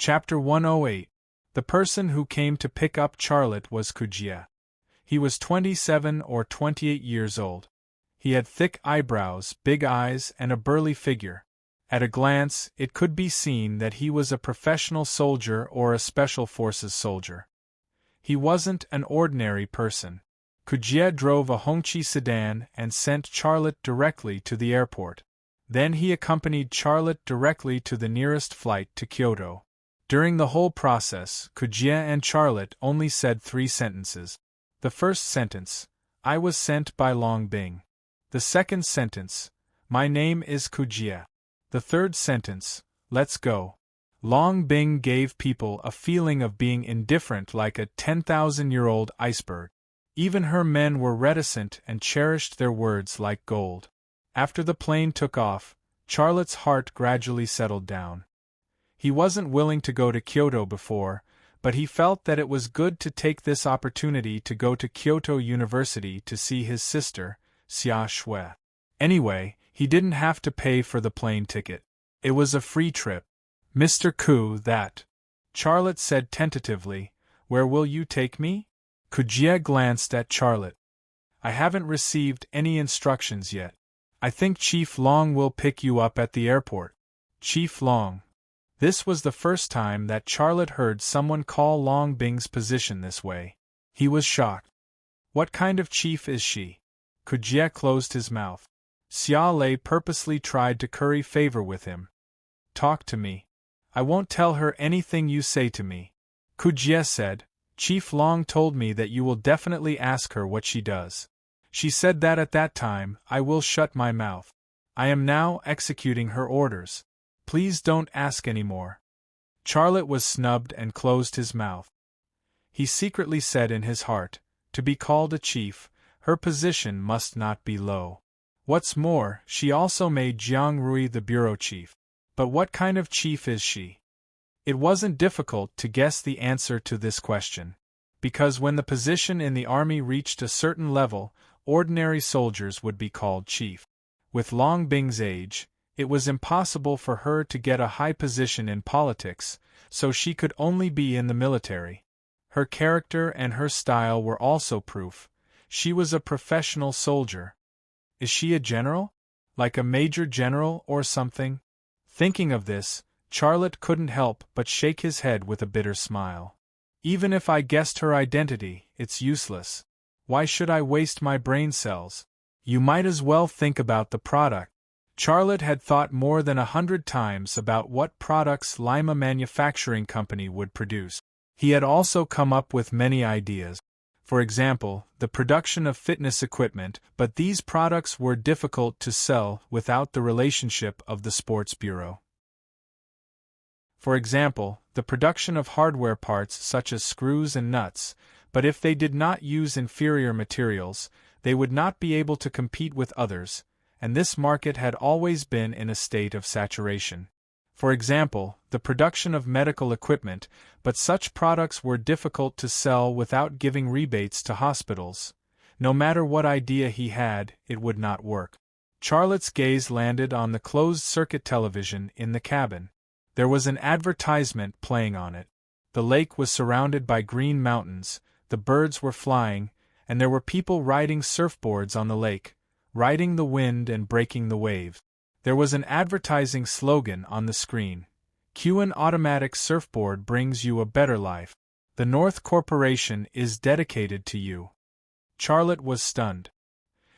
Chapter 108. The person who came to pick up Charlotte was Kujia. He was 27 or 28 years old. He had thick eyebrows, big eyes, and a burly figure. At a glance, it could be seen that he was a professional soldier or a special forces soldier. He wasn't an ordinary person. Kujia drove a Hongqi sedan and sent Charlotte directly to the airport. Then he accompanied Charlotte directly to the nearest flight to Kyoto. During the whole process, Kujia and Charlotte only said 3 sentences. The first sentence, "I was sent by Long Bing." The second sentence, "My name is Kujia." The third sentence, "Let's go." Long Bing gave people a feeling of being indifferent, like a 10,000-year-old iceberg. Even her men were reticent and cherished their words like gold. After the plane took off, Charlotte's heart gradually settled down. He wasn't willing to go to Kyoto before, but he felt that it was good to take this opportunity to go to Kyoto University to see his sister, Xia Shui. Anyway, he didn't have to pay for the plane ticket. It was a free trip. "Mr. Ku, that," Charlotte said tentatively. "Where will you take me?" Kujia glanced at Charlotte. "I haven't received any instructions yet. I think Chief Long will pick you up at the airport." Chief Long. This was the first time that Charlotte heard someone call Long Bing's position this way. He was shocked. "What kind of chief is she?" Kujia closed his mouth. Xia Lei purposely tried to curry favor with him. "Talk to me. I won't tell her anything you say to me." Kujia said, "Chief Long told me that you will definitely ask her what she does. She said that at that time I will shut my mouth. I am now executing her orders. Please don't ask any more." Charlotte was snubbed and closed his mouth. He secretly said in his heart, to be called a chief, her position must not be low. What's more, she also made Jiang Rui the bureau chief. But what kind of chief is she? It wasn't difficult to guess the answer to this question. Because when the position in the army reached a certain level, ordinary soldiers would be called chief. With Long Bing's age, it was impossible for her to get a high position in politics, so she could only be in the military. Her character and her style were also proof. She was a professional soldier. Is she a general? Like a major general or something? Thinking of this, Charlotte couldn't help but shake his head with a bitter smile. Even if I guessed her identity, it's useless. Why should I waste my brain cells? You might as well think about the product. Charlotte had thought more than 100 times about what products Lima Manufacturing Company would produce. He had also come up with many ideas. For example, the production of fitness equipment, but these products were difficult to sell without the relationship of the sports bureau. For example, the production of hardware parts such as screws and nuts, but if they did not use inferior materials, they would not be able to compete with others, and this market had always been in a state of saturation. For example, the production of medical equipment, but such products were difficult to sell without giving rebates to hospitals. No matter what idea he had, it would not work. Charlotte's gaze landed on the closed-circuit television in the cabin. There was an advertisement playing on it. The lake was surrounded by green mountains, the birds were flying, and there were people riding surfboards on the lake, riding the wind and breaking the waves. There was an advertising slogan on the screen. "Qin Automatic Surfboard brings you a better life. The North Corporation is dedicated to you." Charlotte was stunned.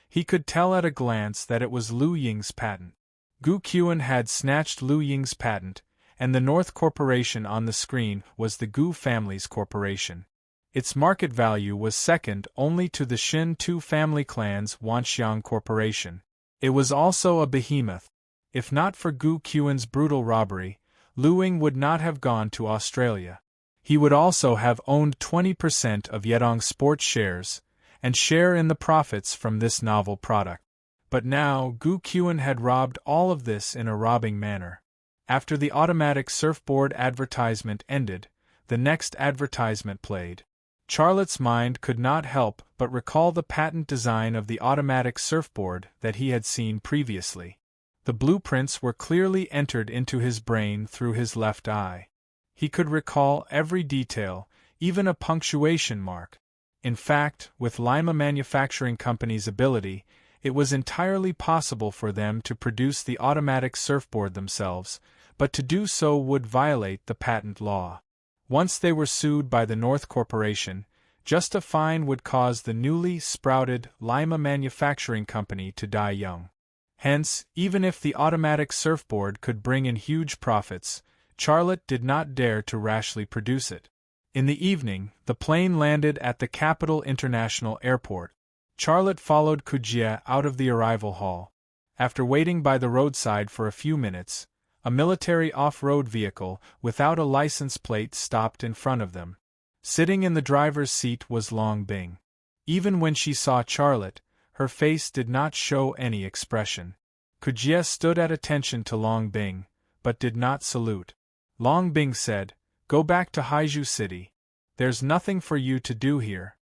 He could tell at a glance that it was Lu Ying's patent. Gu Qin had snatched Lu Ying's patent, and the North Corporation on the screen was the Gu family's corporation. Its market value was second only to the Shin Tu family clan's Wanxiang Corporation. It was also a behemoth. If not for Gu Qin's brutal robbery, Lu Ying would not have gone to Australia. He would also have owned 20% of Yedong Sports shares, and share in the profits from this novel product. But now Gu Qin had robbed all of this in a robbing manner. After the automatic surfboard advertisement ended, the next advertisement played. Charlotte's mind could not help but recall the patent design of the automatic surfboard that he had seen previously. The blueprints were clearly entered into his brain through his left eye. He could recall every detail, even a punctuation mark. In fact, with Lima Manufacturing Company's ability, it was entirely possible for them to produce the automatic surfboard themselves, but to do so would violate the patent law. Once they were sued by the North Corporation, just a fine would cause the newly sprouted Lima Manufacturing Company to die young. Hence, even if the automatic surfboard could bring in huge profits, Charlotte did not dare to rashly produce it. In the evening, the plane landed at the Capital International Airport. Charlotte followed Kujia out of the arrival hall. After waiting by the roadside for a few minutes, a military off-road vehicle without a license plate stopped in front of them. Sitting in the driver's seat was Long Bing. Even when she saw Charlotte, her face did not show any expression. Kujia stood at attention to Long Bing, but did not salute. Long Bing said, "Go back to Haizhu City. There's nothing for you to do here."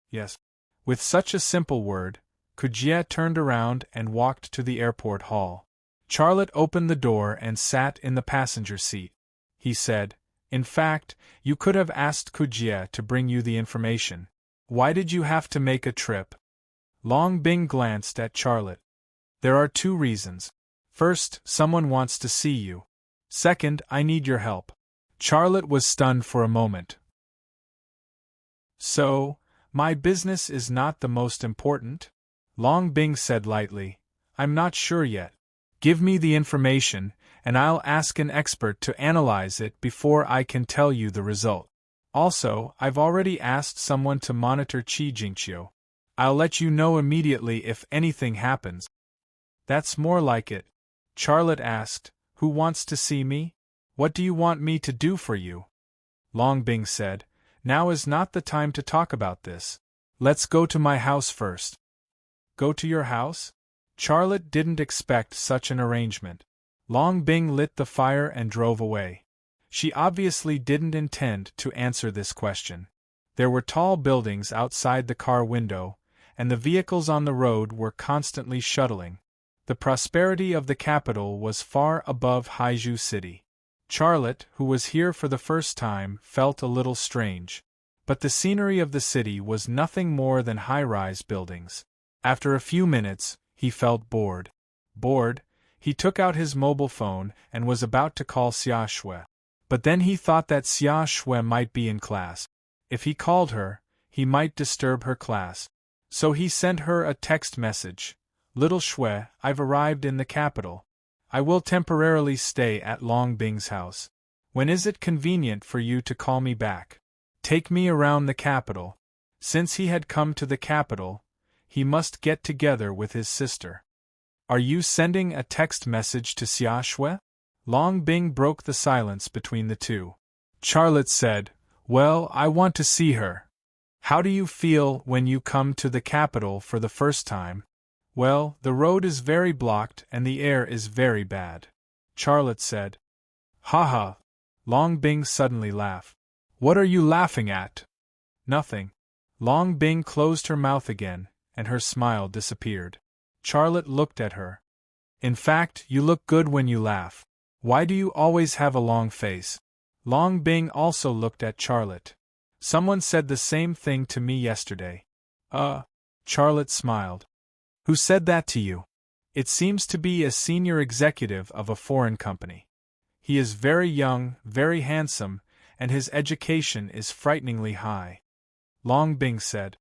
Yes. With such a simple word, Kujia turned around and walked to the airport hall. Charlotte opened the door and sat in the passenger seat. He said, "In fact, you could have asked Kujia to bring you the information. Why did you have to make a trip?" Long Bing glanced at Charlotte. "There are 2 reasons. First, someone wants to see you. Second, I need your help." Charlotte was stunned for a moment. "So, my business is not the most important?" Long Bing said lightly. "I'm not sure yet. Give me the information, and I'll ask an expert to analyze it before I can tell you the result. Also, I've already asked someone to monitor Qi Jingqiu. I'll let you know immediately if anything happens." "That's more like it." Charlotte asked, "Who wants to see me? What do you want me to do for you?" Long Bing said, "Now is not the time to talk about this. Let's go to my house first." "Go to your house?" Charlotte didn't expect such an arrangement. Long Bing lit the fire and drove away. She obviously didn't intend to answer this question. There were tall buildings outside the car window, and the vehicles on the road were constantly shuttling. The prosperity of the capital was far above Haizhu City. Charlotte, who was here for the first time, felt a little strange. But the scenery of the city was nothing more than high-rise buildings. After a few minutes, he felt bored. Bored, he took out his mobile phone and was about to call Xia Shui. But then he thought that Xia Shui might be in class. If he called her, he might disturb her class. So he sent her a text message. "Little Shui, I've arrived in the capital. I will temporarily stay at Long Bing's house. When is it convenient for you to call me back? Take me around the capital." Since he had come to the capital, he must get together with his sister. "Are you sending a text message to Xia Shui?" Long Bing broke the silence between the two. Charlotte said, "Well, I want to see her." "How do you feel when you come to the capital for the first time?" "Well, the road is very blocked and the air is very bad," Charlotte said. "Ha ha!" Long Bing suddenly laughed. "What are you laughing at?" "Nothing." Long Bing closed her mouth again, and her smile disappeared. Charlotte looked at her. "In fact, you look good when you laugh. Why do you always have a long face?" Long Bing also looked at Charlotte. "Someone said the same thing to me yesterday." Charlotte smiled. "Who said that to you?" "It seems to be a senior executive of a foreign company. He is very young, very handsome, and his education is frighteningly high." Long Bing said.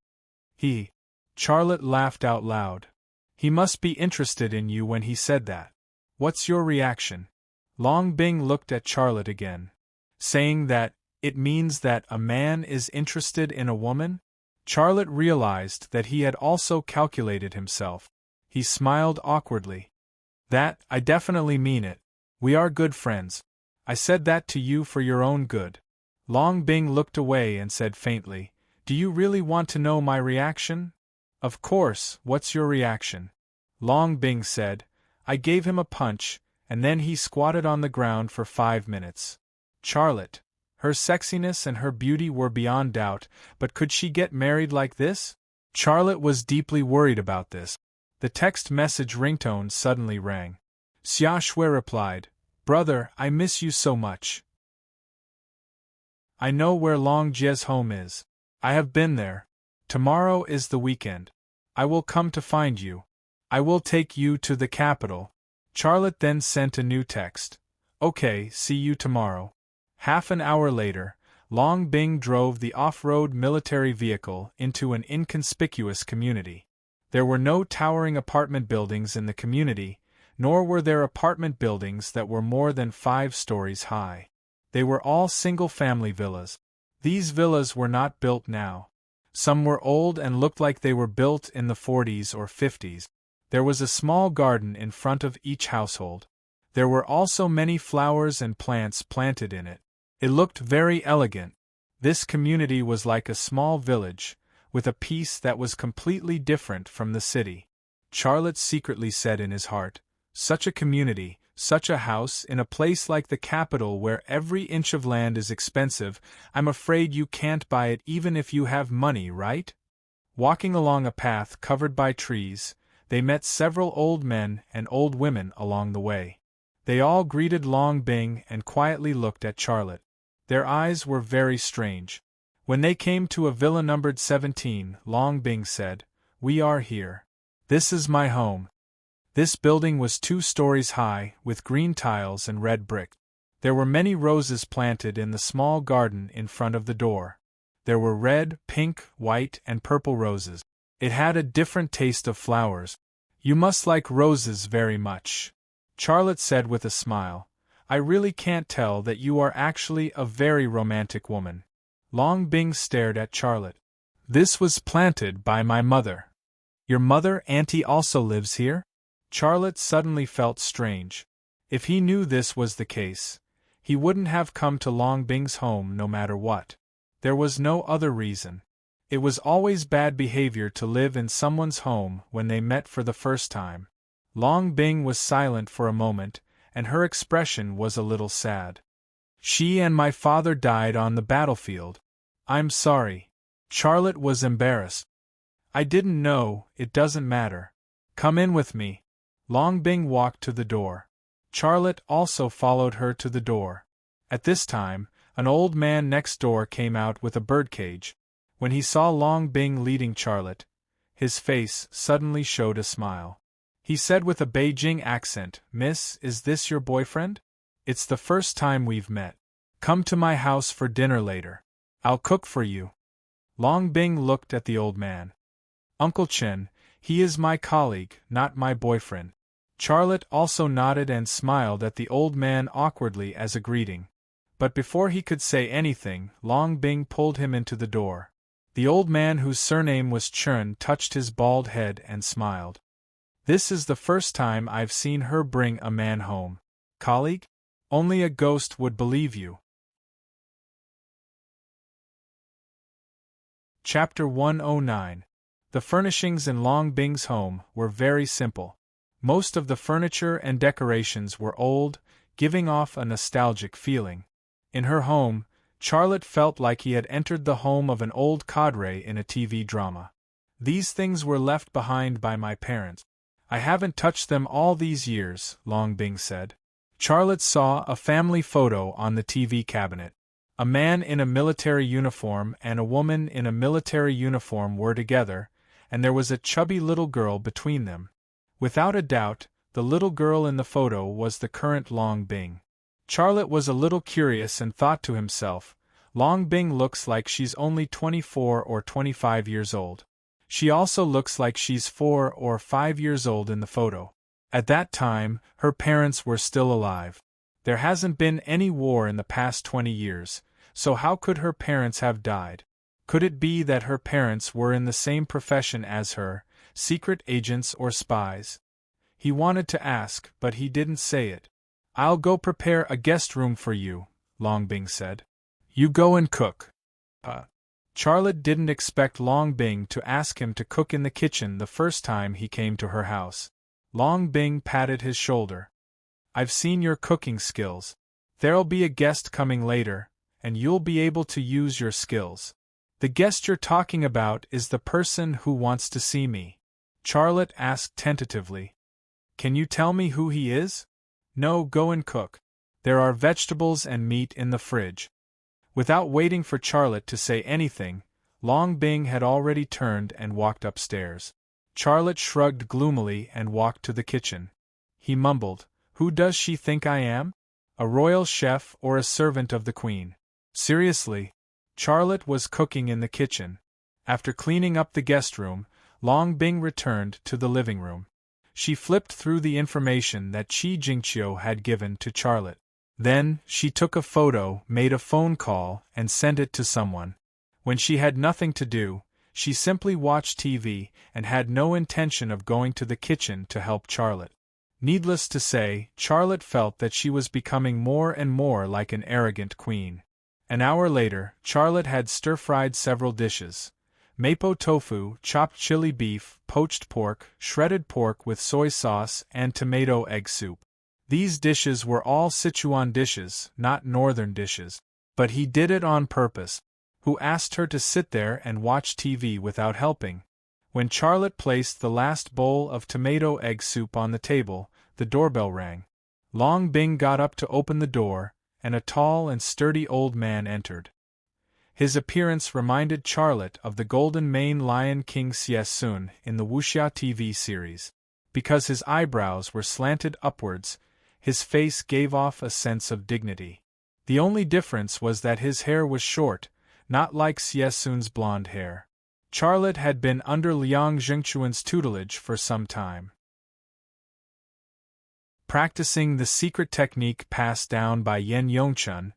"He..." Charlotte laughed out loud. "He must be interested in you when he said that. What's your reaction?" Long Bing looked at Charlotte again. "Saying that, it means that a man is interested in a woman?" Charlotte realized that he had also calculated himself. He smiled awkwardly. "That, I definitely mean it. We are good friends. I said that to you for your own good." Long Bing looked away and said faintly, "Do you really want to know my reaction?" "Of course, what's your reaction?" Long Bing said. "I gave him a punch, and then he squatted on the ground for 5 minutes." Charlotte. Her sexiness and her beauty were beyond doubt, but could she get married like this? Charlotte was deeply worried about this. The text message ringtone suddenly rang. Xia Shui replied, "Brother, I miss you so much." I know where Long Jie's home is. I have been there. Tomorrow is the weekend. I will come to find you. I will take you to the capital. Charlotte then sent a new text. Okay, see you tomorrow. Half an hour later, Long Bing drove the off-road military vehicle into an inconspicuous community. There were no towering apartment buildings in the community, nor were there apartment buildings that were more than 5 stories high. They were all single-family villas. These villas were not built now. Some were old and looked like they were built in the 40s or 50s. There was a small garden in front of each household. There were also many flowers and plants planted in it. It looked very elegant. This community was like a small village, with a peace that was completely different from the city. Charlotte secretly said in his heart, such a community, such a house in a place like the capital where every inch of land is expensive, I'm afraid you can't buy it even if you have money, right? Walking along a path covered by trees, they met several old men and old women along the way. They all greeted Long Bing and quietly looked at Charlotte. Their eyes were very strange. When they came to a villa numbered 17, Long Bing said, "We are here. This is my home." This building was 2 stories high, with green tiles and red brick. There were many roses planted in the small garden in front of the door. There were red, pink, white, and purple roses. It had a different taste of flowers. "You must like roses very much," Charlotte said with a smile. "I really can't tell that you are actually a very romantic woman." Long Bing stared at Charlotte. "This was planted by my mother." "Your mother, Auntie, also lives here?" Charlotte suddenly felt strange. If he knew this was the case, he wouldn't have come to Long Bing's home no matter what. There was no other reason. It was always bad behavior to live in someone's home when they met for the first time. Long Bing was silent for a moment, and her expression was a little sad. "She and my father died on the battlefield. I'm sorry." Charlotte was embarrassed. "I didn't know, it doesn't matter. Come in with me." Long Bing walked to the door. Charlotte also followed her to the door. At this time, an old man next door came out with a birdcage. When he saw Long Bing leading Charlotte, his face suddenly showed a smile. He said with a Beijing accent, "Miss, is this your boyfriend? It's the first time we've met. Come to my house for dinner later. I'll cook for you." Long Bing looked at the old man. "Uncle Chen, he is my colleague, not my boyfriend." Charlotte also nodded and smiled at the old man awkwardly as a greeting. But before he could say anything, Long Bing pulled him into the door. The old man, whose surname was Chen, touched his bald head and smiled. "This is the first time I've seen her bring a man home. Colleague? Only a ghost would believe you." Chapter 109. The furnishings in Long Bing's home were very simple. Most of the furniture and decorations were old, giving off a nostalgic feeling. In her home, Charlotte felt like he had entered the home of an old cadre in a TV drama. "These things were left behind by my parents. I haven't touched them all these years," Long Bing said. Charlotte saw a family photo on the TV cabinet. A man in a military uniform and a woman in a military uniform were together, and there was a chubby little girl between them. Without a doubt, the little girl in the photo was the current Long Bing. Charlotte was a little curious and thought to himself, "Long Bing looks like she's only 24 or 25 years old. She also looks like she's 4 or 5 years old in the photo. At that time, her parents were still alive. There hasn't been any war in the past 20 years, so how could her parents have died? Could it be that her parents were in the same profession as her, secret agents or spies?" He wanted to ask, but he didn't say it. "I'll go prepare a guest room for you," Long Bing said. "You go and cook." Charlotte didn't expect Long Bing to ask him to cook in the kitchen the first time he came to her house. Long Bing patted his shoulder. "I've seen your cooking skills. There'll be a guest coming later, and you'll be able to use your skills. The guest you're talking about is the person who wants to see me?" Charlotte asked tentatively. "Can you tell me who he is?" "No, go and cook. There are vegetables and meat in the fridge." Without waiting for Charlotte to say anything, Long Bing had already turned and walked upstairs. Charlotte shrugged gloomily and walked to the kitchen. He mumbled, "Who does she think I am? A royal chef or a servant of the Queen?" Seriously. Charlotte was cooking in the kitchen. After cleaning up the guest room, Long Bing returned to the living room. She flipped through the information that Qi Jingqiu had given to Charlotte. Then, she took a photo, made a phone call, and sent it to someone. When she had nothing to do, she simply watched TV and had no intention of going to the kitchen to help Charlotte. Needless to say, Charlotte felt that she was becoming more and more like an arrogant queen. An hour later, Charlotte had stir-fried several dishes: mapo tofu, chopped chili beef, poached pork, shredded pork with soy sauce, and tomato egg soup. These dishes were all Sichuan dishes, not northern dishes. But he did it on purpose. Who asked her to sit there and watch TV without helping? When Charlotte placed the last bowl of tomato egg soup on the table, the doorbell rang. Long Bing got up to open the door, and a tall and sturdy old man entered. His appearance reminded Charlotte of the golden mane lion King Xie Sun in the wuxia TV series. Because his eyebrows were slanted upwards, his face gave off a sense of dignity. The only difference was that his hair was short, not like Xie Sun's blonde hair. Charlotte had been under Liang Zhengchuan's tutelage for some time, practicing the secret technique passed down by Yen Yongchun.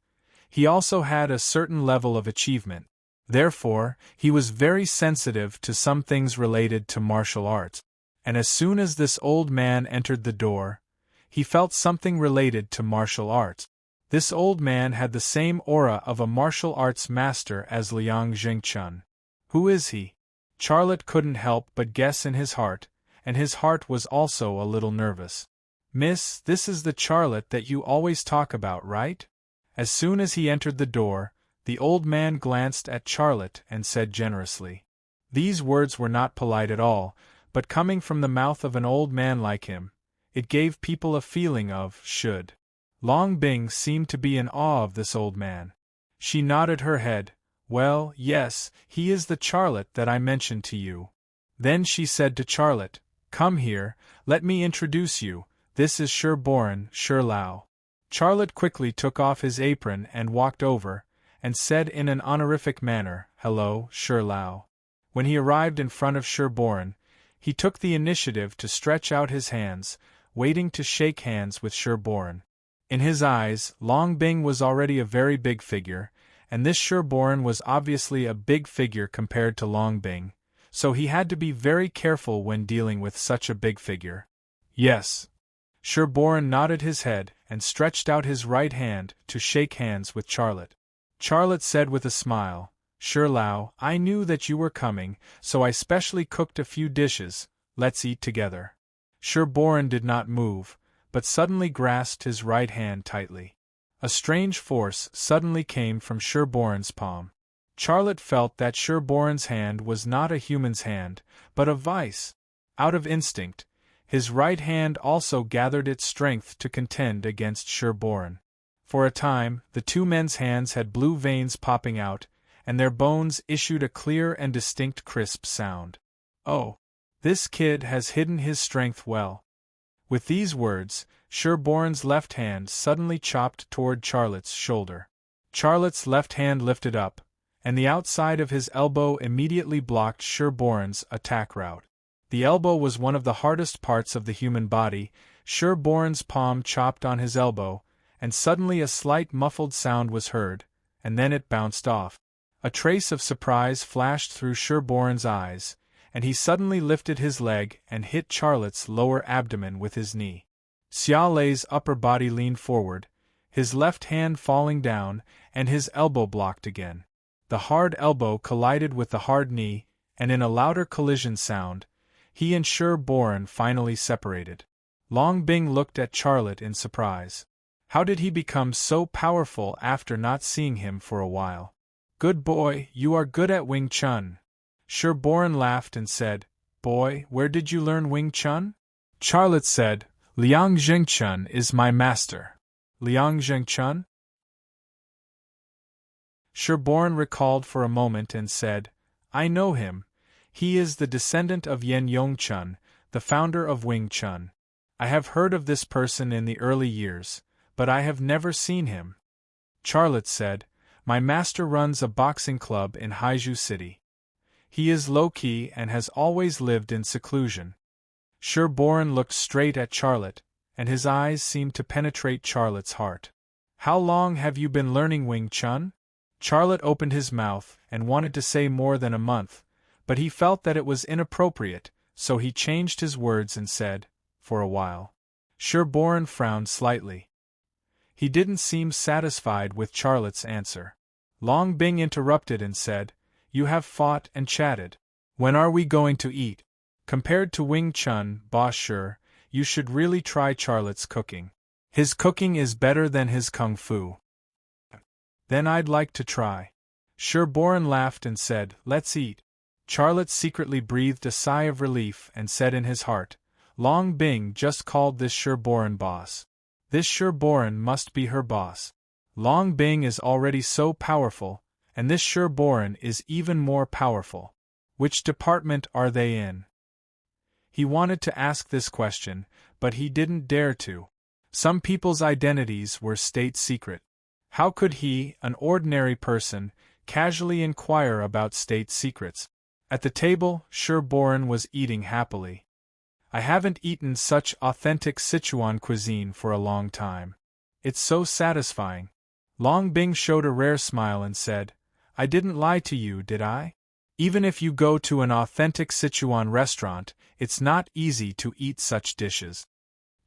He also had a certain level of achievement. Therefore, he was very sensitive to some things related to martial arts. And as soon as this old man entered the door, he felt something related to martial arts. This old man had the same aura of a martial arts master as Liang Zhengchun. Who is he? Charlotte couldn't help but guess in his heart, and his heart was also a little nervous. "Miss, this is the Charlotte that you always talk about, right?" As soon as he entered the door, the old man glanced at Charlotte and said generously. These words were not polite at all, but coming from the mouth of an old man like him, it gave people a feeling of should. Long Bing seemed to be in awe of this old man. She nodded her head. "Well, yes, he is the Charlotte that I mentioned to you." Then she said to Charlotte, "Come here, let me introduce you, this is Shi Boren, Shi Lao." Charlotte quickly took off his apron and walked over, and said in an honorific manner, "Hello, Shi Lao." When he arrived in front of Shi Boren, he took the initiative to stretch out his hands, waiting to shake hands with Shi Boren. In his eyes, Long Bing was already a very big figure, and this Shi Boren was obviously a big figure compared to Long Bing, so he had to be very careful when dealing with such a big figure. "Yes." Shi Boren nodded his head and stretched out his right hand to shake hands with Charlotte. Charlotte said with a smile, "Shi Lao, I knew that you were coming, so I specially cooked a few dishes, let's eat together." Shi Boren did not move, but suddenly grasped his right hand tightly. A strange force suddenly came from Shi Boren's palm. Charlotte felt that Shi Boren's hand was not a human's hand, but a vice. Out of instinct, his right hand also gathered its strength to contend against Shi Boren. For a time, the two men's hands had blue veins popping out, and their bones issued a clear and distinct crisp sound. "Oh, this kid has hidden his strength well." With these words, Shi Boren's left hand suddenly chopped toward Charlotte's shoulder. Charlotte's left hand lifted up, and the outside of his elbow immediately blocked Shi Boren's attack route. The elbow was one of the hardest parts of the human body. Shi Boren's palm chopped on his elbow, and suddenly a slight muffled sound was heard, and then it bounced off. A trace of surprise flashed through Shi Boren's eyes, and he suddenly lifted his leg and hit Charlotte's lower abdomen with his knee. Xia Lei's upper body leaned forward, his left hand falling down, and his elbow blocked again. The hard elbow collided with the hard knee, and in a louder collision sound, he and Shi Boren finally separated. Long Bing looked at Charlotte in surprise. How did he become so powerful after not seeing him for a while? "Good boy, you are good at Wing Chun." Shi Boren laughed and said, "Boy, where did you learn Wing Chun?" Charlotte said, "Liang Zhengchun is my master." "Liang Zhengchun?" Sherborne recalled for a moment and said, I know him. He is the descendant of Yen Yongchun, the founder of Wing Chun. I have heard of this person in the early years, but I have never seen him. Charlotte said, My master runs a boxing club in Haizhu City. He is low-key and has always lived in seclusion. Sherborne looked straight at Charlotte, and his eyes seemed to penetrate Charlotte's heart. How long have you been learning Wing Chun? Charlotte opened his mouth and wanted to say more than a month, but he felt that it was inappropriate, so he changed his words and said, For a while. Sherborne frowned slightly. He didn't seem satisfied with Charlotte's answer. Long Bing interrupted and said, You have fought and chatted. When are we going to eat? Compared to Wing Chun, Boss Sher, you should really try Charlotte's cooking. His cooking is better than his kung fu. Then I'd like to try. Sherborne laughed and said, Let's eat. Charlotte secretly breathed a sigh of relief and said in his heart, Long Bing just called this Sherborne boss. This Sherborne must be her boss. Long Bing is already so powerful, and this Sherborne is even more powerful. Which department are they in? He wanted to ask this question, but he didn't dare to. Some people's identities were state secret. How could he, an ordinary person, casually inquire about state secrets? At the table, Sherborne was eating happily. I haven't eaten such authentic Sichuan cuisine for a long time. It's so satisfying. Long Bing showed a rare smile and said, I didn't lie to you, did I? Even if you go to an authentic Sichuan restaurant, it's not easy to eat such dishes.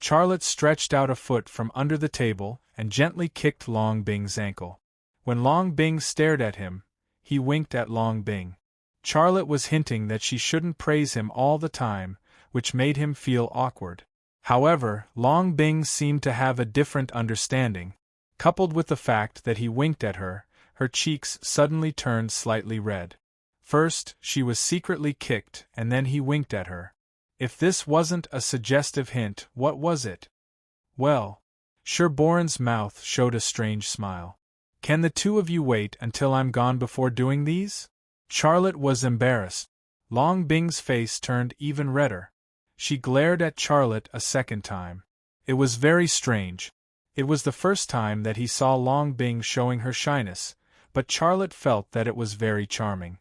Charlotte stretched out a foot from under the table and gently kicked Long Bing's ankle. When Long Bing stared at him, he winked at Long Bing. Charlotte was hinting that she shouldn't praise him all the time, which made him feel awkward. However, Long Bing seemed to have a different understanding. Coupled with the fact that he winked at her, her cheeks suddenly turned slightly red. First, she was secretly kicked, and then he winked at her. If this wasn't a suggestive hint, what was it? Well, Sherborne's mouth showed a strange smile. Can the two of you wait until I'm gone before doing these? Charlotte was embarrassed. Long Bing's face turned even redder. She glared at Charlotte a second time. It was very strange. It was the first time that he saw Long Bing showing her shyness, but Charlotte felt that it was very charming.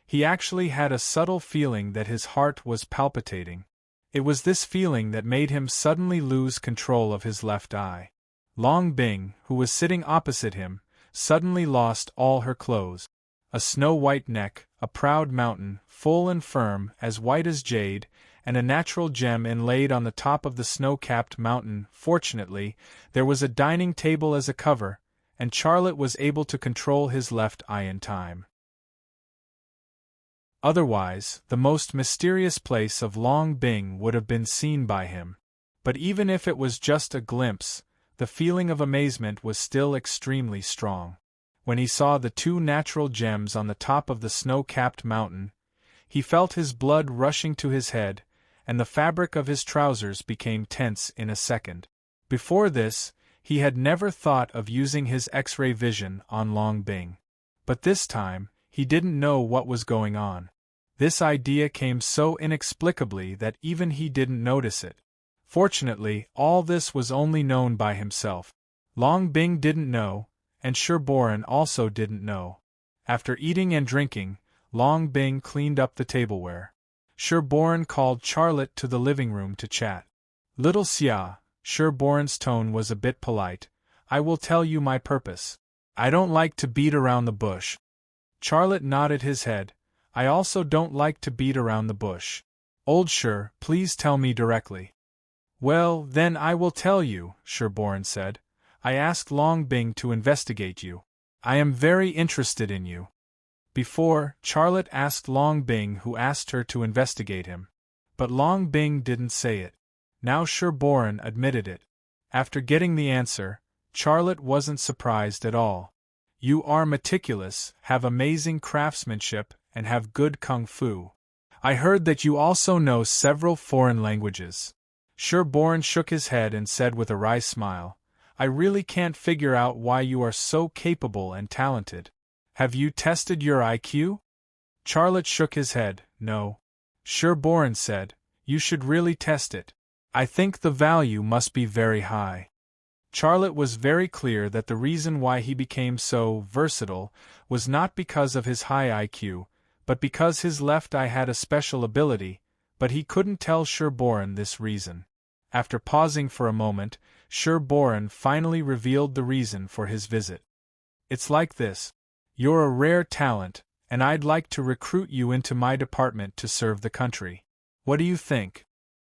He actually had a subtle feeling that his heart was palpitating. It was this feeling that made him suddenly lose control of his left eye. Long Bing, who was sitting opposite him, suddenly lost all her clothes. A snow-white neck, a proud mountain, full and firm, as white as jade, and a natural gem inlaid on the top of the snow-capped mountain. Fortunately, there was a dining table as a cover, and Charlotte was able to control his left eye in time. Otherwise, the most mysterious place of Long Bing would have been seen by him. But even if it was just a glimpse, the feeling of amazement was still extremely strong. When he saw the two natural gems on the top of the snow-capped mountain, he felt his blood rushing to his head, and the fabric of his trousers became tense in a second. Before this, he had never thought of using his X-ray vision on Long Bing. But this time, he didn't know what was going on. This idea came so inexplicably that even he didn't notice it. Fortunately, all this was only known by himself. Long Bing didn't know, and Sherborne also didn't know. After eating and drinking, Long Bing cleaned up the tableware. Sherborne called Charlotte to the living room to chat. Little Xia, Sherborne's tone was a bit polite, I will tell you my purpose. I don't like to beat around the bush. Charlotte nodded his head. I also don't like to beat around the bush. Old Sher, please tell me directly. Well, then I will tell you, Sherborne said. I asked Long Bing to investigate you. I am very interested in you. Before, Charlotte asked Long Bing who asked her to investigate him. But Long Bing didn't say it. Now Sherborne admitted it. After getting the answer, Charlotte wasn't surprised at all. You are meticulous, have amazing craftsmanship, and have good kung fu. I heard that you also know several foreign languages. Sherborne shook his head and said with a wry smile, I really can't figure out why you are so capable and talented. Have you tested your IQ? Charlotte shook his head. No. Sherborne said, you should really test it. I think the value must be very high. Charlotte was very clear that the reason why he became so versatile was not because of his high IQ, but because his left eye had a special ability, but he couldn't tell Sherborne this reason. After pausing for a moment, Sherborne finally revealed the reason for his visit. It's like this. You're a rare talent, and I'd like to recruit you into my department to serve the country. What do you think?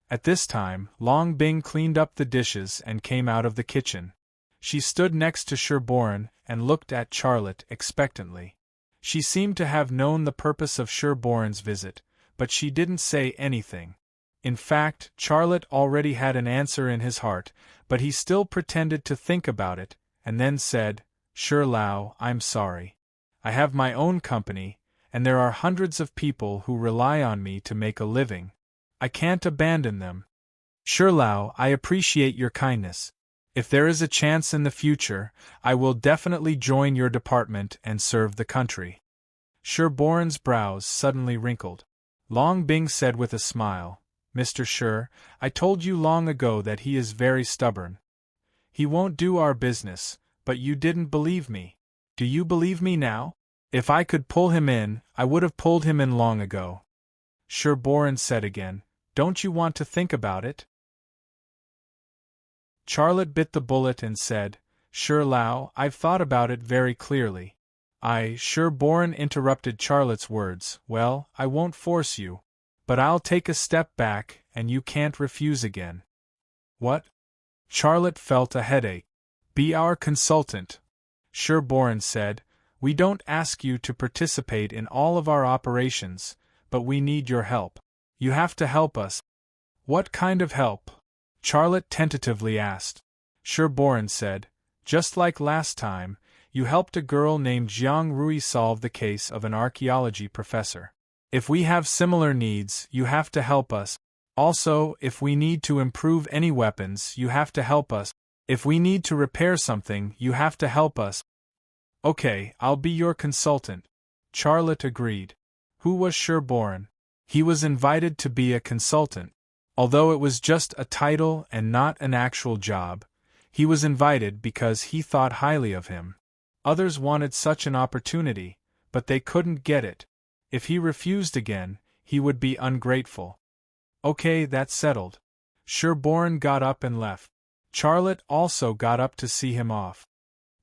At this time, Long Bing cleaned up the dishes and came out of the kitchen. She stood next to Sherborne and looked at Charlotte expectantly. She seemed to have known the purpose of Sherborne's visit, but she didn't say anything. In fact, Charlotte already had an answer in his heart, but he still pretended to think about it, and then said, Sherlow, I'm sorry. I have my own company, and there are hundreds of people who rely on me to make a living. I can't abandon them. Sherlow, I appreciate your kindness. If there is a chance in the future, I will definitely join your department and serve the country. Sherborne's brows suddenly wrinkled. Long Bing said with a smile, Mr. Sher, I told you long ago that he is very stubborn. He won't do our business, but you didn't believe me. Do you believe me now? If I could pull him in, I would have pulled him in long ago. Sherborne said again, Don't you want to think about it? Charlotte bit the bullet and said, Sherlow, I've thought about it very clearly. Sherborne interrupted Charlotte's words, Well, I won't force you. But I'll take a step back, and you can't refuse again. What? Charlotte felt a headache. Be our consultant. Sherborne said, We don't ask you to participate in all of our operations, but we need your help. You have to help us. What kind of help? Charlotte tentatively asked. Sherborne said, Just like last time, you helped a girl named Jiang Rui solve the case of an archaeology professor. If we have similar needs, you have to help us. Also, if we need to improve any weapons, you have to help us. If we need to repair something, you have to help us. Okay, I'll be your consultant. Charlotte agreed. Who was Sherborne? He was invited to be a consultant. Although it was just a title and not an actual job, he was invited because he thought highly of him. Others wanted such an opportunity, but they couldn't get it. If he refused again, he would be ungrateful. Okay, that's settled. Sherborne got up and left. Charlotte also got up to see him off.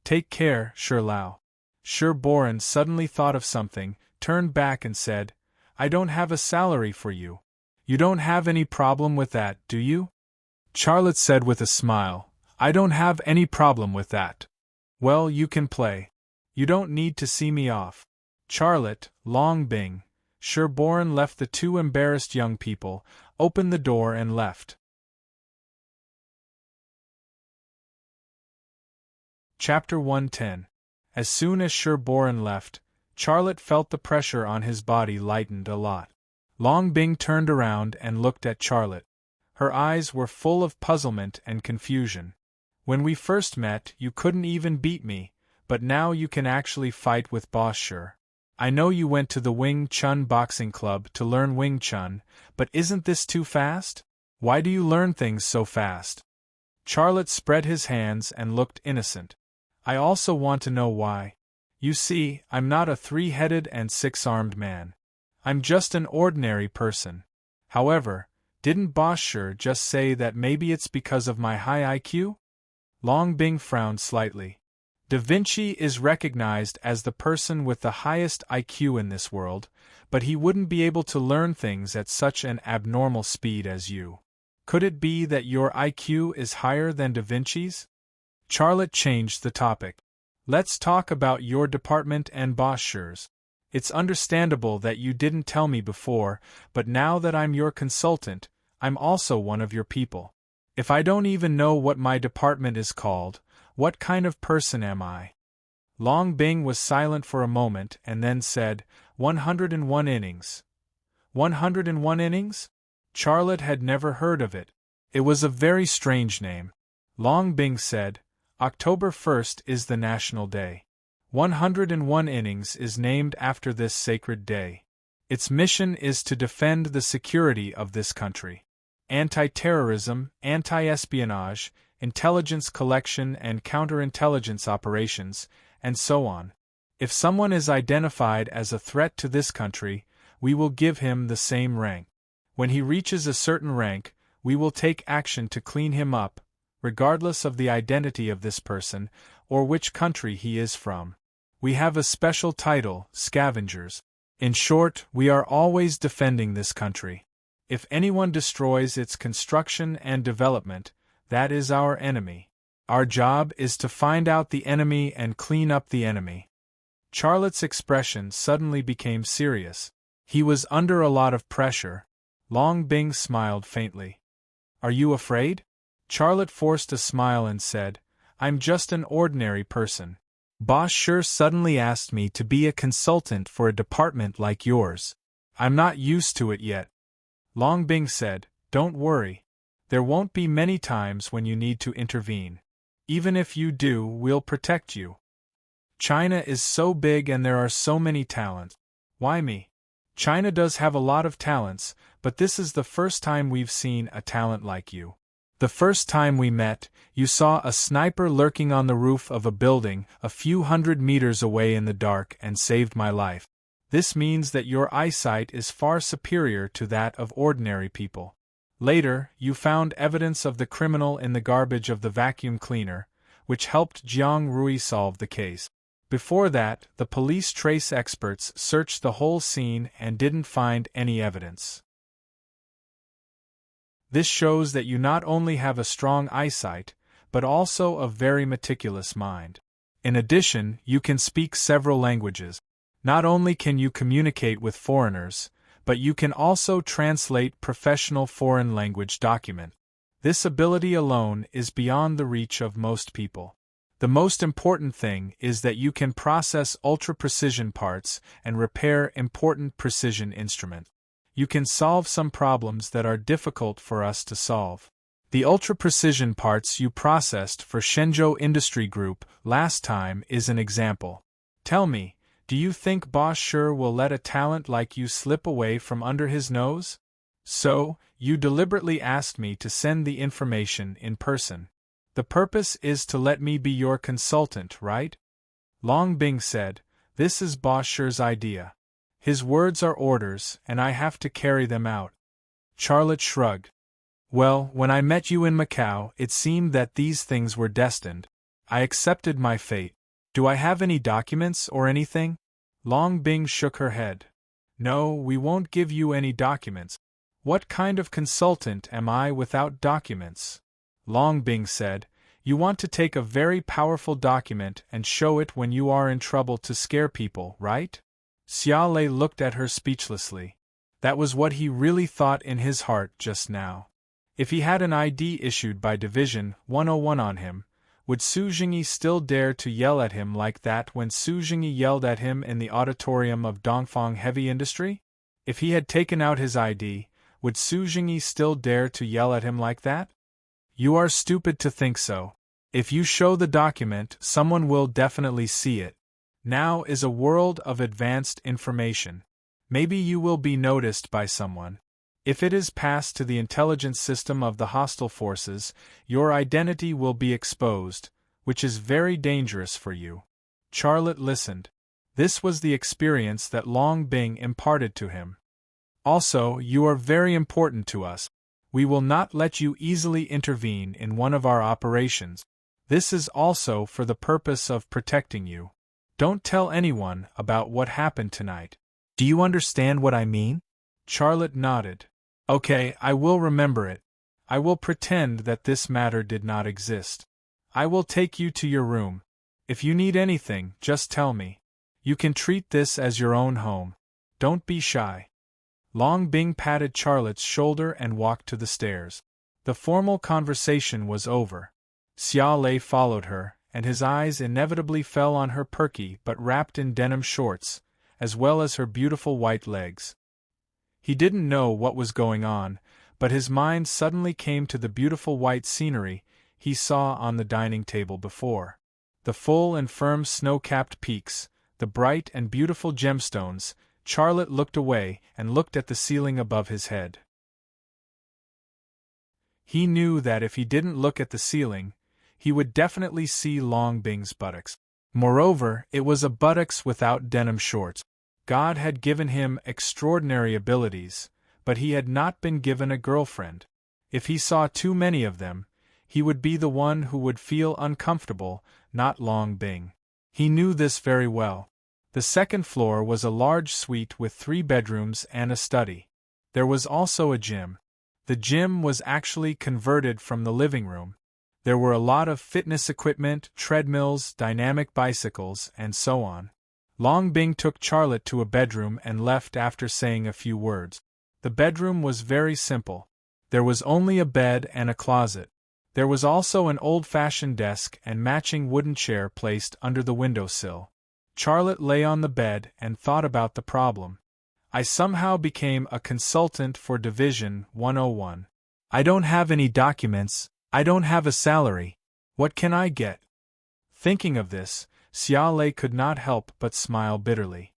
Take care, Sherlow. Sherborne suddenly thought of something, turned back and said, I don't have a salary for you. You don't have any problem with that, do you? Charlotte said with a smile, I don't have any problem with that. Well, you can play. You don't need to see me off. Charlotte, Long Bing, Sherborne left the two embarrassed young people, opened the door and left. Chapter 110. As soon as Sherborne left, Charlotte felt the pressure on his body lightened a lot. Long Bing turned around and looked at Charlotte. Her eyes were full of puzzlement and confusion. When we first met, you couldn't even beat me, but now you can actually fight with Boss Sher. I know you went to the Wing Chun Boxing Club to learn Wing Chun, but isn't this too fast? Why do you learn things so fast? Charlotte spread his hands and looked innocent. I also want to know why. You see, I'm not a three-headed and six-armed man. I'm just an ordinary person. However, didn't Boss Sher just say that maybe it's because of my high IQ? Long Bing frowned slightly. Da Vinci is recognized as the person with the highest IQ in this world, but he wouldn't be able to learn things at such an abnormal speed as you. Could it be that your IQ is higher than Da Vinci's? Charlotte changed the topic. Let's talk about your department and Boss Sher's. It's understandable that you didn't tell me before, but now that I'm your consultant, I'm also one of your people. If I don't even know what my department is called, what kind of person am I? Long Bing was silent for a moment and then said, 101 innings. 101 innings? Charlotte had never heard of it. It was a very strange name. Long Bing said, October 1st is the National Day. 101 innings is named after this sacred day. Its mission is to defend the security of this country. Anti-terrorism, anti-espionage, intelligence collection and counterintelligence operations, and so on. If someone is identified as a threat to this country, we will give him the same rank. When he reaches a certain rank, we will take action to clean him up, regardless of the identity of this person or which country he is from. We have a special title, scavengers. In short, we are always defending this country. If anyone destroys its construction and development, that is our enemy. Our job is to find out the enemy and clean up the enemy. Charlotte's expression suddenly became serious. He was under a lot of pressure. Long Bing smiled faintly. Are you afraid? Charlotte forced a smile and said, I'm just an ordinary person. Boss sure suddenly asked me to be a consultant for a department like yours. I'm not used to it yet. Long Bing said, Don't worry. There won't be many times when you need to intervene. Even if you do, we'll protect you. China is so big and there are so many talents. Why me? China does have a lot of talents, but this is the first time we've seen a talent like you. The first time we met, you saw a sniper lurking on the roof of a building a few hundred meters away in the dark and saved my life. This means that your eyesight is far superior to that of ordinary people. Later, you found evidence of the criminal in the garbage of the vacuum cleaner, which helped Jiang Rui solve the case. Before that, the police trace experts searched the whole scene and didn't find any evidence. This shows that you not only have a strong eyesight, but also a very meticulous mind. In addition, you can speak several languages. Not only can you communicate with foreigners, but you can also translate professional foreign language documents. This ability alone is beyond the reach of most people. The most important thing is that you can process ultra-precision parts and repair important precision instruments. You can solve some problems that are difficult for us to solve. The ultra-precision parts you processed for Shenzhou Industry Group last time is an example. Tell me, do you think Boss Sure will let a talent like you slip away from under his nose? So, you deliberately asked me to send the information in person. The purpose is to let me be your consultant, right? Long Bing said, This is Boss Sure's idea. His words are orders, and I have to carry them out. Charlotte shrugged. Well, when I met you in Macau, it seemed that these things were destined. I accepted my fate. Do I have any documents or anything? Long Bing shook her head. No, we won't give you any documents. What kind of consultant am I without documents? Long Bing said, You want to take a very powerful document and show it when you are in trouble to scare people, right? Xia Lei looked at her speechlessly. That was what he really thought in his heart just now. If he had an ID issued by Division 101 on him, would Su Jingyi still dare to yell at him like that when Su Jingyi yelled at him in the auditorium of Dongfang Heavy Industry? If he had taken out his ID, would Su Jingyi still dare to yell at him like that? You are stupid to think so. If you show the document, someone will definitely see it. Now is a world of advanced information. Maybe you will be noticed by someone. If it is passed to the intelligence system of the hostile forces, your identity will be exposed, which is very dangerous for you. Charlotte listened. This was the experience that Long Bing imparted to him. Also, you are very important to us. We will not let you easily intervene in one of our operations. This is also for the purpose of protecting you. Don't tell anyone about what happened tonight. Do you understand what I mean? Charlotte nodded. Okay, I will remember it. I will pretend that this matter did not exist. I will take you to your room. If you need anything, just tell me. You can treat this as your own home. Don't be shy. Long Bing patted Charlotte's shoulder and walked to the stairs. The formal conversation was over. Xia Lei followed her, and his eyes inevitably fell on her perky but wrapped in denim shorts, as well as her beautiful white legs. He didn't know what was going on, but his mind suddenly came to the beautiful white scenery he saw on the dining table before. The full and firm snow-capped peaks, the bright and beautiful gemstones. Charlotte looked away and looked at the ceiling above his head. He knew that if he didn't look at the ceiling, he would definitely see Long Bing's buttocks. Moreover, it was a buttocks without denim shorts. God had given him extraordinary abilities, but he had not been given a girlfriend. If he saw too many of them, he would be the one who would feel uncomfortable, not Long Bing. He knew this very well. The second floor was a large suite with 3 bedrooms and a study. There was also a gym. The gym was actually converted from the living room. There were a lot of fitness equipment, treadmills, dynamic bicycles, and so on. Long Bing took Charlotte to a bedroom and left after saying a few words. The bedroom was very simple. There was only a bed and a closet. There was also an old-fashioned desk and matching wooden chair placed under the windowsill. Charlotte lay on the bed and thought about the problem. I somehow became a consultant for Division 101. I don't have any documents, I don't have a salary. What can I get? Thinking of this, Xia Lei could not help but smile bitterly.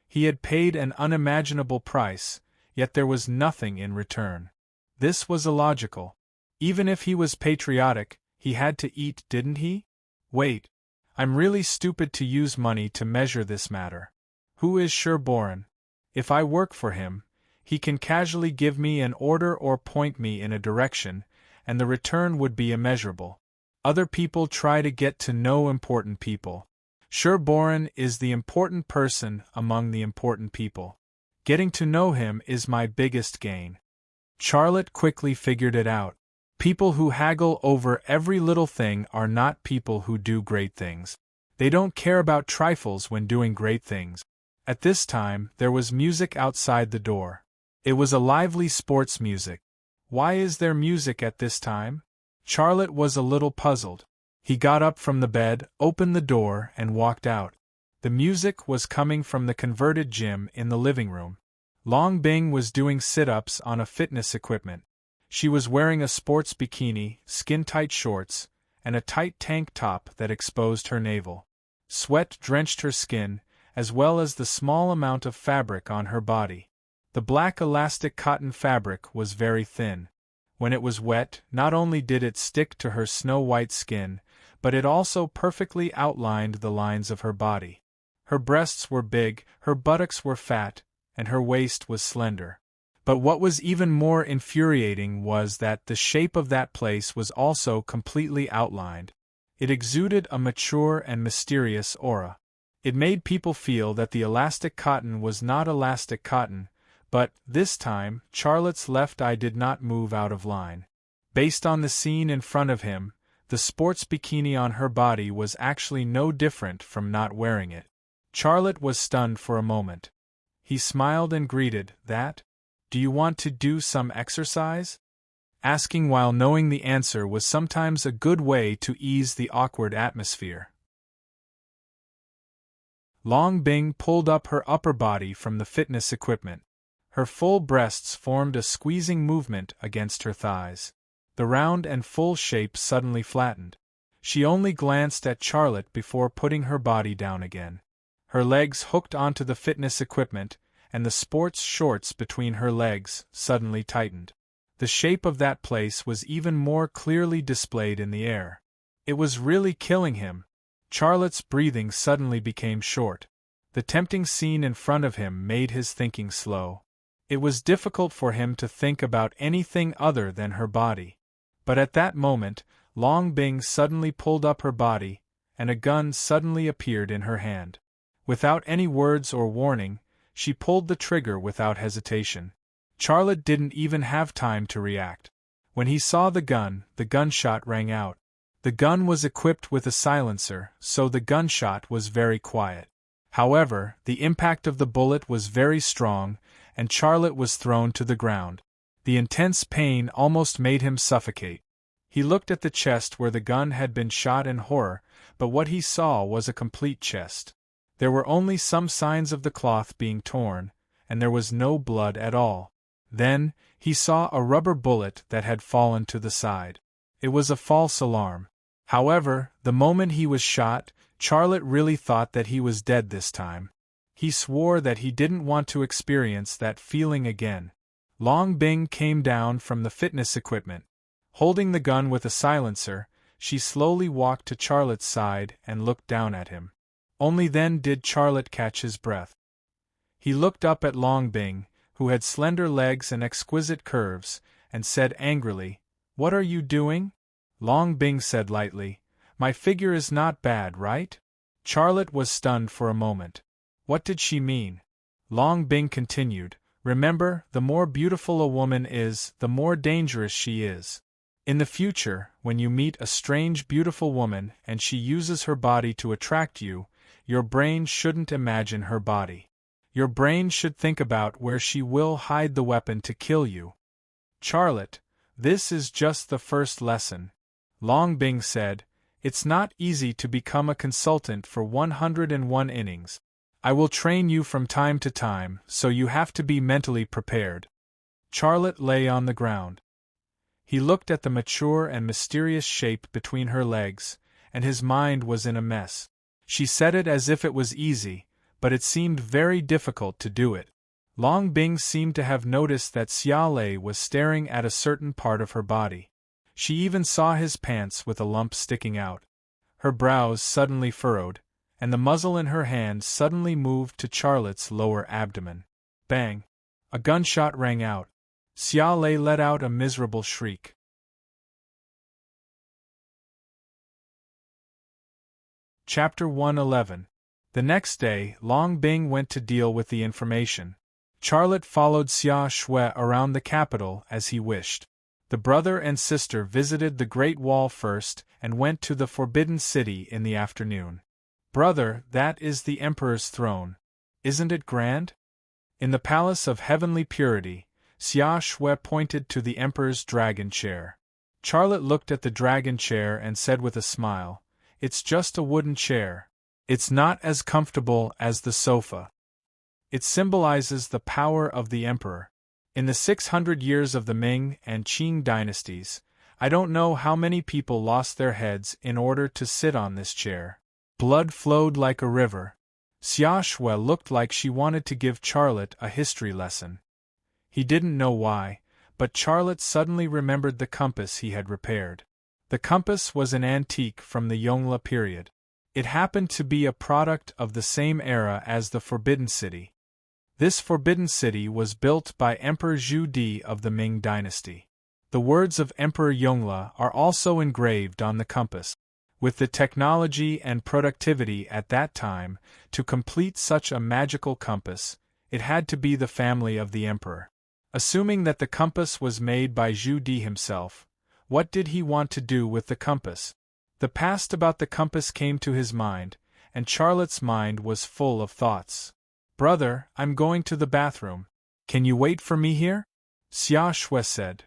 He had paid an unimaginable price, yet there was nothing in return. This was illogical. Even if he was patriotic, he had to eat, didn't he? Wait. I'm really stupid to use money to measure this matter. Who is Sherboran? If I work for him, he can casually give me an order or point me in a direction, and the return would be immeasurable. Other people try to get to know important people. Sherboran is the important person among the important people. Getting to know him is my biggest gain. Charlotte quickly figured it out. People who haggle over every little thing are not people who do great things. They don't care about trifles when doing great things. At this time, there was music outside the door. It was a lively sports music. Why is there music at this time? Charlotte was a little puzzled. He got up from the bed, opened the door, and walked out. The music was coming from the converted gym in the living room. Long Bing was doing sit-ups on a fitness equipment. She was wearing a sports bikini, skin-tight shorts, and a tight tank top that exposed her navel. Sweat drenched her skin, as well as the small amount of fabric on her body. The black elastic cotton fabric was very thin. When it was wet, not only did it stick to her snow-white skin, but it also perfectly outlined the lines of her body. Her breasts were big, her buttocks were fat, and her waist was slender. But what was even more infuriating was that the shape of that place was also completely outlined. It exuded a mature and mysterious aura. It made people feel that the elastic cotton was not elastic cotton, but, this time, Charlotte's left eye did not move out of line. Based on the scene in front of him, the sports bikini on her body was actually no different from not wearing it. Charlotte was stunned for a moment. He smiled and greeted, "That? Do you want to do some exercise?" Asking while knowing the answer was sometimes a good way to ease the awkward atmosphere. Long Bing pulled up her upper body from the fitness equipment. Her full breasts formed a squeezing movement against her thighs. The round and full shape suddenly flattened. She only glanced at Charlotte before putting her body down again. Her legs hooked onto the fitness equipment, and the sports shorts between her legs suddenly tightened. The shape of that place was even more clearly displayed in the air. It was really killing him. Charlotte's breathing suddenly became short. The tempting scene in front of him made his thinking slow. It was difficult for him to think about anything other than her body. But at that moment, Long Bing suddenly pulled up her body, and a gun suddenly appeared in her hand. Without any words or warning, she pulled the trigger without hesitation. Charlotte didn't even have time to react. When he saw the gunshot rang out. The gun was equipped with a silencer, so the gunshot was very quiet. However, the impact of the bullet was very strong, and Charlotte was thrown to the ground. The intense pain almost made him suffocate. He looked at the chest where the gun had been shot in horror, but what he saw was a complete chest. There were only some signs of the cloth being torn, and there was no blood at all. Then, he saw a rubber bullet that had fallen to the side. It was a false alarm. However, the moment he was shot, Charlotte really thought that he was dead this time. He swore that he didn't want to experience that feeling again. Long Bing came down from the fitness equipment. Holding the gun with a silencer, she slowly walked to Charlotte's side and looked down at him. Only then did Charlotte catch his breath. He looked up at Long Bing, who had slender legs and exquisite curves, and said angrily, "What are you doing?" Long Bing said lightly, "My figure is not bad, right?" Charlotte was stunned for a moment. What did she mean? Long Bing continued, "Remember, the more beautiful a woman is, the more dangerous she is. In the future, when you meet a strange beautiful woman and she uses her body to attract you, your brain shouldn't imagine her body. Your brain should think about where she will hide the weapon to kill you." "Charlotte, this is just the first lesson," Long Bing said. "It's not easy to become a consultant for 101 innings. I will train you from time to time, so you have to be mentally prepared." Charlotte lay on the ground. He looked at the mature and mysterious shape between her legs, and his mind was in a mess. She said it as if it was easy, but it seemed very difficult to do it. Long Bing seemed to have noticed that Xia Lei was staring at a certain part of her body. She even saw his pants with a lump sticking out. Her brows suddenly furrowed, and the muzzle in her hand suddenly moved to Charlotte's lower abdomen. Bang! A gunshot rang out. Xia Lei let out a miserable shriek. Chapter 111. The next day, Long Bing went to deal with the information. Charlotte followed Xia Shui around the capital as he wished. The brother and sister visited the Great Wall first and went to the Forbidden City in the afternoon. "Brother, that is the Emperor's throne. Isn't it grand?" In the Palace of Heavenly Purity, Xia Shui pointed to the Emperor's dragon chair. Charlotte looked at the dragon chair and said with a smile, "It's just a wooden chair. It's not as comfortable as the sofa." It symbolizes the power of the Emperor. In the 600 years of the Ming and Qing dynasties, I don't know how many people lost their heads in order to sit on this chair. Blood flowed like a river. Xia Shui looked like she wanted to give Charlotte a history lesson. He didn't know why, but Charlotte suddenly remembered the compass he had repaired. The compass was an antique from the Yongle period. It happened to be a product of the same era as the Forbidden City. This Forbidden City was built by Emperor Zhu Di of the Ming dynasty. The words of Emperor Yongle are also engraved on the compass. With the technology and productivity at that time, to complete such a magical compass, it had to be the family of the emperor. Assuming that the compass was made by Zhu Di himself, what did he want to do with the compass? The past about the compass came to his mind, and Charlotte's mind was full of thoughts. "Brother, I'm going to the bathroom. Can you wait for me here?" Xia Shui said.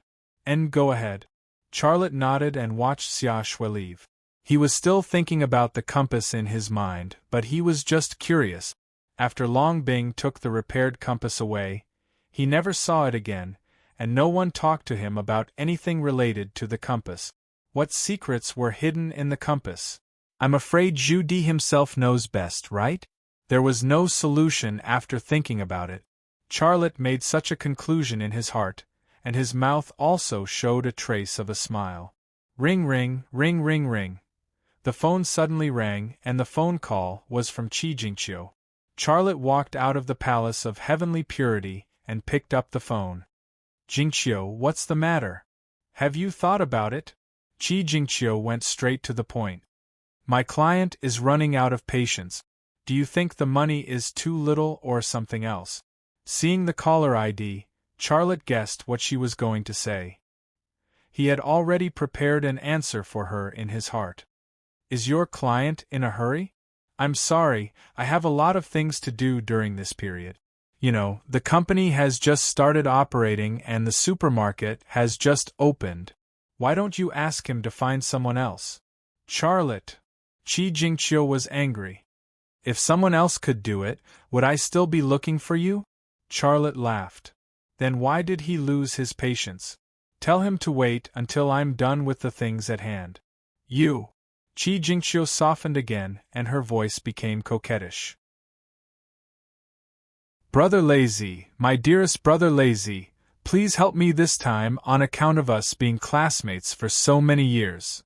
"Go ahead." Charlotte nodded and watched Xia Shui leave. He was still thinking about the compass in his mind, but he was just curious. After Long Bing took the repaired compass away, he never saw it again, and no one talked to him about anything related to the compass. What secrets were hidden in the compass? I'm afraid Zhu Di himself knows best, right? There was no solution after thinking about it. Charlotte made such a conclusion in his heart, and his mouth also showed a trace of a smile. Ring ring, ring ring ring. The phone suddenly rang, and the phone call was from Qi Jingqiu. Charlotte walked out of the Palace of Heavenly Purity and picked up the phone. "Jingqiu, what's the matter? Have you thought about it?" Qi Jingqiu went straight to the point. "My client is running out of patience. Do you think the money is too little or something else?" Seeing the caller ID, Charlotte guessed what she was going to say. He had already prepared an answer for her in his heart. "Is your client in a hurry? I'm sorry, I have a lot of things to do during this period. You know, the company has just started operating and the supermarket has just opened. Why don't you ask him to find someone else?" "Charlotte!" Qi Jingqiu was angry. "If someone else could do it, would I still be looking for you?" Charlotte laughed. "Then why did he lose his patience? Tell him to wait until I'm done with the things at hand." "You!" Qi Jingqiu softened again, and her voice became coquettish. Brother Lazy, my dearest brother Lazy, please help me this time on account of us being classmates for so many years.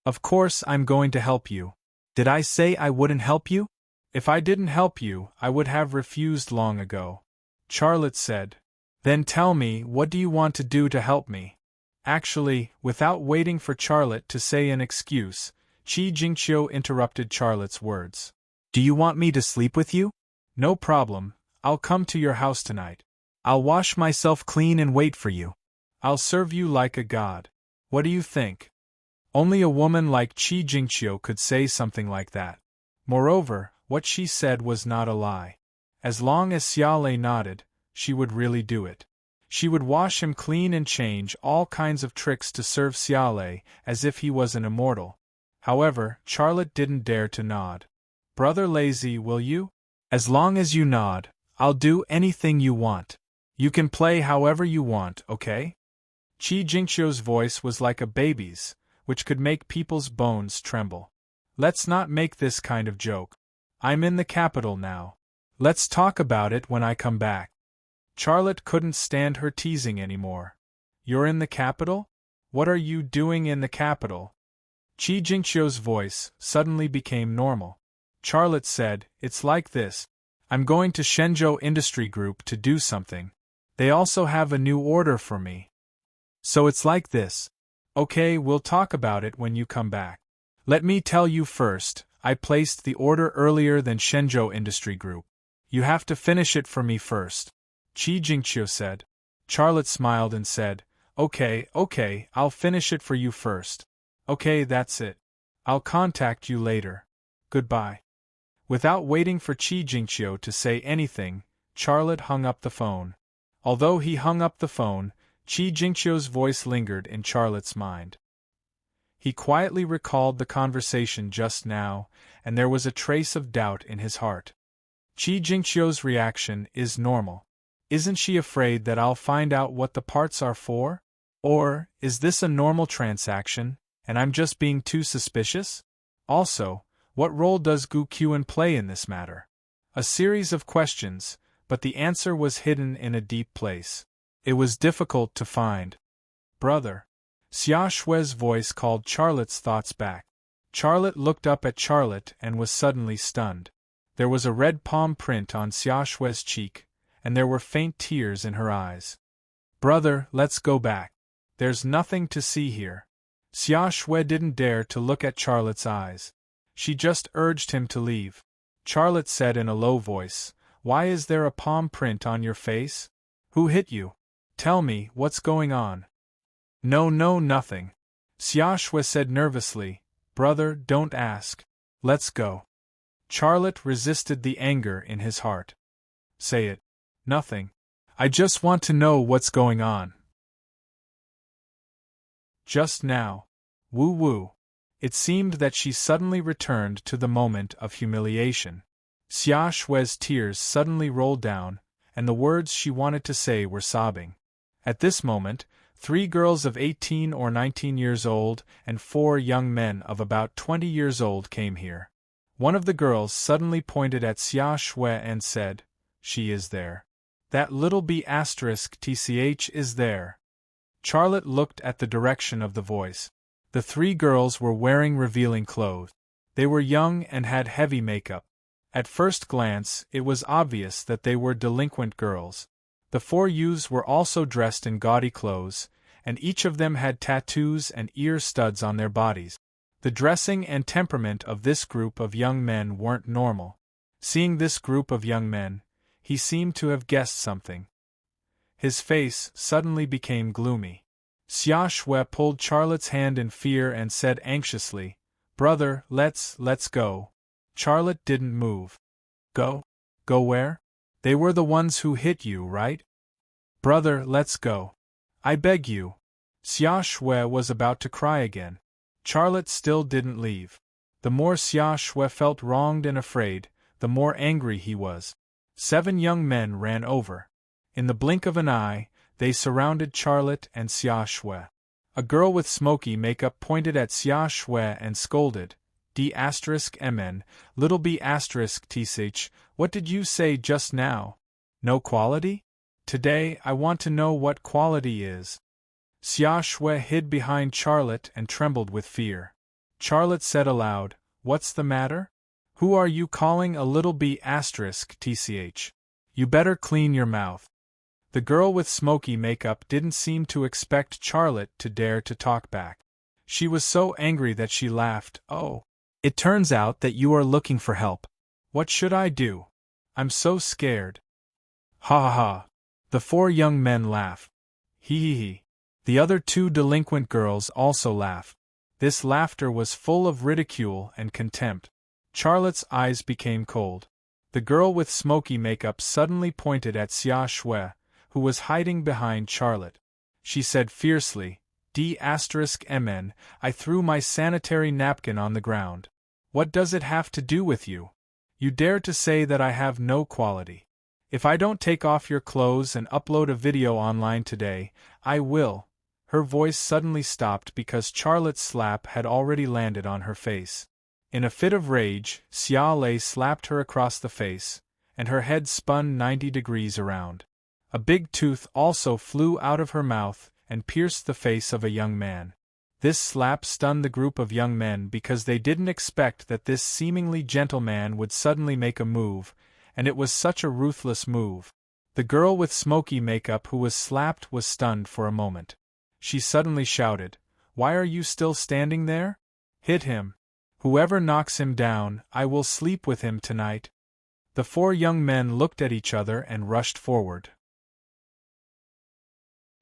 Of course I'm going to help you. Did I say I wouldn't help you? If I didn't help you, I would have refused long ago. Charlotte said. Then tell me, what do you want to do to help me? Actually, without waiting for Charlotte to say an excuse, Qi Jingqiu interrupted Charlotte's words. Do you want me to sleep with you? No problem, I'll come to your house tonight. I'll wash myself clean and wait for you. I'll serve you like a god. What do you think? Only a woman like Qi Jingqiu could say something like that. Moreover, what she said was not a lie. As long as Xiaolei nodded, she would really do it. She would wash him clean and change all kinds of tricks to serve Xiaolei as if he was an immortal. However, Charlotte didn't dare to nod. Brother Lazy, will you? As long as you nod, I'll do anything you want. You can play however you want, okay? Qi Jingqiu's voice was like a baby's, which could make people's bones tremble. Let's not make this kind of joke. I'm in the capital now. Let's talk about it when I come back. Charlotte couldn't stand her teasing anymore. You're in the capital? What are you doing in the capital? Qi Jingqiu's voice suddenly became normal. Charlotte said, It's like this. I'm going to Shenzhou Industry Group to do something. They also have a new order for me. So it's like this. Okay, we'll talk about it when you come back. Let me tell you first, I placed the order earlier than Shenzhou Industry Group. You have to finish it for me first. Qi Jingqiu said. Charlotte smiled and said, Okay, I'll finish it for you first. Okay, that's it. I'll contact you later. Goodbye. Without waiting for Qi Jingqiu to say anything, Charlotte hung up the phone. Although he hung up the phone, Qi Jingqiu's voice lingered in Charlotte's mind. He quietly recalled the conversation just now, and there was a trace of doubt in his heart. Qi Jingqiu's reaction is normal. Isn't she afraid that I'll find out what the parts are for? Or, is this a normal transaction, and I'm just being too suspicious? Also, what role does Gu Qian play in this matter? A series of questions, but the answer was hidden in a deep place. It was difficult to find. Brother. Xia Shui's voice called Charlotte's thoughts back. Charlotte looked up at Charlotte and was suddenly stunned. There was a red palm print on Xia Shui's cheek, and there were faint tears in her eyes. Brother, let's go back. There's nothing to see here. Xia Shui didn't dare to look at Charlotte's eyes. She just urged him to leave. Charlotte said in a low voice, Why is there a palm print on your face? Who hit you? Tell me, what's going on? No, nothing. Xia Shui said nervously, Brother, don't ask. Let's go. Charlotte resisted the anger in his heart. Say it. Nothing. I just want to know what's going on. Just now. Woo. It seemed that she suddenly returned to the moment of humiliation. Xia Shui's tears suddenly rolled down, and the words she wanted to say were sobbing. At this moment, 3 girls of 18 or 19 years old and 4 young men of about 20 years old came here. One of the girls suddenly pointed at Xia Shui and said, She is there. That little B***tch is there. Charlotte looked at the direction of the voice. The 3 girls were wearing revealing clothes. They were young and had heavy makeup. At first glance, it was obvious that they were delinquent girls. The 4 youths were also dressed in gaudy clothes, and each of them had tattoos and ear studs on their bodies. The dressing and temperament of this group of young men weren't normal. Seeing this group of young men, he seemed to have guessed something. His face suddenly became gloomy. Xia Shui pulled Charlotte's hand in fear and said anxiously, Brother, let's go. Charlotte didn't move. Go? Go where? They were the ones who hit you, right? Brother, let's go. I beg you. Xia Shui was about to cry again. Charlotte still didn't leave. The more Xia Shui felt wronged and afraid, the more angry he was. 7 young men ran over. In the blink of an eye, they surrounded Charlotte and Xia Shui. A girl with smoky makeup pointed at Xia Shui and scolded, d*mn, little b*th, what did you say just now? No quality? Today, I want to know what quality is. Xia Shui hid behind Charlotte and trembled with fear. Charlotte said aloud, "What's the matter? Who are you calling a little b*th? You better clean your mouth." The girl with smoky makeup didn't seem to expect Charlotte to dare to talk back. She was so angry that she laughed. "Oh, it turns out that you are looking for help. What should I do? I'm so scared." Ha ha ha. The four young men laugh. Hee hee hee. The other two delinquent girls also laugh. This laughter was full of ridicule and contempt. Charlotte's eyes became cold. The girl with smoky makeup suddenly pointed at Xia Shui, who was hiding behind Charlotte. She said fiercely, "D*mn, I threw my sanitary napkin on the ground. What does it have to do with you? You dare to say that I have no quality. If I don't take off your clothes and upload a video online today, I will." Her voice suddenly stopped because Charlotte's slap had already landed on her face. In a fit of rage, Xia Lei slapped her across the face, and her head spun 90 degrees around. A big tooth also flew out of her mouth and pierced the face of a young man. This slap stunned the group of young men because they didn't expect that this seemingly gentle man would suddenly make a move, and it was such a ruthless move. The girl with smoky makeup who was slapped was stunned for a moment. She suddenly shouted, "Why are you still standing there? Hit him. Whoever knocks him down, I will sleep with him tonight." The four young men looked at each other and rushed forward.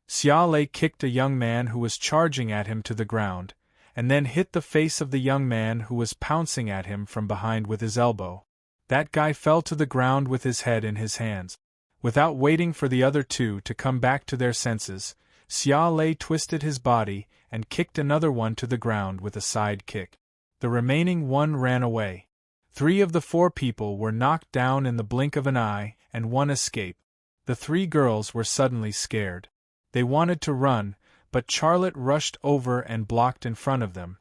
Xia Lei kicked a young man who was charging at him to the ground, and then hit the face of the young man who was pouncing at him from behind with his elbow. That guy fell to the ground with his head in his hands. Without waiting for the other two to come back to their senses, Xia Lei twisted his body and kicked another one to the ground with a side kick. The remaining one ran away. 3 of the 4 people were knocked down in the blink of an eye, and 1 escaped. The 3 girls were suddenly scared. They wanted to run, but Charlotte rushed over and blocked in front of them.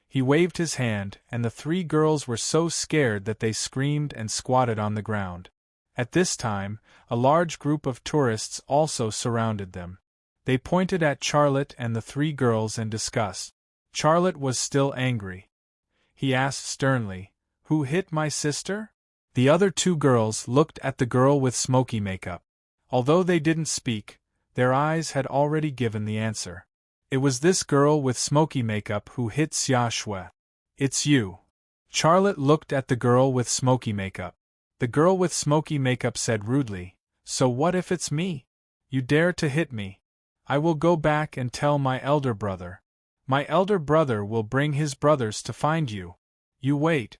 He waved his hand, and the 3 girls were so scared that they screamed and squatted on the ground. At this time, a large group of tourists also surrounded them. They pointed at Charlotte and the 3 girls in disgust. Charlotte was still angry. He asked sternly, "Who hit my sister?" The other 2 girls looked at the girl with smoky makeup. Although they didn't speak, their eyes had already given the answer. It was this girl with smoky makeup who hit Xia Shui. "It's you." Charlotte looked at the girl with smoky makeup. The girl with smoky makeup said rudely, "So what if it's me? You dare to hit me? I will go back and tell my elder brother. My elder brother will bring his brothers to find you. You wait."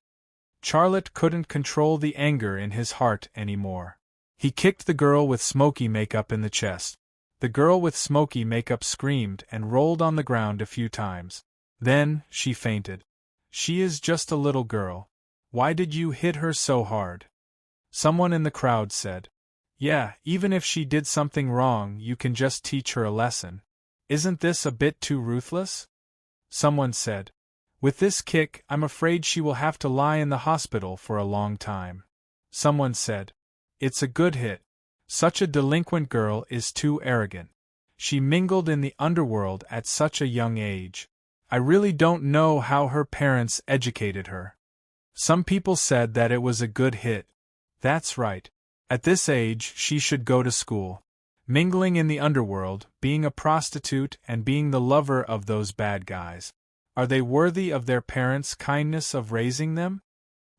Charlotte couldn't control the anger in his heart anymore. He kicked the girl with smoky makeup in the chest. The girl with smoky makeup screamed and rolled on the ground a few times. Then, she fainted. "She is just a little girl. Why did you hit her so hard?" Someone in the crowd said. "Yeah, even if she did something wrong, you can just teach her a lesson. Isn't this a bit too ruthless?" Someone said. "With this kick, I'm afraid she will have to lie in the hospital for a long time." Someone said. "It's a good hit. Such a delinquent girl is too arrogant. She mingled in the underworld at such a young age. I really don't know how her parents educated her." Some people said that it was a good hit. That's right. At this age, she should go to school. Mingling in the underworld, being a prostitute and being the lover of those bad guys. Are they worthy of their parents' kindness of raising them?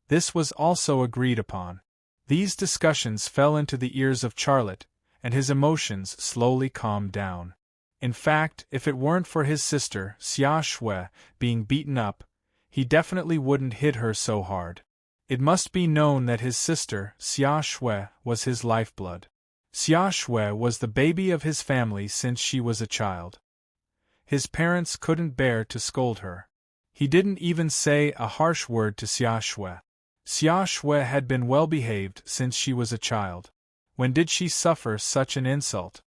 This was also agreed upon. These discussions fell into the ears of Charlotte, and his emotions slowly calmed down. In fact, if it weren't for his sister, Xia Shui, being beaten up, he definitely wouldn't hit her so hard. It must be known that his sister, Xia Shui, was his lifeblood. Xia Shui was the baby of his family since she was a child. His parents couldn't bear to scold her. He didn't even say a harsh word to Xia Shui. Xia Shui had been well behaved since she was a child. When did she suffer such an insult?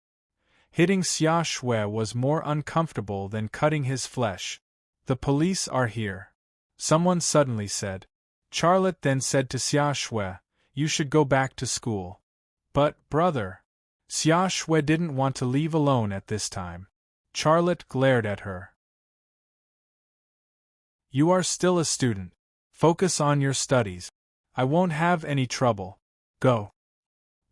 Hitting Xia Shui was more uncomfortable than cutting his flesh. "The police are here." someone suddenly said. Charlotte then said to Xia Shui, "You should go back to school." "But, brother." Xia Shui didn't want to leave alone at this time. Charlotte glared at her. "You are still a student. Focus on your studies. I won't have any trouble. Go."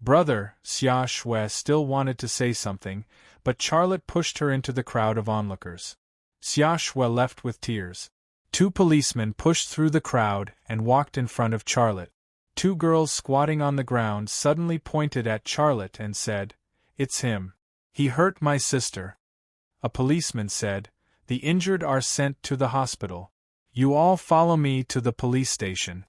"Brother," Xia Shui still wanted to say something, but Charlotte pushed her into the crowd of onlookers. Xia Shui left with tears. 2 policemen pushed through the crowd and walked in front of Charlotte. 2 girls squatting on the ground suddenly pointed at Charlotte and said, "It's him. He hurt my sister." A policeman said, "The injured are sent to the hospital. You all follow me to the police station."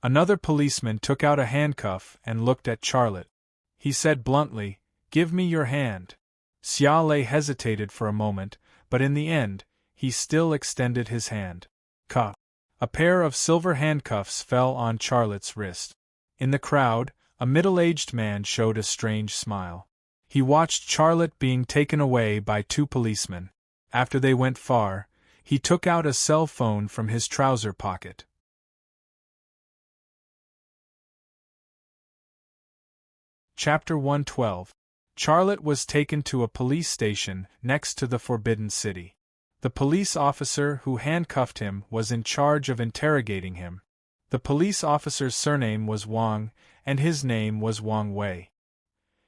Another policeman took out a handcuff and looked at Charlotte. He said bluntly, "Give me your hand." Xia Lei hesitated for a moment, but in the end, he still extended his hand. Cuff. A pair of silver handcuffs fell on Charlotte's wrist. In the crowd, a middle-aged man showed a strange smile. He watched Charlotte being taken away by 2 policemen. After they went far, he took out a cell phone from his trouser pocket. Chapter 112. Charlotte was taken to a police station next to the Forbidden City. The police officer who handcuffed him was in charge of interrogating him. The police officer's surname was Wang, and his name was Wang Wei.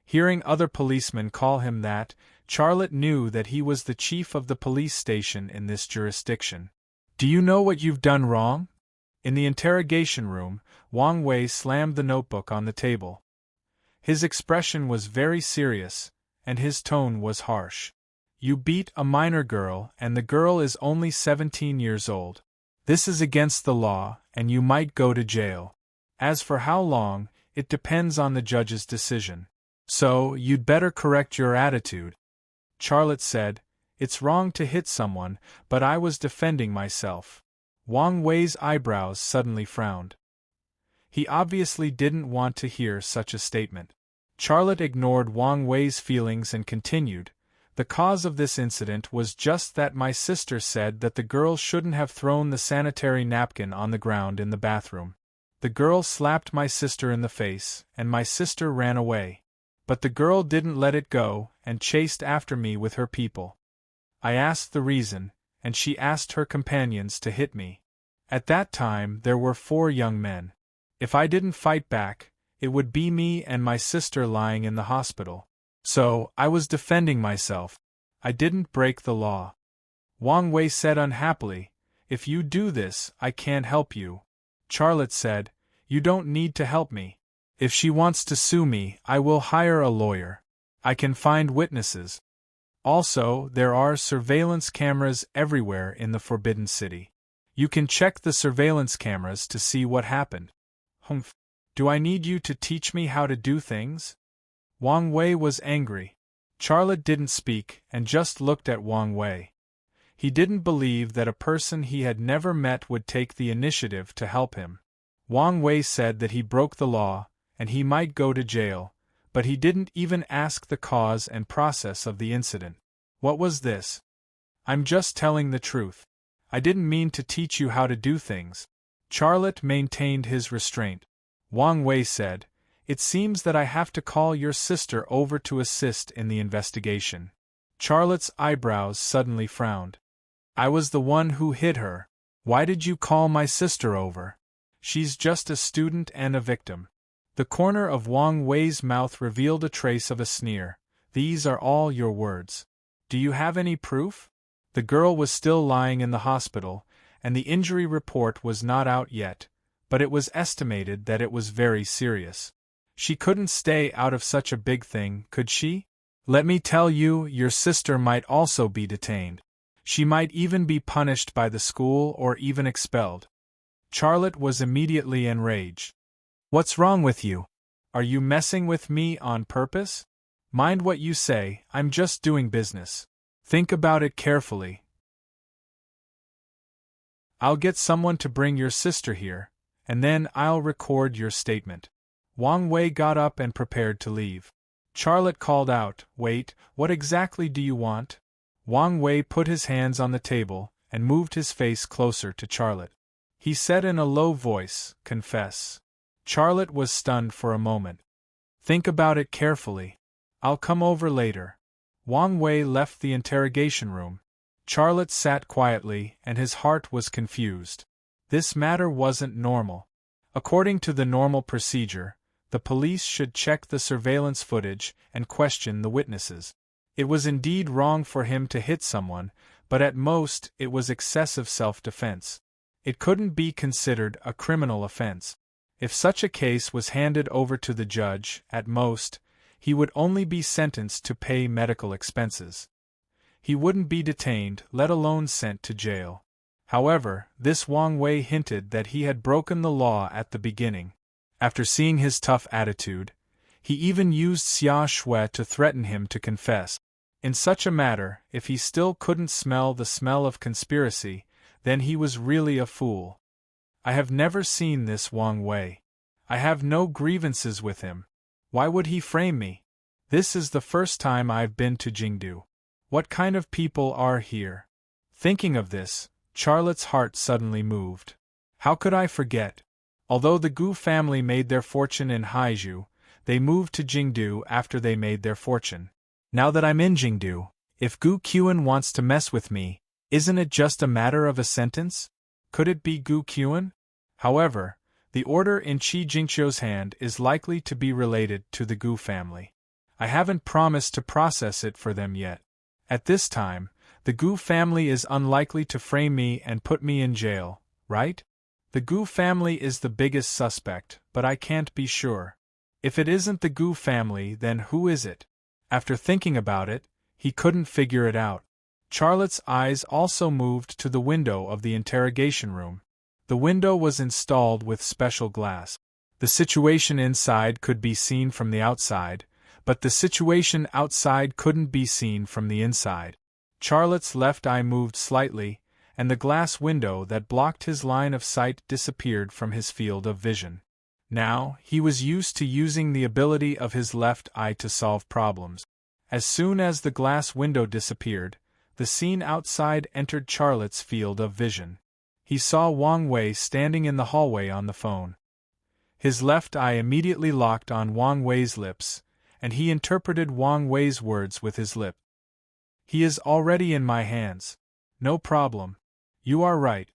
Hearing other policemen call him that, Charlotte knew that he was the chief of the police station in this jurisdiction. "Do you know what you've done wrong?" In the interrogation room, Wang Wei slammed the notebook on the table. His expression was very serious, and his tone was harsh. "You beat a minor girl, and the girl is only 17 years old. This is against the law, and you might go to jail. As for how long, it depends on the judge's decision. So, you'd better correct your attitude." Charlotte said, "It's wrong to hit someone, but I was defending myself." Wang Wei's eyebrows suddenly frowned. He obviously didn't want to hear such a statement. Charlotte ignored Wang Wei's feelings and continued, "The cause of this incident was just that my sister said that the girl shouldn't have thrown the sanitary napkin on the ground in the bathroom. The girl slapped my sister in the face, and my sister ran away. But the girl didn't let it go, and chased after me with her people. I asked the reason, and she asked her companions to hit me. At that time there were 4 young men. If I didn't fight back, it would be me and my sister lying in the hospital. So, I was defending myself. I didn't break the law." Wang Wei said unhappily, "If you do this, I can't help you." Charlotte said, "You don't need to help me. If she wants to sue me, I will hire a lawyer. I can find witnesses. Also, there are surveillance cameras everywhere in the Forbidden City. You can check the surveillance cameras to see what happened." "Humph. Do I need you to teach me how to do things?" Wang Wei was angry. Charlotte didn't speak and just looked at Wang Wei. He didn't believe that a person he had never met would take the initiative to help him. Wang Wei said that he broke the law, and he might go to jail, but he didn't even ask the cause and process of the incident. What was this? "I'm just telling the truth. I didn't mean to teach you how to do things." Charlotte maintained his restraint. Wang Wei said, "It seems that I have to call your sister over to assist in the investigation." Charlotte's eyebrows suddenly frowned. "I was the one who hit her. Why did you call my sister over? She's just a student and a victim." The corner of Wang Wei's mouth revealed a trace of a sneer. "These are all your words. Do you have any proof?" The girl was still lying in the hospital, and the injury report was not out yet, but it was estimated that it was very serious. She couldn't stay out of such a big thing, could she? "Let me tell you, your sister might also be detained. She might even be punished by the school or even expelled." Charlotte was immediately enraged. "What's wrong with you? Are you messing with me on purpose? Mind what you say, I'm just doing business. Think about it carefully. I'll get someone to bring your sister here, and then I'll record your statement." Wang Wei got up and prepared to leave. Charlotte called out, "Wait, what exactly do you want?" Wang Wei put his hands on the table and moved his face closer to Charlotte. he said in a low voice, confess. Charlotte was stunned for a moment. Think about it carefully. I'll come over later. Wang Wei left the interrogation room. Charlotte sat quietly, and his heart was confused. This matter wasn't normal. According to the normal procedure, the police should check the surveillance footage and question the witnesses. It was indeed wrong for him to hit someone, but at most it was excessive self-defense. It couldn't be considered a criminal offense. If such a case was handed over to the judge, at most, he would only be sentenced to pay medical expenses. He wouldn't be detained, let alone sent to jail. However, this Wang Wei hinted that he had broken the law at the beginning. After seeing his tough attitude, he even used Xia Shui to threaten him to confess. In such a matter, if he still couldn't smell the smell of conspiracy, then he was really a fool. I have never seen this Wang Wei. I have no grievances with him. Why would he frame me? This is the first time I've been to Jingdu. What kind of people are here? Thinking of this, Charlotte's heart suddenly moved. How could I forget? Although the Gu family made their fortune in Haizhu, they moved to Jingdu after they made their fortune. Now that I'm in Jingdu, if Gu Qian wants to mess with me, isn't it just a matter of a sentence? Could it be Gu Qian? However, the order in Qi Jingqiu's hand is likely to be related to the Gu family. I haven't promised to process it for them yet. At this time, the Gu family is unlikely to frame me and put me in jail, right? The Gu family is the biggest suspect, but I can't be sure. If it isn't the Gu family, then who is it? After thinking about it, he couldn't figure it out. Charlotte's eyes also moved to the window of the interrogation room. The window was installed with special glass. The situation inside could be seen from the outside, but the situation outside couldn't be seen from the inside. Charlotte's left eye moved slightly, and the glass window that blocked his line of sight disappeared from his field of vision. Now, he was used to using the ability of his left eye to solve problems. As soon as the glass window disappeared, the scene outside entered Charlotte's field of vision. He saw Wang Wei standing in the hallway on the phone. His left eye immediately locked on Wang Wei's lips, and he interpreted Wang Wei's words with his lip. He is already in my hands. No problem. You are right.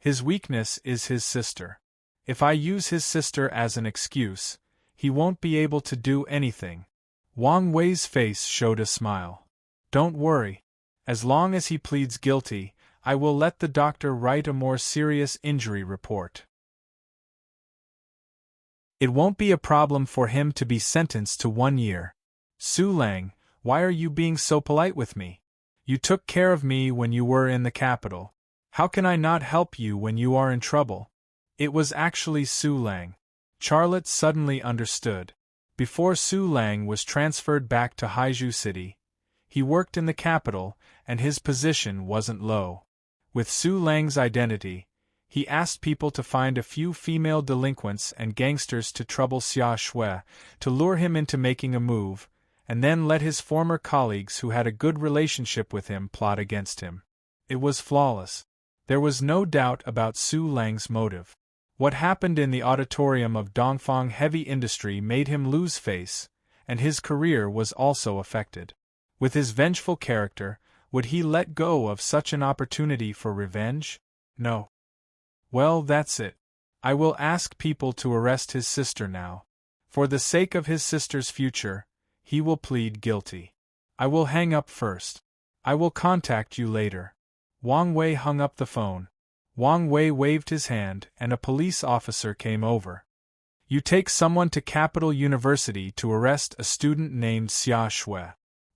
His weakness is his sister. If I use his sister as an excuse, he won't be able to do anything. Wang Wei's face showed a smile. Don't worry. As long as he pleads guilty, I will let the doctor write a more serious injury report. It won't be a problem for him to be sentenced to 1 year. Su Lang, why are you being so polite with me? You took care of me when you were in the capital. How can I not help you when you are in trouble? It was actually Su Lang. Charlotte suddenly understood. Before Su Lang was transferred back to Haizhu City, he worked in the capital, and his position wasn't low. With Su Lang's identity, he asked people to find a few female delinquents and gangsters to trouble Xia Shui, to lure him into making a move, and then let his former colleagues who had a good relationship with him plot against him. It was flawless. There was no doubt about Su Lang's motive. What happened in the auditorium of Dongfang Heavy Industry made him lose face, and his career was also affected. With his vengeful character, would he let go of such an opportunity for revenge? No. Well, that's it. I will ask people to arrest his sister now. For the sake of his sister's future, he will plead guilty. I will hang up first. I will contact you later. Wang Wei hung up the phone. Wang Wei waved his hand, and a police officer came over. You take someone to Capital University to arrest a student named Xia Shui.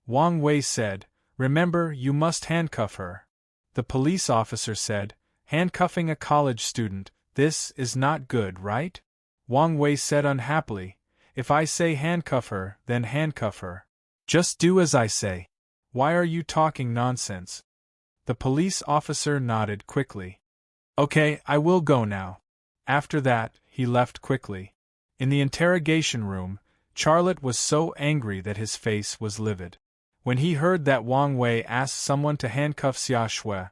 Wang Wei said, remember, you must handcuff her. The police officer said, handcuffing a college student, this is not good, right? Wang Wei said unhappily, if I say handcuff her, then handcuff her. Just do as I say. Why are you talking nonsense? The police officer nodded quickly. Okay, I will go now. After that, he left quickly. In the interrogation room, Charlotte was so angry that his face was livid. When he heard that Wang Wei asked someone to handcuff Xia Shui,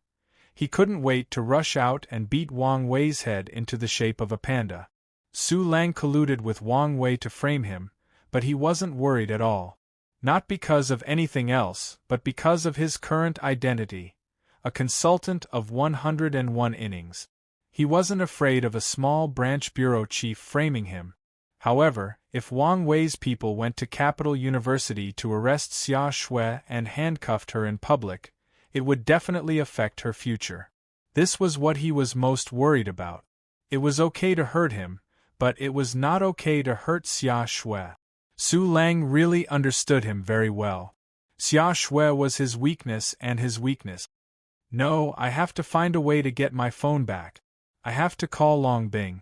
He couldn't wait to rush out and beat Wang Wei's head into the shape of a panda. Su Lang colluded with Wang Wei to frame him, but he wasn't worried at all. Not because of anything else, but because of his current identity, a consultant of 101 innings. He wasn't afraid of a small branch bureau chief framing him. However, if Wang Wei's people went to Capital University to arrest Xia Shui and handcuffed her in public, it would definitely affect her future. This was what he was most worried about. It was okay to hurt him, but it was not okay to hurt Xia Shui. Su Lang really understood him very well. Xia Shui was his weakness and his weakness. No, I have to find a way to get my phone back. I have to call Long Bing.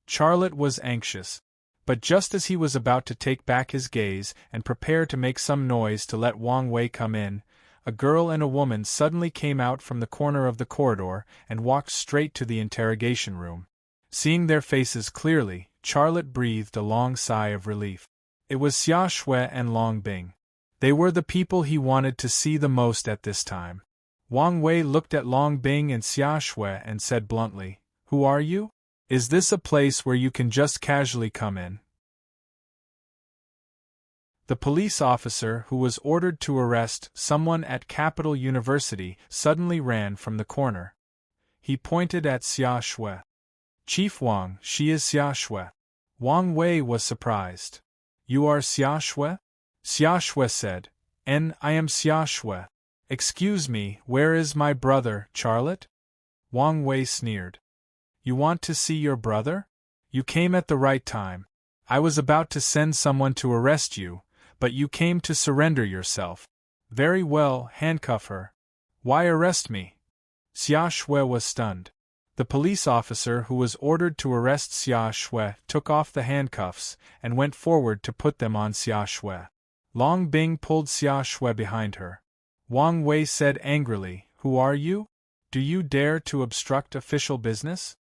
Charlotte was anxious. But just as he was about to take back his gaze and prepare to make some noise to let Wang Wei come in, a girl and a woman suddenly came out from the corner of the corridor and walked straight to the interrogation room. Seeing their faces clearly, Charlotte breathed a long sigh of relief. It was Xia Shui and Long Bing. They were the people he wanted to see the most at this time. Wang Wei looked at Long Bing and Xia Shui and said bluntly, "Who are you? Is this a place where you can just casually come in?" The police officer who was ordered to arrest someone at Capital University suddenly ran from the corner. He pointed at Xia Shui. "Chief Wang, she is Xia Shui." Wang Wei was surprised. "You are Xia Shui?" Xia Shui said, I am Xia Shui. Excuse me, where is my brother, Charlotte?" Wang Wei sneered. "You want to see your brother? You came at the right time. I was about to send someone to arrest you, but you came to surrender yourself. Very well, handcuff her." "Why arrest me?" Xia Shui was stunned. The police officer who was ordered to arrest Xia Shui took off the handcuffs and went forward to put them on Xia Shui. Long Bing pulled Xia Shui behind her. Wang Wei said angrily, "Who are you? Do you dare to obstruct official business?"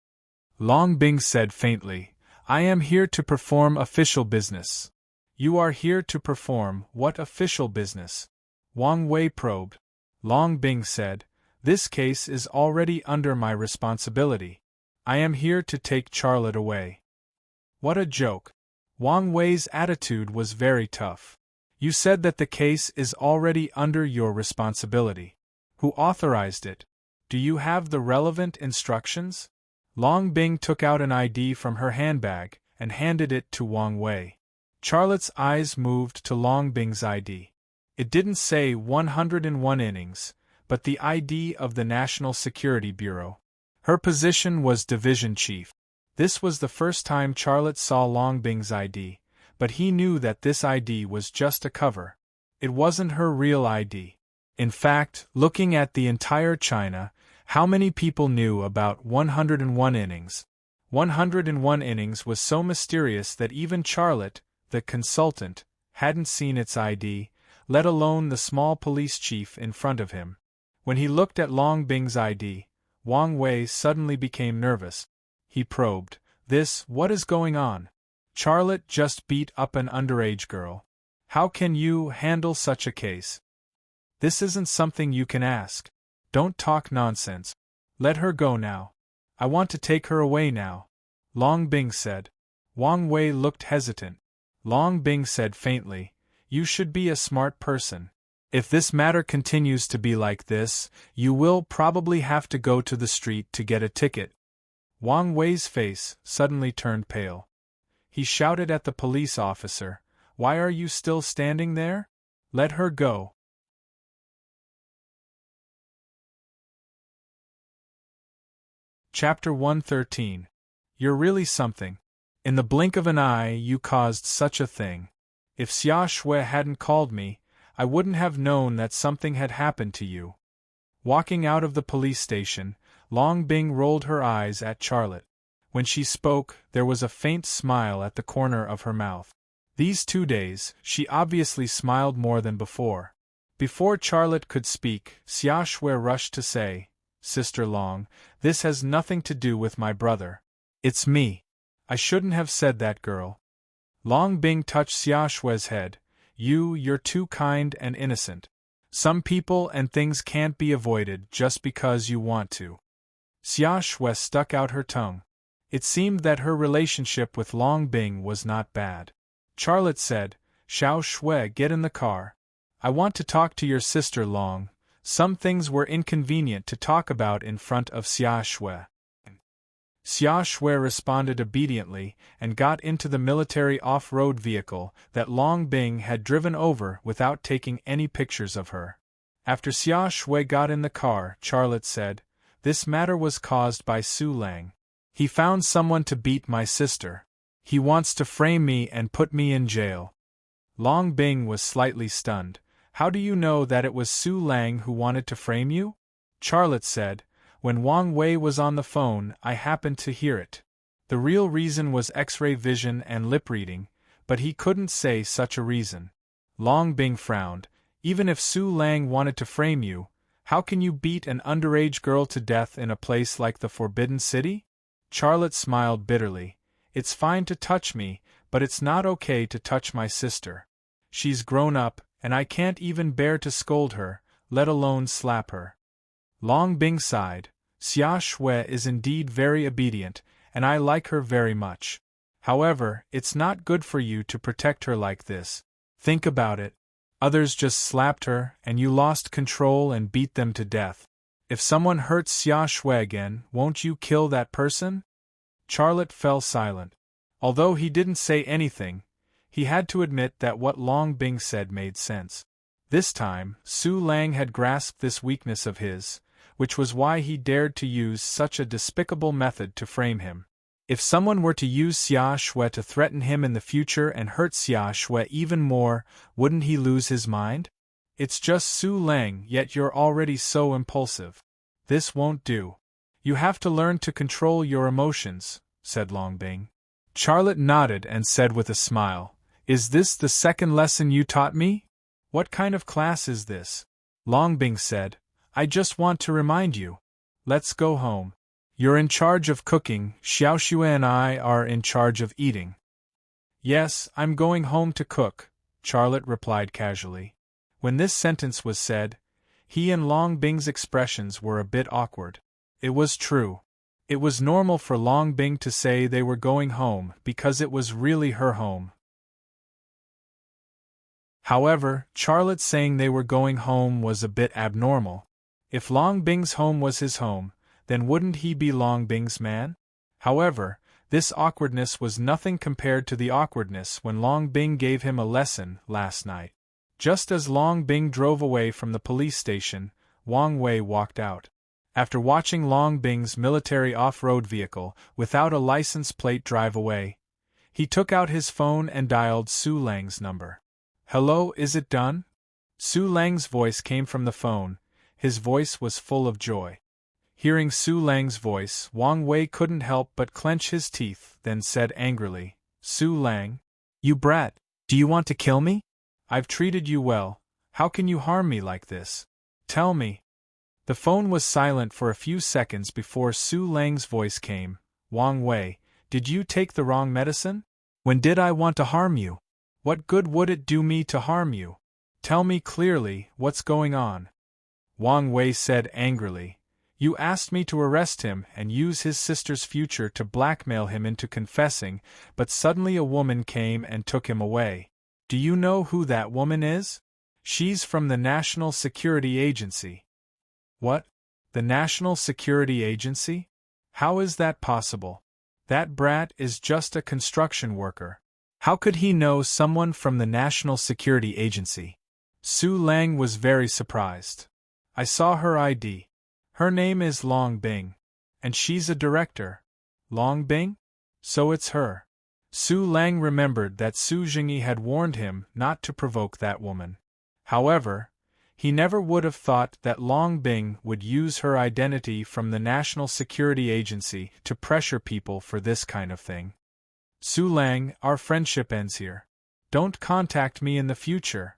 Long Bing said faintly, "I am here to perform official business." "You are here to perform what official business?" Wang Wei probed. Long Bing said, "This case is already under my responsibility. I am here to take Charlotte away." What a joke. Wang Wei's attitude was very tough. "You said that the case is already under your responsibility. Who authorized it? Do you have the relevant instructions?" Long Bing took out an ID from her handbag and handed it to Wang Wei. Charlotte's eyes moved to Long Bing's ID. It didn't say 101 innings, but the ID of the National Security Bureau. Her position was division chief. This was the first time Charlotte saw Long Bing's ID, but he knew that this ID was just a cover. It wasn't her real ID. In fact, looking at the entire China, how many people knew about 101 innings? 101 innings was so mysterious that even Charlotte, the consultant, hadn't seen its ID, let alone the small police chief in front of him. When he looked at Long Bing's ID, Wang Wei suddenly became nervous. He probed, What is going on? Charlotte just beat up an underage girl. How can you handle such a case? This isn't something you can ask. Don't talk nonsense. Let her go now. I want to take her away now," Long Bing said. Wang Wei looked hesitant. Long Bing said faintly, "You should be a smart person. If this matter continues to be like this, you will probably have to go to the street to get a ticket." Wang Wei's face suddenly turned pale. He shouted at the police officer, "Why are you still standing there? Let her go." Chapter 113. You're really something. In the blink of an eye you caused such a thing. If Xia Shui hadn't called me, I wouldn't have known that something had happened to you. Walking out of the police station, Long Bing rolled her eyes at Charlotte. When she spoke, there was a faint smile at the corner of her mouth. These 2 days, she obviously smiled more than before. Before Charlotte could speak, Xia Shui rushed to say, "Sister Long, this has nothing to do with my brother. It's me. I shouldn't have said that, girl." Long Bing touched Xia Shui's head. You're too kind and innocent. Some people and things can't be avoided just because you want to. Xia Shui stuck out her tongue. It seemed that her relationship with Long Bing was not bad. Charlotte said, Xiao Shui, get in the car. I want to talk to your sister Long. Some things were inconvenient to talk about in front of Xia Shui. Xia Shui responded obediently and got into the military off-road vehicle that Long Bing had driven over without taking any pictures of her. After Xia Shui got in the car, Charlotte said, this matter was caused by Su Lang. He found someone to beat my sister. He wants to frame me and put me in jail. Long Bing was slightly stunned. How do you know that it was Su Lang who wanted to frame you? Charlotte said, when Wang Wei was on the phone, I happened to hear it. The real reason was X-ray vision and lip reading, but he couldn't say such a reason. Long Bing frowned. Even if Su Lang wanted to frame you, how can you beat an underage girl to death in a place like the Forbidden City? Charlotte smiled bitterly. It's fine to touch me, but it's not okay to touch my sister. She's grown up, and I can't even bear to scold her, let alone slap her. Long Bing sighed. Xia Shui is indeed very obedient, and I like her very much. However, it's not good for you to protect her like this. Think about it. Others just slapped her, and you lost control and beat them to death. If someone hurts Xia Shui again, won't you kill that person? Charlotte fell silent. Although he didn't say anything, he had to admit that what Long Bing said made sense. This time, Su Lang had grasped this weakness of his, which was why he dared to use such a despicable method to frame him. If someone were to use Xia Shui to threaten him in the future and hurt Xia Shui even more, wouldn't he lose his mind? It's just Su Lang, yet you're already so impulsive. This won't do. You have to learn to control your emotions, said Long Bing. Charlotte nodded and said with a smile, Is this the second lesson you taught me? What kind of class is this? Long Bing said, I just want to remind you. Let's go home. You're in charge of cooking, Xiao Shui and I are in charge of eating. Yes, I'm going home to cook, Charlotte replied casually. When this sentence was said, he and Long Bing's expressions were a bit awkward. It was true. It was normal for Long Bing to say they were going home because it was really her home. However, Charlotte saying they were going home was a bit abnormal. If Long Bing's home was his home, then wouldn't he be Long Bing's man? However, this awkwardness was nothing compared to the awkwardness when Long Bing gave him a lesson last night. Just as Long Bing drove away from the police station, Wang Wei walked out. After watching Long Bing's military off-road vehicle without a license plate drive away, he took out his phone and dialed Su Lang's number. Hello, is it done? Su Lang's voice came from the phone. His voice was full of joy. Hearing Su Lang's voice, Wang Wei couldn't help but clench his teeth, then said angrily, Su Lang, you brat, do you want to kill me? I've treated you well, how can you harm me like this? Tell me. The phone was silent for a few seconds before Su Lang's voice came, Wang Wei, did you take the wrong medicine? When did I want to harm you? What good would it do me to harm you? Tell me clearly, what's going on? Wang Wei said angrily, you asked me to arrest him and use his sister's future to blackmail him into confessing, but suddenly a woman came and took him away. Do you know who that woman is? She's from the National Security Agency. What? The National Security Agency? How is that possible? That brat is just a construction worker. How could he know someone from the National Security Agency? Su Lang was very surprised. I saw her ID. Her name is Long Bing. And she's a director. Long Bing? So it's her. Su Lang remembered that Su Jingyi had warned him not to provoke that woman. However, he never would have thought that Long Bing would use her identity from the National Security Agency to pressure people for this kind of thing. Su Lang, our friendship ends here. Don't contact me in the future.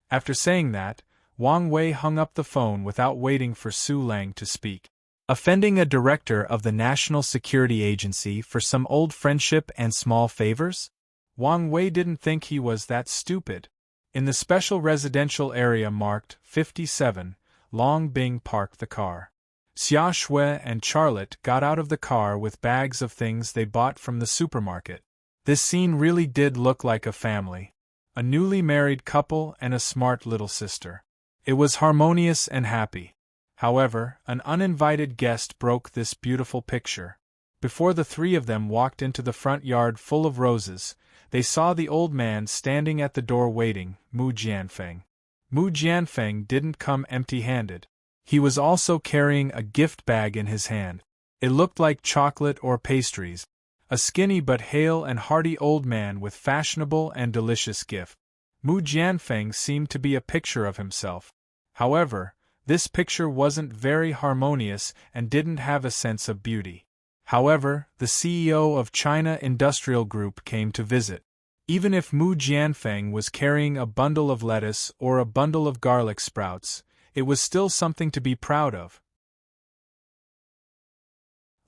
After saying that, Wang Wei hung up the phone without waiting for Su Lang to speak. Offending a director of the National Security Agency for some old friendship and small favors? Wang Wei didn't think he was that stupid. In the special residential area marked 57, Long Bing parked the car. Xia Shui and Charlotte got out of the car with bags of things they bought from the supermarket. This scene really did look like a family. A newly married couple and a smart little sister. It was harmonious and happy. However, an uninvited guest broke this beautiful picture. Before the three of them walked into the front yard full of roses, they saw the old man standing at the door waiting, Mu Jianfeng. Mu Jianfeng didn't come empty-handed. He was also carrying a gift bag in his hand. It looked like chocolate or pastries. A skinny but hale and hearty old man with fashionable and delicious gift. Mu Jianfeng seemed to be a picture of himself. However, this picture wasn't very harmonious and didn't have a sense of beauty. However, the CEO of China Industrial Group came to visit. Even if Mu Jianfeng was carrying a bundle of lettuce or a bundle of garlic sprouts, it was still something to be proud of.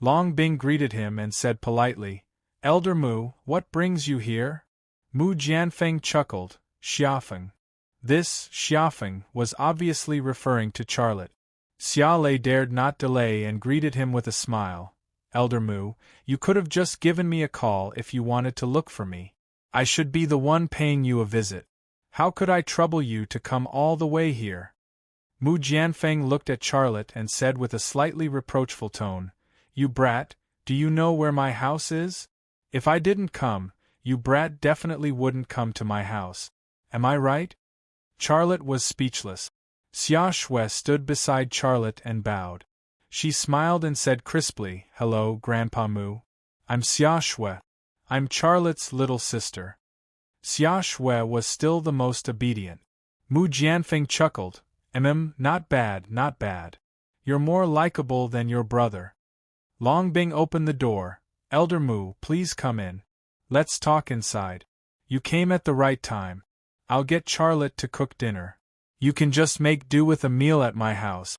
Long Bing greeted him and said politely, "Elder Mu, what brings you here?" Mu Jianfeng chuckled, "Xiafeng." This Xiafeng was obviously referring to Charlotte. Xia Lei dared not delay and greeted him with a smile. "Elder Mu, you could have just given me a call if you wanted to look for me. I should be the one paying you a visit. How could I trouble you to come all the way here?" Mu Jianfeng looked at Charlotte and said with a slightly reproachful tone, "You brat, do you know where my house is? If I didn't come, you brat definitely wouldn't come to my house. Am I right?" Charlotte was speechless. Xia Shui stood beside Charlotte and bowed. She smiled and said crisply, "Hello, Grandpa Mu. I'm Xia Shui. I'm Charlotte's little sister." Xia Shui was still the most obedient. Mu Jianfeng chuckled, not bad, not bad. You're more likable than your brother." Long Bing opened the door. "Elder Mu, please come in. Let's talk inside. You came at the right time. I'll get Charlotte to cook dinner. You can just make do with a meal at my house."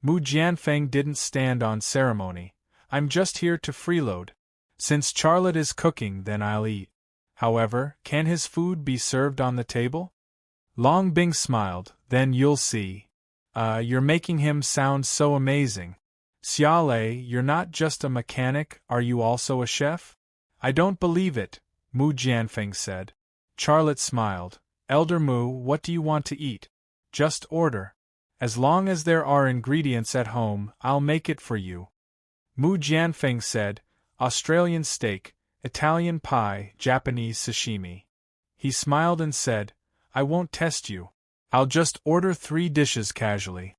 Mu Jianfeng didn't stand on ceremony. "I'm just here to freeload. Since Charlotte is cooking, then I'll eat. However, can his food be served on the table?" Long Bing smiled. "Then you'll see. You're making him sound so amazing. Xia Lei, you're not just a mechanic, are you also a chef?" "I don't believe it," Mu Jianfeng said. Charlotte smiled. "Elder Mu, what do you want to eat? Just order. As long as there are ingredients at home, I'll make it for you." Mu Jianfeng said, "Australian steak, Italian pie, Japanese sashimi." He smiled and said, "I won't test you. I'll just order 3 dishes casually."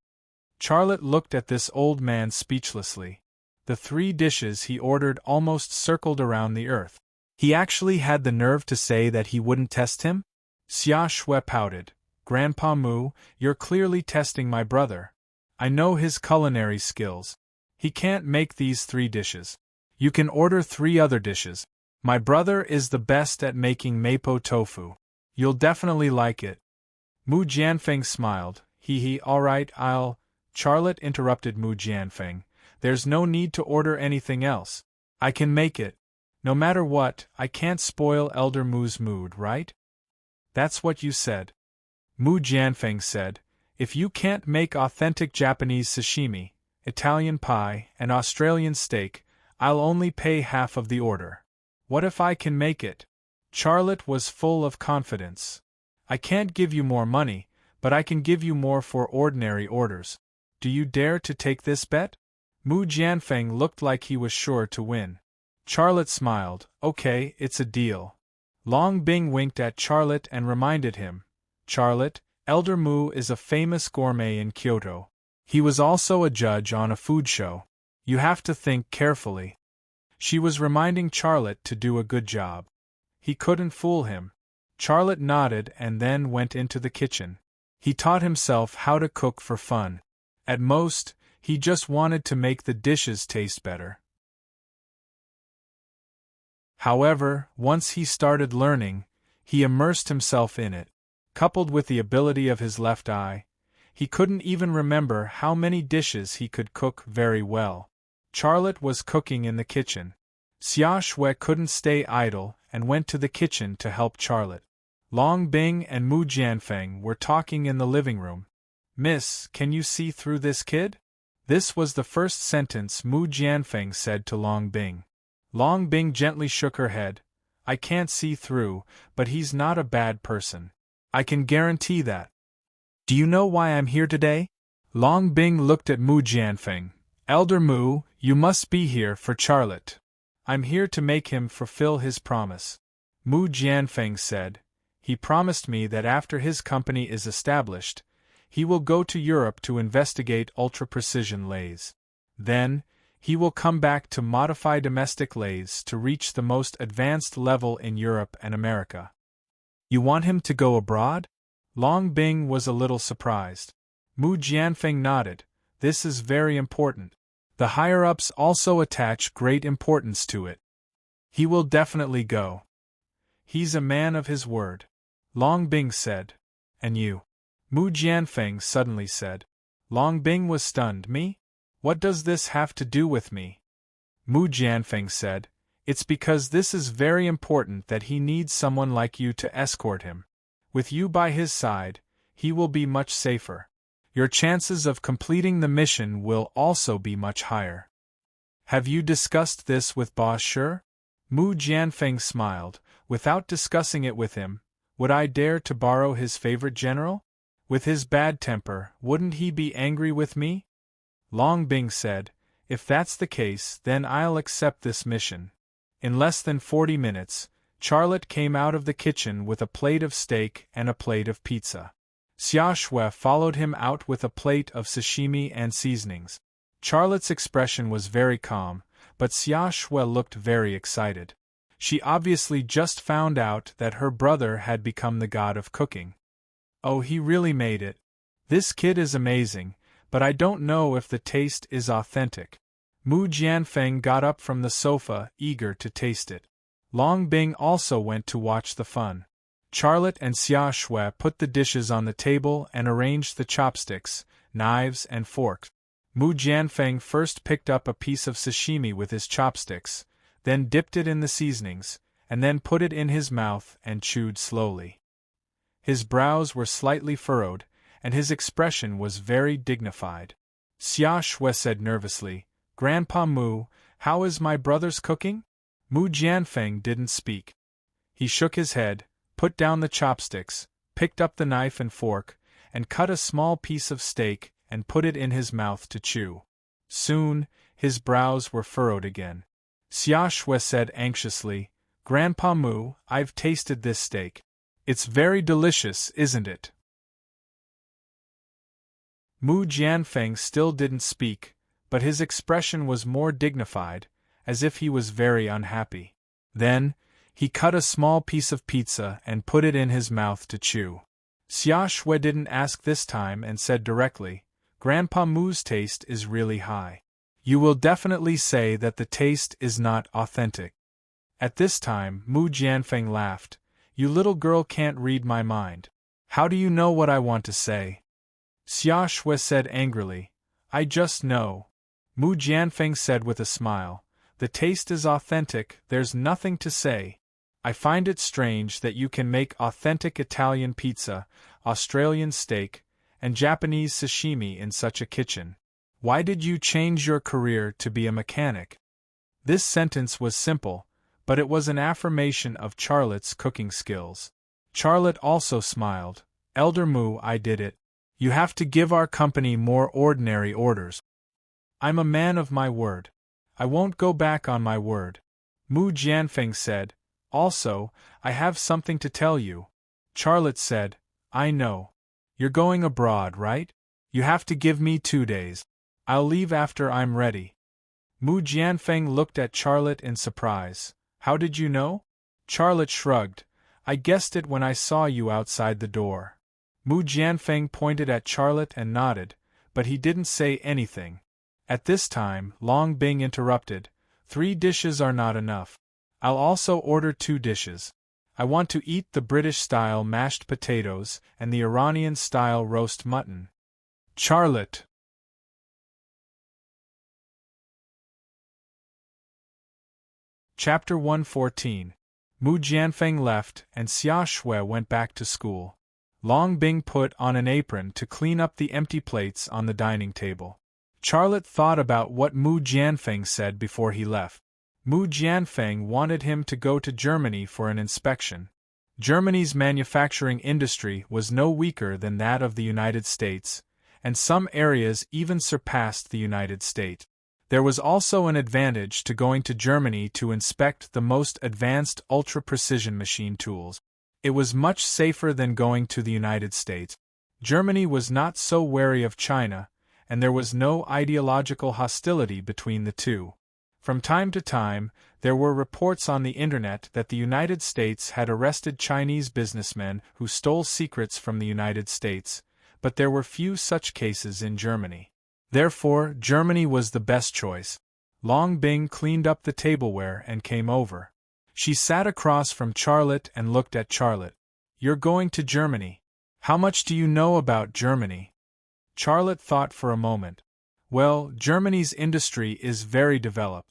Charlotte looked at this old man speechlessly. The 3 dishes he ordered almost circled around the earth. He actually had the nerve to say that he wouldn't test him? Xia Shui pouted. "Grandpa Mu, you're clearly testing my brother. I know his culinary skills. He can't make these 3 dishes. You can order 3 other dishes. My brother is the best at making mapo tofu. You'll definitely like it." Mu Jianfeng smiled. Alright, Charlotte interrupted Mu Jianfeng. "There's no need to order anything else. I can make it. No matter what, I can't spoil Elder Mu's mood, right?" "That's what you said." Mu Jianfeng said, "If you can't make authentic Japanese sashimi, Italian pie, and Australian steak, I'll only pay half of the order. What if I can make it?" Charlotte was full of confidence. "I can't give you more money, but I can give you more for ordinary orders. Do you dare to take this bet?" Mu Jianfeng looked like he was sure to win. Charlotte smiled. "Okay, it's a deal." Long Bing winked at Charlotte and reminded him, "Charlotte, Elder Mu is a famous gourmet in Kyoto. He was also a judge on a food show. You have to think carefully." She was reminding Charlotte to do a good job. He couldn't fool him. Charlotte nodded and then went into the kitchen. He taught himself how to cook for fun. At most, he just wanted to make the dishes taste better. However, once he started learning, he immersed himself in it. Coupled with the ability of his left eye, he couldn't even remember how many dishes he could cook very well. Charlotte was cooking in the kitchen. Xia Shui couldn't stay idle and went to the kitchen to help Charlotte. Long Bing and Mu Jianfeng were talking in the living room. "Miss, can you see through this kid? This was the first sentence Mu Jianfeng said to Long Bing. Long Bing gently shook her head. I can't see through, but he's not a bad person. I can guarantee that. Do you know why I'm here today? Long Bing looked at Mu Jianfeng. Elder Mu, you must be here for Charlotte. I'm here to make him fulfill his promise. Mu Jianfeng said. He promised me that after his company is established, he will go to Europe to investigate ultra-precision lathes. Then, he will come back to modify domestic lathes to reach the most advanced level in Europe and America. You want him to go abroad? Long Bing was a little surprised. Mu Jianfeng nodded. This is very important. The higher-ups also attach great importance to it. He will definitely go. He's a man of his word. Long Bing said. And you? Mu Jianfeng suddenly said. Long Bing was stunned. Me? What does this have to do with me? Mu Jianfeng said. It's because this is very important that he needs someone like you to escort him. With you by his side, he will be much safer. Your chances of completing the mission will also be much higher. Have you discussed this with Boss Shi? Mu Jianfeng smiled. Without discussing it with him, would I dare to borrow his favorite general? With his bad temper, wouldn't he be angry with me? Long Bing said, if that's the case, then I'll accept this mission. In less than 40 minutes, Charlotte came out of the kitchen with a plate of steak and a plate of pizza. Xia Shui followed him out with a plate of sashimi and seasonings. Charlotte's expression was very calm, but Xia Shui looked very excited. She obviously just found out that her brother had become the god of cooking. Oh, he really made it. This kid is amazing, but I don't know if the taste is authentic. Mu Jianfeng got up from the sofa, eager to taste it. Long Bing also went to watch the fun. Charlotte and Xia Shui put the dishes on the table and arranged the chopsticks, knives and forks. Mu Jianfeng first picked up a piece of sashimi with his chopsticks, then dipped it in the seasonings, and then put it in his mouth and chewed slowly. His brows were slightly furrowed, and his expression was very dignified. Xia Shui said nervously, Grandpa Mu, how is my brother's cooking? Mu Jianfeng didn't speak. He shook his head, put down the chopsticks, picked up the knife and fork, and cut a small piece of steak and put it in his mouth to chew. Soon, his brows were furrowed again. Xia Shui said anxiously, Grandpa Mu, I've tasted this steak. It's very delicious, isn't it? Mu Jianfeng still didn't speak, but his expression was more dignified, as if he was very unhappy. Then, he cut a small piece of pizza and put it in his mouth to chew. Xia Shui didn't ask this time and said directly, Grandpa Mu's taste is really high. You will definitely say that the taste is not authentic. At this time, Mu Jianfeng laughed. You little girl can't read my mind. How do you know what I want to say? Xia Shui said angrily, I just know. Mu Jianfeng said with a smile, the taste is authentic, there's nothing to say. I find it strange that you can make authentic Italian pizza, Australian steak, and Japanese sashimi in such a kitchen. Why did you change your career to be a mechanic? This sentence was simple, but it was an affirmation of Charlotte's cooking skills. Charlotte also smiled. Elder Mu, I did it. You have to give our company more ordinary orders. I'm a man of my word. I won't go back on my word. Mu Jianfeng said. Also, I have something to tell you. Charlotte said, I know. You're going abroad, right? You have to give me 2 days. I'll leave after I'm ready. Mu Jianfeng looked at Charlotte in surprise. How did you know? Charlotte shrugged. I guessed it when I saw you outside the door. Mu Jianfeng pointed at Charlotte and nodded, but he didn't say anything. At this time, Long Bing interrupted. 3 dishes are not enough. I'll also order 2 dishes. I want to eat the British-style mashed potatoes and the Iranian-style roast mutton. Charlotte. Chapter 114. Mu Jianfeng left and Xia Shui went back to school. Long Bing put on an apron to clean up the empty plates on the dining table. Charlotte thought about what Mu Jianfeng said before he left. Mu Jianfeng wanted him to go to Germany for an inspection. Germany's manufacturing industry was no weaker than that of the United States, and some areas even surpassed the United States. There was also an advantage to going to Germany to inspect the most advanced ultra-precision machine tools. It was much safer than going to the United States. Germany was not so wary of China, and there was no ideological hostility between the two. From time to time, there were reports on the internet that the United States had arrested Chinese businessmen who stole secrets from the United States, but there were few such cases in Germany. Therefore, Germany was the best choice. Long Bing cleaned up the tableware and came over. She sat across from Charlotte and looked at Charlotte. "You're going to Germany. How much do you know about Germany?" Charlotte thought for a moment. "Well, Germany's industry is very developed.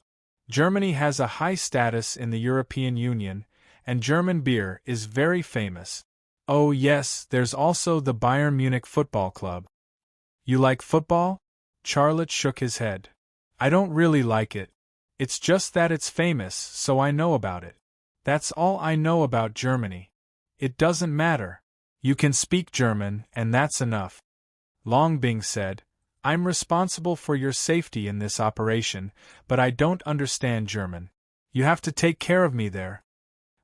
Germany has a high status in the European Union, and German beer is very famous. Oh yes, there's also the Bayern Munich football club." "You like football?" Charlotte shook his head. "I don't really like it. It's just that it's famous, so I know about it. That's all I know about Germany. It doesn't matter. You can speak German, and that's enough." Long Bing said, "I'm responsible for your safety in this operation, but I don't understand German. You have to take care of me there."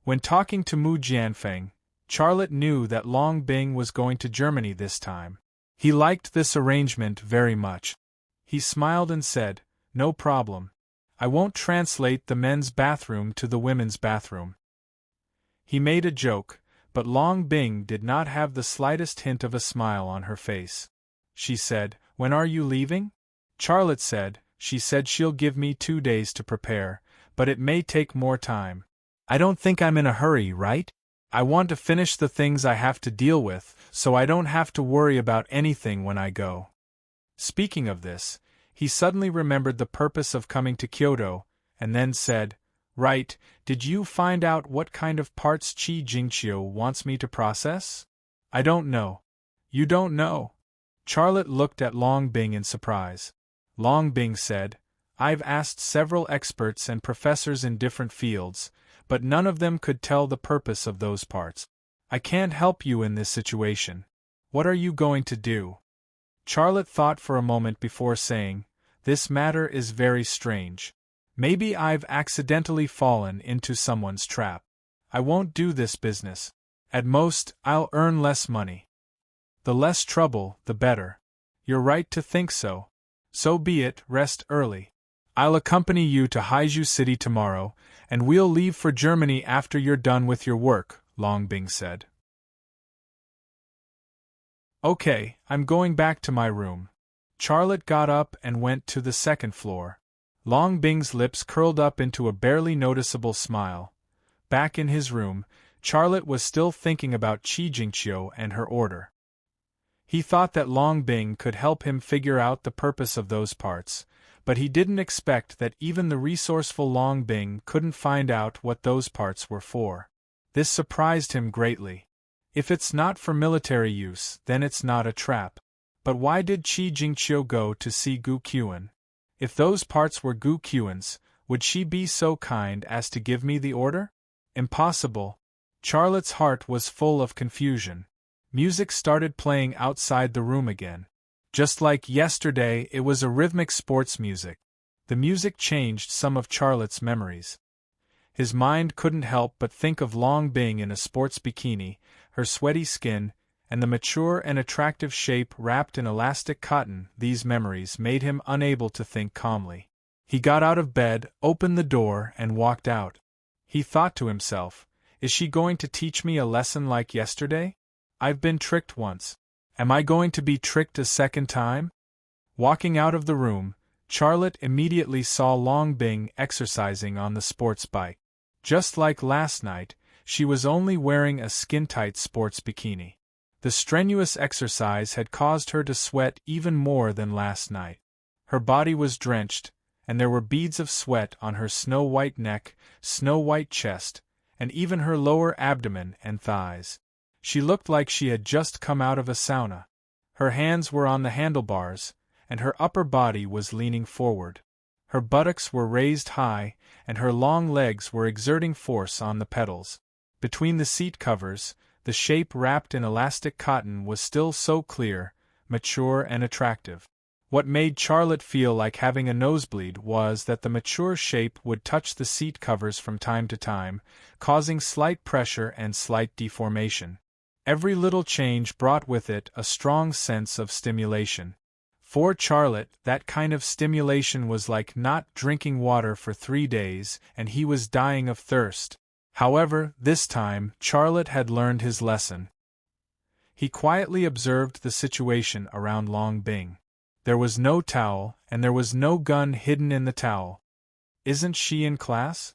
When talking to Mu Jianfeng, Charlotte knew that Long Bing was going to Germany this time. He liked this arrangement very much. He smiled and said, "No problem. I won't translate the men's bathroom to the women's bathroom." He made a joke, but Long Bing did not have the slightest hint of a smile on her face. She said, "When are you leaving?" Charlotte said, "She said she'll give me 2 days to prepare, but it may take more time. I don't think I'm in a hurry, right? I want to finish the things I have to deal with, so I don't have to worry about anything when I go." Speaking of this, he suddenly remembered the purpose of coming to Kyoto, and then said, "Right, did you find out what kind of parts Qi Jingqiu wants me to process?" "I don't know." "You don't know?" Charlotte looked at Long Bing in surprise. Long Bing said, "I've asked several experts and professors in different fields, but none of them could tell the purpose of those parts. I can't help you in this situation. What are you going to do?" Charlotte thought for a moment before saying, "This matter is very strange. Maybe I've accidentally fallen into someone's trap. I won't do this business. At most, I'll earn less money. The less trouble, the better." "You're right to think so. So be it, rest early. I'll accompany you to Haizhu City tomorrow, and we'll leave for Germany after you're done with your work," Long Bing said. "Okay, I'm going back to my room." Charlotte got up and went to the second floor. Long Bing's lips curled up into a barely noticeable smile. Back in his room, Charlotte was still thinking about Qi Jingqiu and her order. He thought that Long Bing could help him figure out the purpose of those parts, but he didn't expect that even the resourceful Long Bing couldn't find out what those parts were for. This surprised him greatly. If it's not for military use, then it's not a trap. But why did Qi Jingqiu go to see Gu Qian? If those parts were Gu Qian's, would she be so kind as to give me the order? Impossible. Charlotte's heart was full of confusion. Music started playing outside the room again. Just like yesterday, it was a rhythmic sports music. The music changed some of Charlotte's memories. His mind couldn't help but think of Long Bing in a sports bikini, her sweaty skin, and the mature and attractive shape wrapped in elastic cotton. These memories made him unable to think calmly. He got out of bed, opened the door, and walked out. He thought to himself, "Is she going to teach me a lesson like yesterday? I've been tricked once. Am I going to be tricked a second time?" Walking out of the room, Charlotte immediately saw Long Bing exercising on the sports bike. Just like last night, she was only wearing a skin-tight sports bikini. The strenuous exercise had caused her to sweat even more than last night. Her body was drenched, and there were beads of sweat on her snow-white neck, snow-white chest, and even her lower abdomen and thighs. She looked like she had just come out of a sauna. Her hands were on the handlebars, and her upper body was leaning forward. Her buttocks were raised high, and her long legs were exerting force on the pedals. Between the seat covers, the shape wrapped in elastic cotton was still so clear, mature and attractive. What made Charlotte feel like having a nosebleed was that the mature shape would touch the seat covers from time to time, causing slight pressure and slight deformation. Every little change brought with it a strong sense of stimulation. For Charlotte, that kind of stimulation was like not drinking water for 3 days, and he was dying of thirst. However, this time, Charlotte had learned his lesson. He quietly observed the situation around Long Bing. There was no towel, and there was no gun hidden in the towel. Isn't she in class?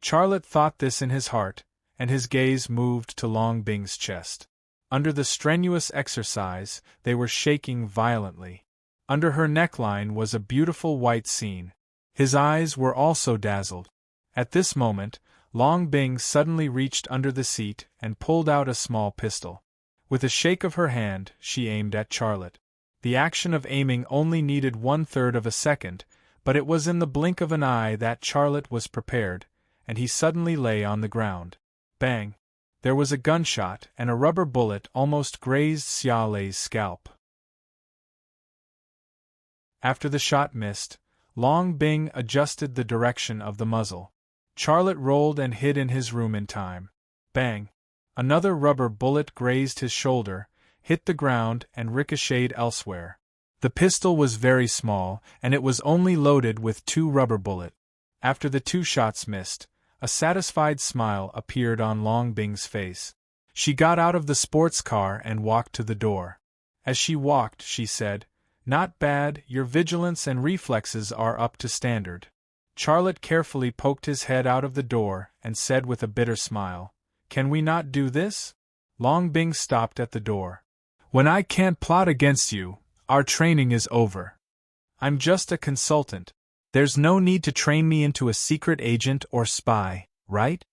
Charlotte thought this in his heart, and his gaze moved to Long Bing's chest. Under the strenuous exercise, they were shaking violently. Under her neckline was a beautiful white seam. His eyes were also dazzled. At this moment, Long Bing suddenly reached under the seat and pulled out a small pistol. With a shake of her hand, she aimed at Charlotte. The action of aiming only needed 1/3 of a second, but it was in the blink of an eye that Charlotte was prepared, and he suddenly lay on the ground. Bang! There was a gunshot, and a rubber bullet almost grazed Xia Lei's scalp. After the shot missed, Long Bing adjusted the direction of the muzzle. Charlotte rolled and hid in his room in time. Bang! Another rubber bullet grazed his shoulder, hit the ground and ricocheted elsewhere. The pistol was very small, and it was only loaded with 2 rubber bullets. After the 2 shots missed, a satisfied smile appeared on Long Bing's face. She got out of the sports car and walked to the door. As she walked, she said, "Not bad, your vigilance and reflexes are up to standard." Charlotte carefully poked his head out of the door and said with a bitter smile, "Can we not do this?" Long Bing stopped at the door. "When I can't plot against you, our training is over. I'm just a consultant. There's no need to train me into a secret agent or spy, right?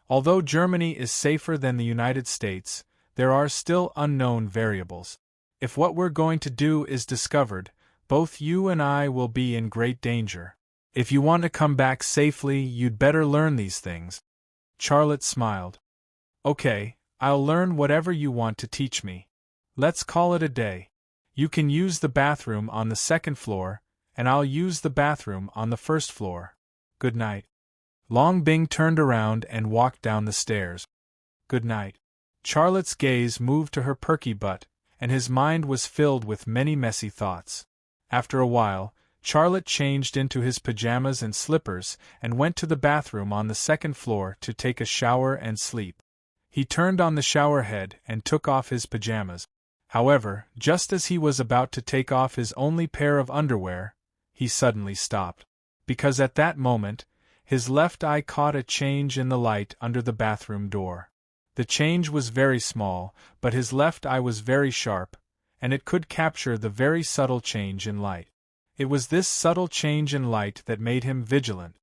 Although Germany is safer than the United States, there are still unknown variables. If what we're going to do is discovered, both you and I will be in great danger. If you want to come back safely, you'd better learn these things." Charlotte smiled. "Okay, I'll learn whatever you want to teach me. Let's call it a day. You can use the bathroom on the 2nd floor, and I'll use the bathroom on the 1st floor. Good night." Long Bing turned around and walked down the stairs. "Good night." Charlotte's gaze moved to her perky butt, and his mind was filled with many messy thoughts. After a while, Charlotte changed into his pajamas and slippers and went to the bathroom on the 2nd floor to take a shower and sleep. He turned on the shower head and took off his pajamas. However, just as he was about to take off his only pair of underwear, he suddenly stopped. Because at that moment, his left eye caught a change in the light under the bathroom door. The change was very small, but his left eye was very sharp, and it could capture the very subtle change in light. It was this subtle change in light that made him vigilant.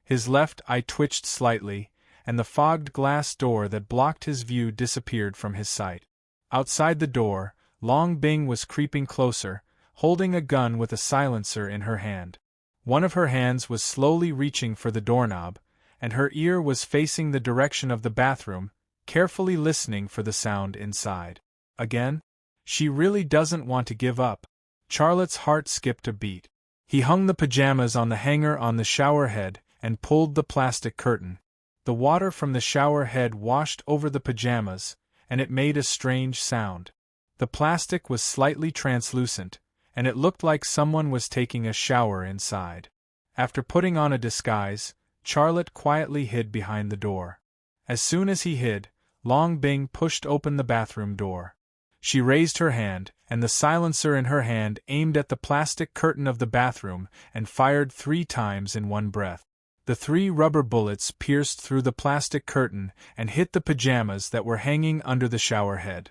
His left eye twitched slightly, and the fogged glass door that blocked his view disappeared from his sight. Outside the door, Long Bing was creeping closer, holding a gun with a silencer in her hand. One of her hands was slowly reaching for the doorknob, and her ear was facing the direction of the bathroom, carefully listening for the sound inside. Again? She really doesn't want to give up. Charlotte's heart skipped a beat. He hung the pajamas on the hanger on the shower head and pulled the plastic curtain. The water from the shower head washed over the pajamas, and it made a strange sound. The plastic was slightly translucent, and it looked like someone was taking a shower inside. After putting on a disguise, Charlotte quietly hid behind the door. As soon as he hid, Long Bing pushed open the bathroom door. She raised her hand, and the silencer in her hand aimed at the plastic curtain of the bathroom and fired 3 times in one breath. The 3 rubber bullets pierced through the plastic curtain and hit the pajamas that were hanging under the shower head.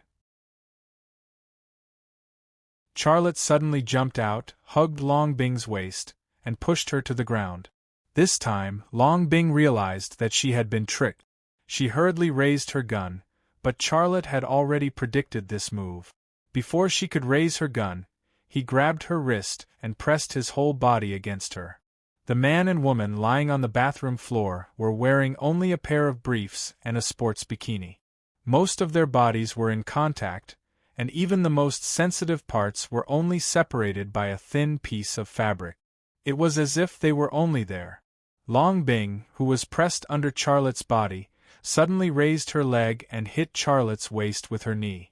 Charlotte suddenly jumped out, hugged Long Bing's waist, and pushed her to the ground. This time, Long Bing realized that she had been tricked. She hurriedly raised her gun, but Charlotte had already predicted this move. Before she could raise her gun, He grabbed her wrist and pressed his whole body against her. The man and woman lying on the bathroom floor were wearing only a pair of briefs and a sports bikini. Most of their bodies were in contact, and even the most sensitive parts were only separated by a thin piece of fabric. It was as if they were only there. Long Bing, who was pressed under Charlotte's body, suddenly raised her leg and hit Charlotte's waist with her knee.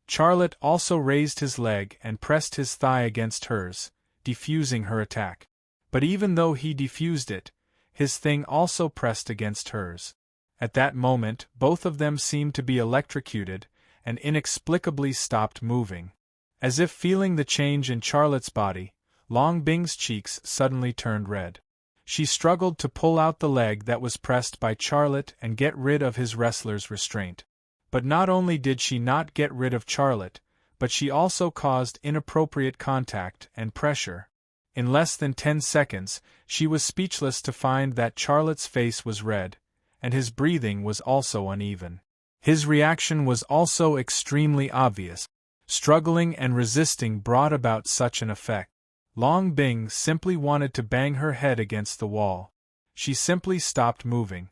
Charlotte also raised his leg and pressed his thigh against hers, defusing her attack. But even though he defused it, his thing also pressed against hers. At that moment, both of them seemed to be electrocuted, and inexplicably stopped moving. As if feeling the change in Charlotte's body, Long Bing's cheeks suddenly turned red. She struggled to pull out the leg that was pressed by Charlotte and get rid of his wrestler's restraint. But not only did she not get rid of Charlotte, but she also caused inappropriate contact and pressure. In less than 10 seconds, she was speechless to find that Charlotte's face was red, and his breathing was also uneven. His reaction was also extremely obvious. Struggling and resisting brought about such an effect. Long Bing simply wanted to bang her head against the wall. She simply stopped moving.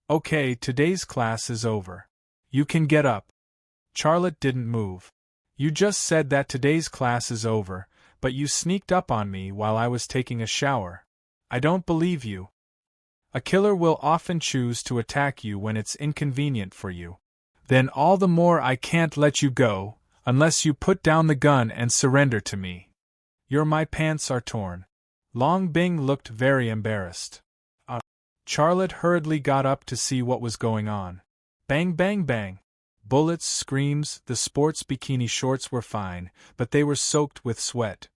"Okay, today's class is over. You can get up." Charlotte didn't move. "You just said that today's class is over, but you sneaked up on me while I was taking a shower. I don't believe you." A killer will often choose to attack you when it's inconvenient for you. "Then all the more I can't let you go, unless you put down the gun and surrender to me. My pants are torn." Long Bing looked very embarrassed. Charlotte hurriedly got up to see what was going on. Bang bang bang. Bullets, screams, the sports bikini shorts were fine, but they were soaked with sweat.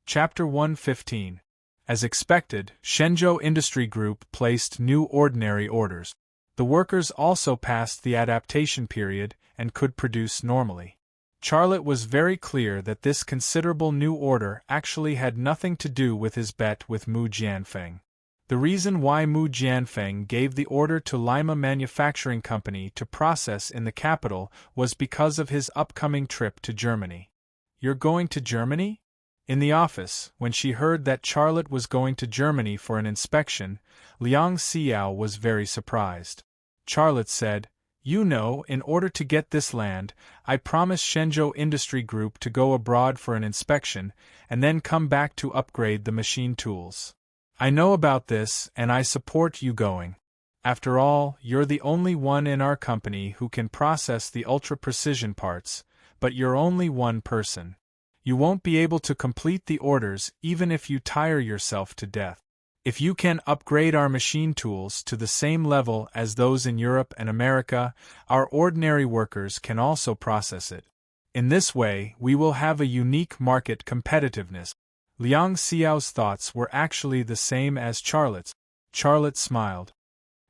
Chapter 115. As expected, Shenzhou Industry Group placed new ordinary orders. The workers also passed the adaptation period and could produce normally. Charlotte was very clear that this considerable new order actually had nothing to do with his bet with Mu Jianfeng. The reason why Mu Jianfeng gave the order to Lima Manufacturing Company to process in the capital was because of his upcoming trip to Germany. "You're going to Germany?" In the office, when she heard that Charlotte was going to Germany for an inspection, Liang Xiao was very surprised. Charlotte said, in order to get this land, I promised Shenzhou Industry Group to go abroad for an inspection, and then come back to upgrade the machine tools. I know about this, and I support you going. After all, you're the only one in our company who can process the ultra-precision parts, but you're only one person. You won't be able to complete the orders even if you tire yourself to death. If you can upgrade our machine tools to the same level as those in Europe and America, our ordinary workers can also process it. In this way, we will have a unique market competitiveness. Liang Xiao's thoughts were actually the same as Charlotte's. Charlotte smiled.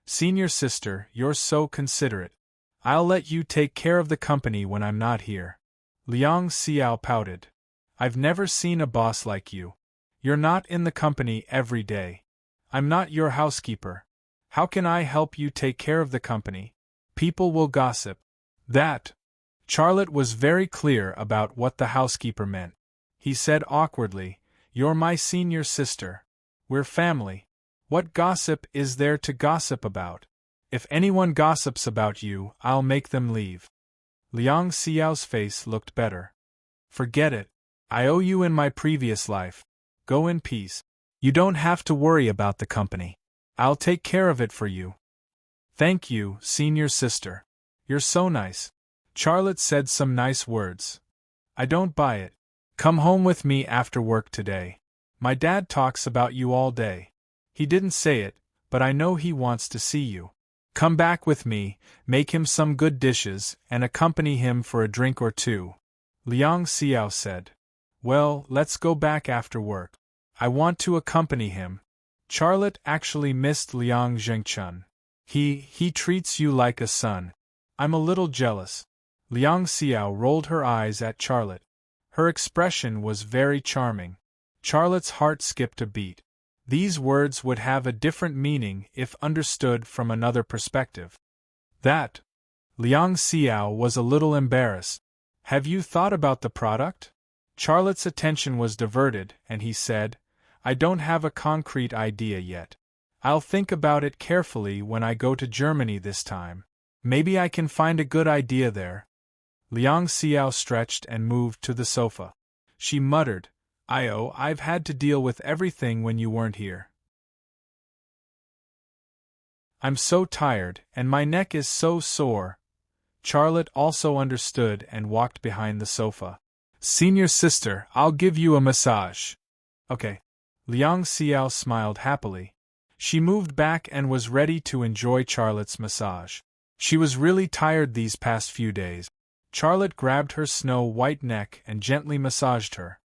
"Senior sister, you're so considerate. I'll let you take care of the company when I'm not here." Liang Xiao pouted. "I've never seen a boss like you. You're not in the company every day. I'm not your housekeeper. How can I help you take care of the company? People will gossip." That. Charlotte was very clear about what the housekeeper meant. He said awkwardly, "You're my senior sister. We're family. What gossip is there to gossip about? If anyone gossips about you, I'll make them leave." Liang Xiao's face looked better. "Forget it. I owe you in my previous life. Go in peace. You don't have to worry about the company. I'll take care of it for you." "Thank you, senior sister. You're so nice." Charlotte said some nice words. "I don't buy it. Come home with me after work today. My dad talks about you all day. He didn't say it, but I know he wants to see you. Come back with me, make him some good dishes, and accompany him for a drink or two." Liang Xiao said. "Well, let's go back after work. I want to accompany him." Charlotte actually missed Liang Zhengchun. He treats you like a son. I'm a little jealous." Liang Xiao rolled her eyes at Charlotte. Her expression was very charming. Charlotte's heart skipped a beat. These words would have a different meaning if understood from another perspective. That. Liang Xiao was a little embarrassed. Have you thought about the product? Charlotte's attention was diverted, and he said, I don't have a concrete idea yet. I'll think about it carefully when I go to Germany this time. Maybe I can find a good idea there. Liang Xiao stretched and moved to the sofa. She muttered, I've had to deal with everything when you weren't here. I'm so tired, and my neck is so sore. Charlotte also understood and walked behind the sofa. Senior sister, I'll give you a massage. Okay. Liang Xiao smiled happily. She moved back and was ready to enjoy Charlotte's massage. She was really tired these past few days. Charlotte grabbed her snow-white neck and gently massaged her.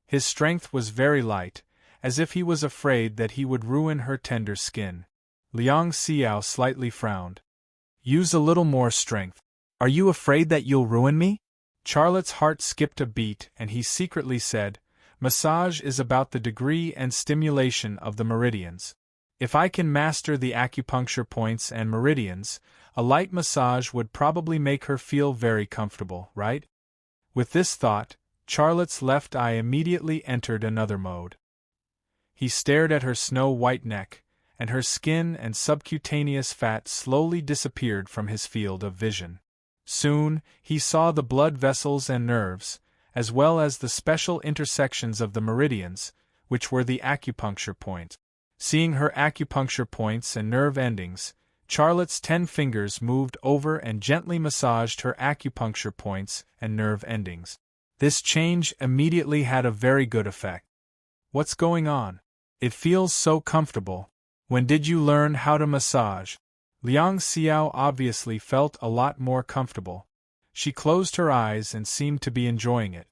His strength was very light, as if he was afraid that he would ruin her tender skin. Liang Xiao slightly frowned. Use a little more strength. Are you afraid that you'll ruin me? Charlotte's heart skipped a beat and he secretly said, Massage is about the degree and stimulation of the meridians. If I can master the acupuncture points and meridians, a light massage would probably make her feel very comfortable, right? With this thought, Charlotte's left eye immediately entered another mode. He stared at her snow-white neck, and her skin and subcutaneous fat slowly disappeared from his field of vision. Soon, he saw the blood vessels and nerves, as well as the special intersections of the meridians, which were the acupuncture points. Seeing her acupuncture points and nerve endings, Charlotte's 10 fingers moved over and gently massaged her acupuncture points and nerve endings. This change immediately had a very good effect. What's going on? It feels so comfortable. When did you learn how to massage? Liang Xiao obviously felt a lot more comfortable. She closed her eyes and seemed to be enjoying it.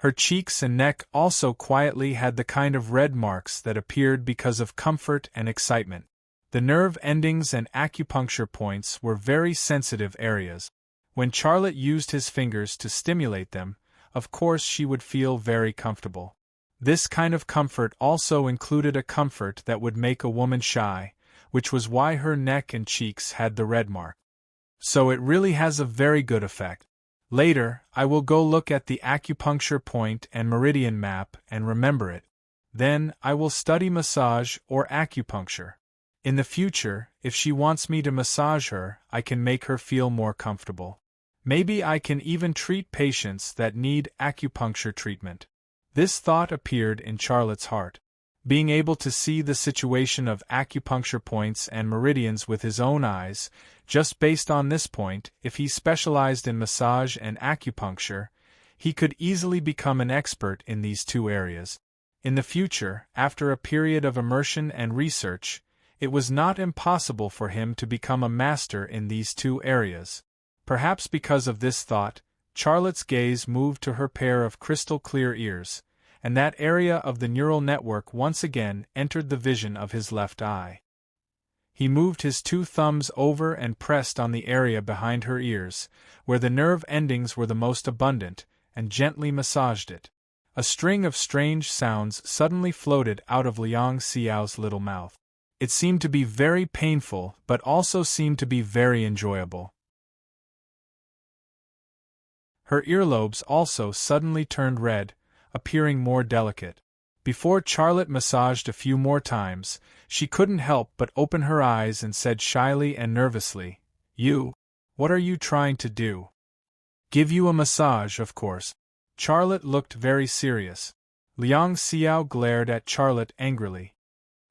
Her cheeks and neck also quietly had the kind of red marks that appeared because of comfort and excitement. The nerve endings and acupuncture points were very sensitive areas. When Charlotte used his fingers to stimulate them, of course she would feel very comfortable. This kind of comfort also included a comfort that would make a woman shy, which was why her neck and cheeks had the red mark. So it really has a very good effect. Later, I will go look at the acupuncture point and meridian map and remember it. Then, I will study massage or acupuncture. In the future, if she wants me to massage her, I can make her feel more comfortable. Maybe I can even treat patients that need acupuncture treatment. This thought appeared in Charlotte's heart. Being able to see the situation of acupuncture points and meridians with his own eyes, just based on this point, if he specialized in massage and acupuncture, he could easily become an expert in these two areas. In the future, after a period of immersion and research, it was not impossible for him to become a master in these two areas. Perhaps because of this thought, Charlotte's gaze moved to her pair of crystal-clear ears, and that area of the neural network once again entered the vision of his left eye. He moved his 2 thumbs over and pressed on the area behind her ears, where the nerve endings were the most abundant, and gently massaged it. A string of strange sounds suddenly floated out of Liang Xiao's little mouth. It seemed to be very painful but also seemed to be very enjoyable. Her earlobes also suddenly turned red, appearing more delicate. Before Charlotte massaged a few more times, she couldn't help but open her eyes and said shyly and nervously, What are you trying to do? Give you a massage, of course. Charlotte looked very serious. Liang Xiao glared at Charlotte angrily.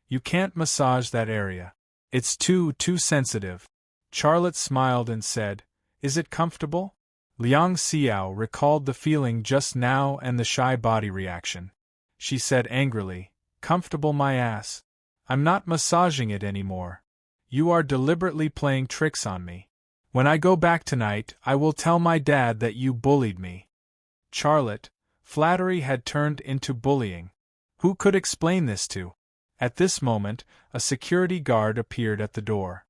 You can't massage that area. It's too sensitive. Charlotte smiled and said, Is it comfortable? Liang Xiao recalled the feeling just now and the shy body reaction. She said angrily, Comfortable my ass. I'm not massaging it anymore. You are deliberately playing tricks on me. When I go back tonight, I will tell my dad that you bullied me. Charlotte, flattery had turned into bullying. Who could explain this to? At this moment, a security guard appeared at the door.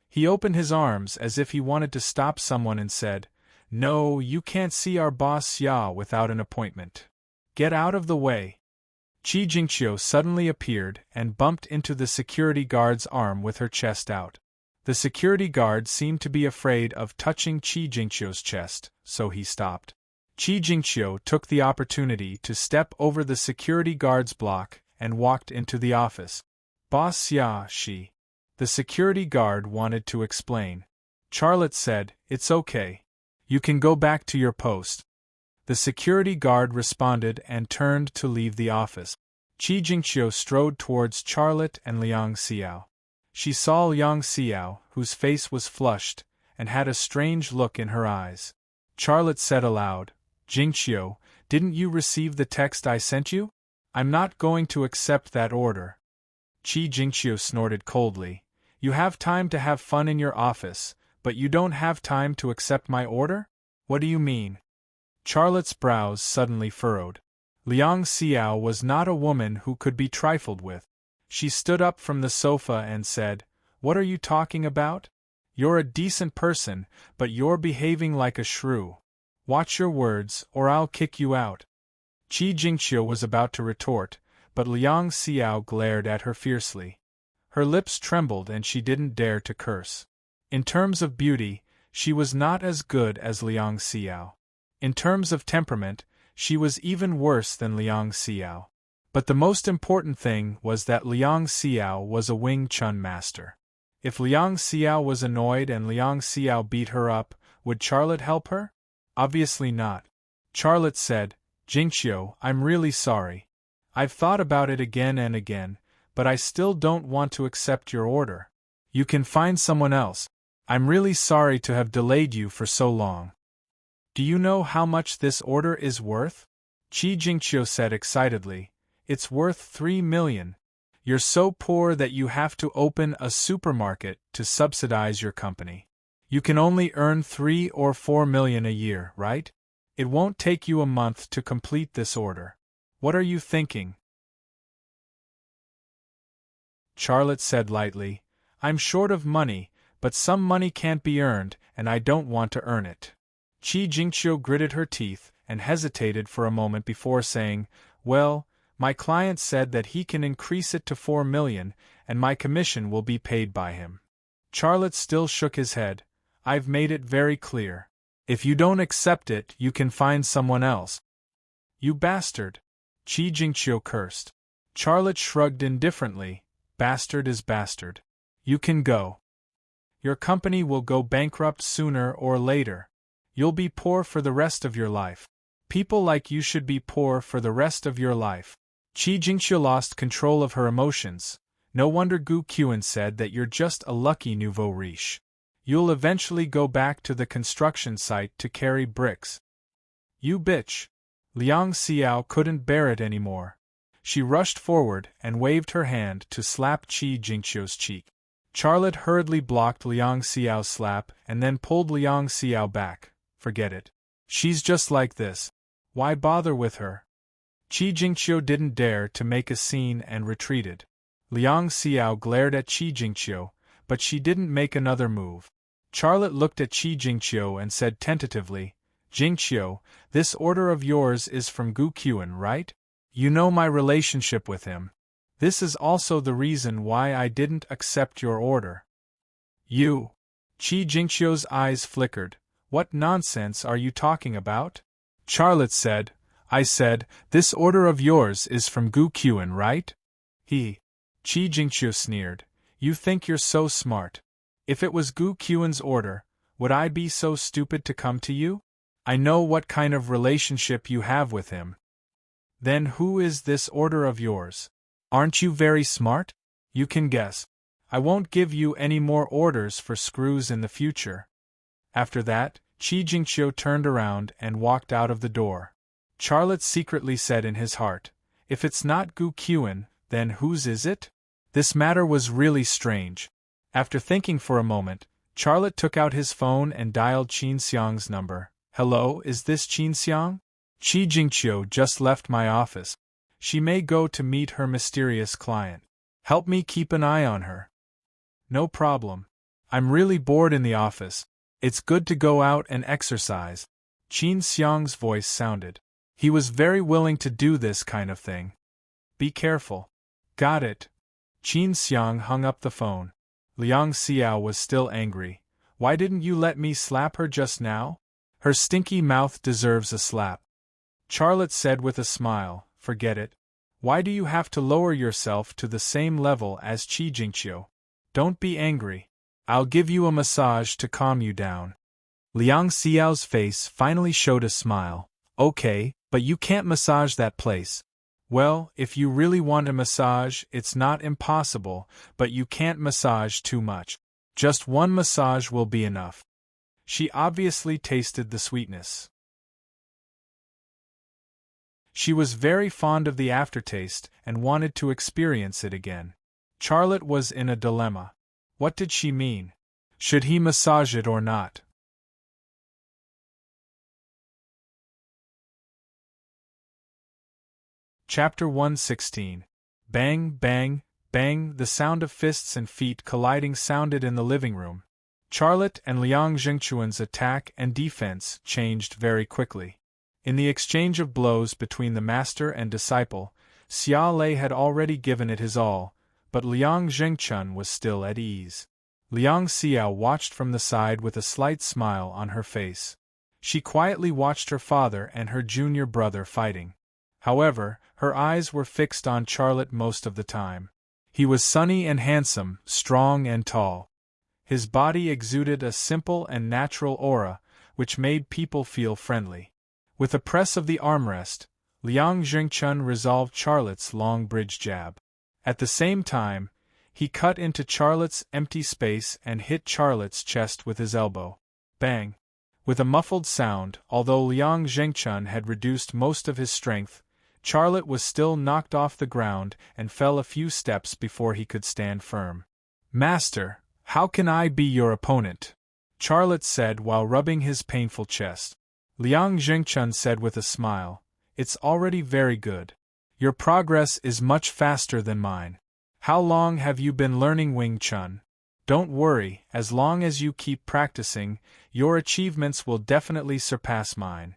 He opened his arms as if he wanted to stop someone and said, No, you can't see our boss Xia without an appointment. Get out of the way. Qi Jingqiu suddenly appeared and bumped into the security guard's arm with her chest out. The security guard seemed to be afraid of touching Qi Jingqiu's chest, so he stopped. Qi Jingqiu took the opportunity to step over the security guard's block and walked into the office. Boss Xia Shi. The security guard wanted to explain. Charlotte said, "It's okay. You can go back to your post." The security guard responded and turned to leave the office. Qi Jingqiu strode towards Charlotte and Liang Xiao. She saw Liang Xiao, whose face was flushed, and had a strange look in her eyes. Charlotte said aloud, "Jingqiu, didn't you receive the text I sent you? I'm not going to accept that order." Qi Jingqiu snorted coldly. "You have time to have fun in your office, but you don't have time to accept my order? What do you mean?" Charlotte's brows suddenly furrowed. Liang Xiao was not a woman who could be trifled with. She stood up from the sofa and said, "What are you talking about? You're a decent person, but you're behaving like a shrew. Watch your words, or I'll kick you out." Qi Jingqiu was about to retort, but Liang Xiao glared at her fiercely. Her lips trembled and she didn't dare to curse. In terms of beauty, she was not as good as Liang Xiao. In terms of temperament, she was even worse than Liang Xiao. But the most important thing was that Liang Xiao was a Wing Chun master. If Liang Xiao was annoyed and Liang Xiao beat her up, would Charlotte help her? Obviously not. Charlotte said, "Jingqiu, I'm really sorry. I've thought about it again and again, but I still don't want to accept your order. You can find someone else. I'm really sorry to have delayed you for so long." "Do you know how much this order is worth?" Qi Jingqiu said excitedly. "It's worth 3 million. You're so poor that you have to open a supermarket to subsidize your company. You can only earn 3 or 4 million a year, right? It won't take you a month to complete this order. What are you thinking?" Charlotte said lightly, "I'm short of money, but some money can't be earned, and I don't want to earn it." Qi Jingqiu gritted her teeth and hesitated for a moment before saying, "Well, my client said that he can increase it to 4 million, and my commission will be paid by him." Charlotte still shook his head. "I've made it very clear. If you don't accept it, you can find someone else." "You bastard!" Qi Jingqiu cursed. Charlotte shrugged indifferently. "Bastard is bastard. You can go. Your company will go bankrupt sooner or later. You'll be poor for the rest of your life. People like you should be poor for the rest of your life." Qi Jingqiu lost control of her emotions. "No wonder Gu Qian said that you're just a lucky nouveau riche. You'll eventually go back to the construction site to carry bricks." "You bitch!" Liang Xiao couldn't bear it anymore. She rushed forward and waved her hand to slap Qi Jingqiu's cheek. Charlotte hurriedly blocked Liang Xiao's slap and then pulled Liang Xiao back. "Forget it. She's just like this. Why bother with her?" Qi Jingqiu didn't dare to make a scene and retreated. Liang Xiao glared at Qi Jingqiu, but she didn't make another move. Charlotte looked at Qi Jingqiu and said tentatively, "Jingqiu, this order of yours is from Gu Qian, right? You know my relationship with him. This is also the reason why I didn't accept your order." "You?" Qi Jingqiu's eyes flickered. "What nonsense are you talking about?" Charlotte said, "I said, this order of yours is from Gu Qian, right?" "He." Qi Jingqiu sneered. "You think you're so smart. If it was Gu Qian's order, would I be so stupid to come to you? I know what kind of relationship you have with him." "Then who is this order of yours? Aren't you very smart? You can guess. I won't give you any more orders for screws in the future." After that, Qi Jingqiu turned around and walked out of the door. Charlotte secretly said in his heart, "If it's not Gu Qian, then whose is it?" This matter was really strange. After thinking for a moment, Charlotte took out his phone and dialed Qin Xiang's number. "Hello, is this Qin Xiang? Qi Jingqiu just left my office. She may go to meet her mysterious client. Help me keep an eye on her." "No problem. I'm really bored in the office. It's good to go out and exercise." Qin Xiang's voice sounded. He was very willing to do this kind of thing. "Be careful." "Got it." Qin Xiang hung up the phone. Liang Xiao was still angry. Why didn't you let me slap her just now? Her stinky mouth deserves a slap. Charlotte said with a smile, forget it. Why do you have to lower yourself to the same level as Qi Jingqiu? Don't be angry. I'll give you a massage to calm you down. Liang Xiao's face finally showed a smile. Okay, but you can't massage that place. Well, if you really want a massage, it's not impossible, but you can't massage too much. Just one massage will be enough. She obviously tasted the sweetness. She was very fond of the aftertaste and wanted to experience it again. Charlotte was in a dilemma. What did she mean? Should he massage it or not? Chapter 116. Bang, bang, bang. The sound of fists and feet colliding sounded in the living room. Charlotte and Liang Jingquan's attack and defense changed very quickly. In the exchange of blows between the master and disciple, Xia Lei had already given it his all, but Liang Jingquan was still at ease. Liang Xiao watched from the side with a slight smile on her face. She quietly watched her father and her junior brother fighting. However, her eyes were fixed on Charlotte most of the time. He was sunny and handsome, strong and tall. His body exuded a simple and natural aura, which made people feel friendly. With a press of the armrest, Liang Jingquan resolved Charlotte's long bridge jab. At the same time, he cut into Charlotte's empty space and hit Charlotte's chest with his elbow. Bang! With a muffled sound, although Liang Jingquan had reduced most of his strength, Charlotte was still knocked off the ground and fell a few steps before he could stand firm. Master, how can I be your opponent? Charlotte said while rubbing his painful chest. Liang Jingquan said with a smile, it's already very good. Your progress is much faster than mine. How long have you been learning Wing Chun? Don't worry, as long as you keep practicing, your achievements will definitely surpass mine.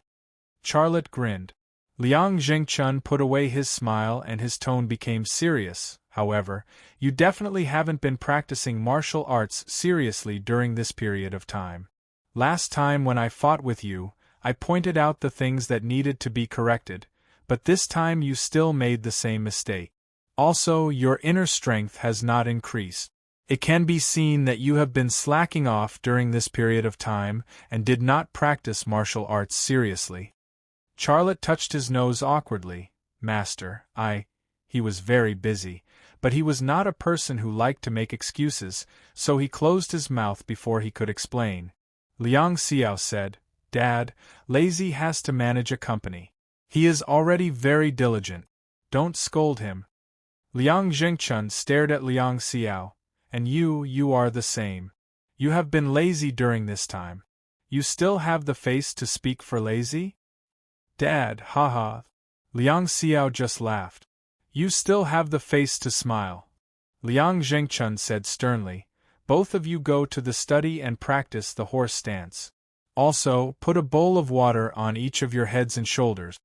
Charlotte grinned. Liang Jingquan put away his smile and his tone became serious. However, you definitely haven't been practicing martial arts seriously during this period of time. Last time when I fought with you, I pointed out the things that needed to be corrected, but this time you still made the same mistake. Also, your inner strength has not increased. It can be seen that you have been slacking off during this period of time and did not practice martial arts seriously. Charlotte touched his nose awkwardly. Master, he was very busy, but he was not a person who liked to make excuses, so he closed his mouth before he could explain. Liang Xiao said, Dad, Lazy has to manage a company. He is already very diligent. Don't scold him. Liang Jingquan stared at Liang Xiao. And you are the same. You have been lazy during this time. You still have the face to speak for lazy? Dad, haha. Liang Xiao just laughed. You still have the face to smile. Liang Jingquan said sternly, both of you go to the study and practice the horse stance. Also, put a bowl of water on each of your heads and shoulders.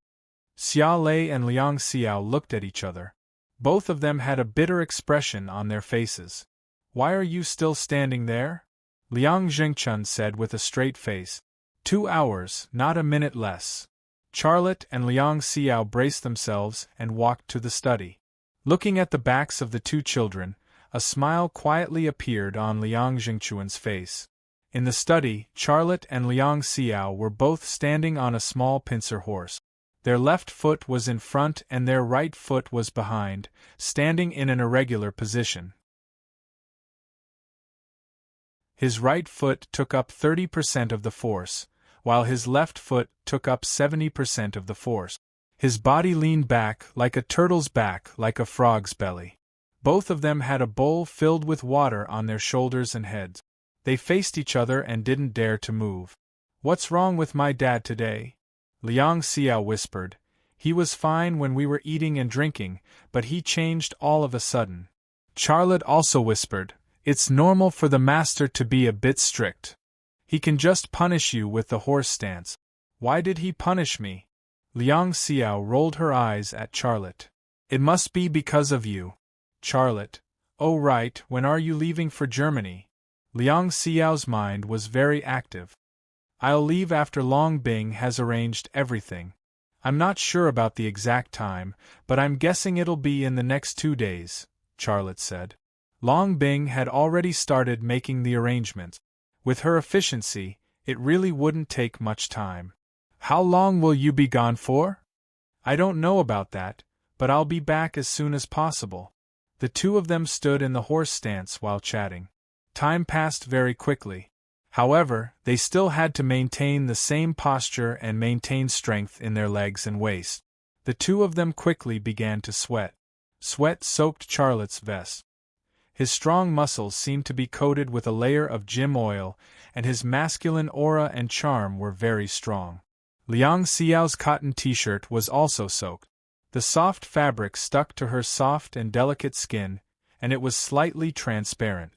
Xia Lei and Liang Xiao looked at each other. Both of them had a bitter expression on their faces. Why are you still standing there? Liang Jingquan said with a straight face. 2 hours, not a minute less. Charlotte and Liang Xiao braced themselves and walked to the study. Looking at the backs of the two children, a smile quietly appeared on Liang Jingquan's face. In the study, Charlotte and Liang Xiao were both standing on a small pincer horse. Their left foot was in front and their right foot was behind, standing in an irregular position. His right foot took up 30% of the force, while his left foot took up 70% of the force. His body leaned back like a turtle's back, like a frog's belly. Both of them had a bowl filled with water on their shoulders and heads. They faced each other and didn't dare to move. What's wrong with my dad today? Liang Xiao whispered. He was fine when we were eating and drinking, but he changed all of a sudden. Charlotte also whispered. It's normal for the master to be a bit strict. He can just punish you with the horse stance. Why did he punish me? Liang Xiao rolled her eyes at Charlotte. It must be because of you. Charlotte. Oh right, when are you leaving for Germany? Liang Xiao's mind was very active. I'll leave after Long Bing has arranged everything. I'm not sure about the exact time, but I'm guessing it'll be in the next 2 days, Charlotte said. Long Bing had already started making the arrangements. With her efficiency, it really wouldn't take much time. How long will you be gone for? I don't know about that, but I'll be back as soon as possible. The two of them stood in the horse stance while chatting. Time passed very quickly. However, they still had to maintain the same posture and maintain strength in their legs and waist. The two of them quickly began to sweat. Sweat soaked Charlotte's vest. His strong muscles seemed to be coated with a layer of gym oil, and his masculine aura and charm were very strong. Liang Xiao's cotton t-shirt was also soaked. The soft fabric stuck to her soft and delicate skin, and it was slightly transparent.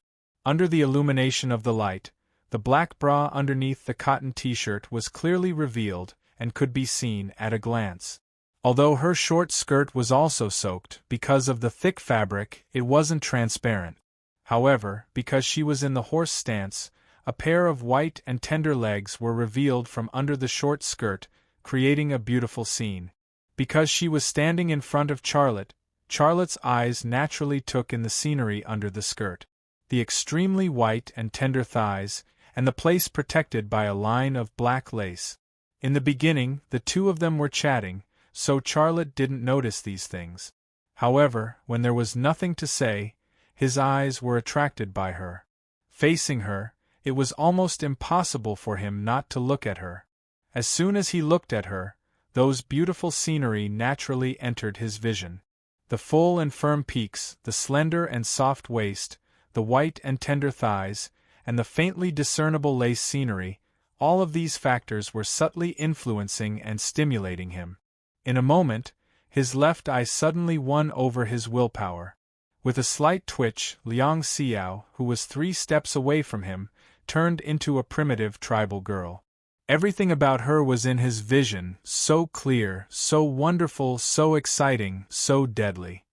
Under the illumination of the light, the black bra underneath the cotton t-shirt was clearly revealed and could be seen at a glance. Although her short skirt was also soaked, because of the thick fabric, it wasn't transparent. However, because she was in the horse stance, a pair of white and tender legs were revealed from under the short skirt, creating a beautiful scene. Because she was standing in front of Charlotte, Charlotte's eyes naturally took in the scenery under the skirt. The extremely white and tender thighs, and the place protected by a line of black lace. In the beginning, the two of them were chatting, so Charlotte didn't notice these things. However, when there was nothing to say, his eyes were attracted by her. Facing her, it was almost impossible for him not to look at her. As soon as he looked at her, those beautiful scenery naturally entered his vision. The full and firm peaks, the slender and soft waist, the white and tender thighs, and the faintly discernible lace scenery, all of these factors were subtly influencing and stimulating him. In a moment, his left eye suddenly won over his willpower. With a slight twitch, Liang Xiao, who was 3 steps away from him, turned into a primitive tribal girl. Everything about her was in his vision, so clear, so wonderful, so exciting, so deadly.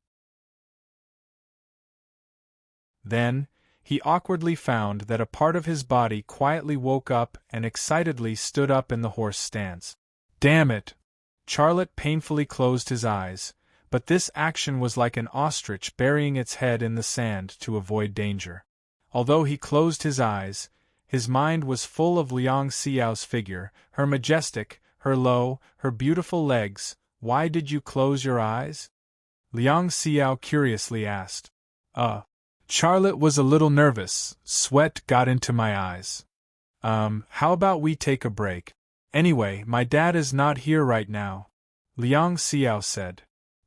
Then, he awkwardly found that a part of his body quietly woke up and excitedly stood up in the horse stance. Damn it! Charlotte painfully closed his eyes, but this action was like an ostrich burying its head in the sand to avoid danger. Although he closed his eyes, his mind was full of Liang Xiao's figure, her majestic, her low, her beautiful legs. Why did you close your eyes? Liang Xiao curiously asked. Charlotte was a little nervous, sweat got into my eyes. How about we take a break? Anyway, my dad is not here right now, Liang Xiao said.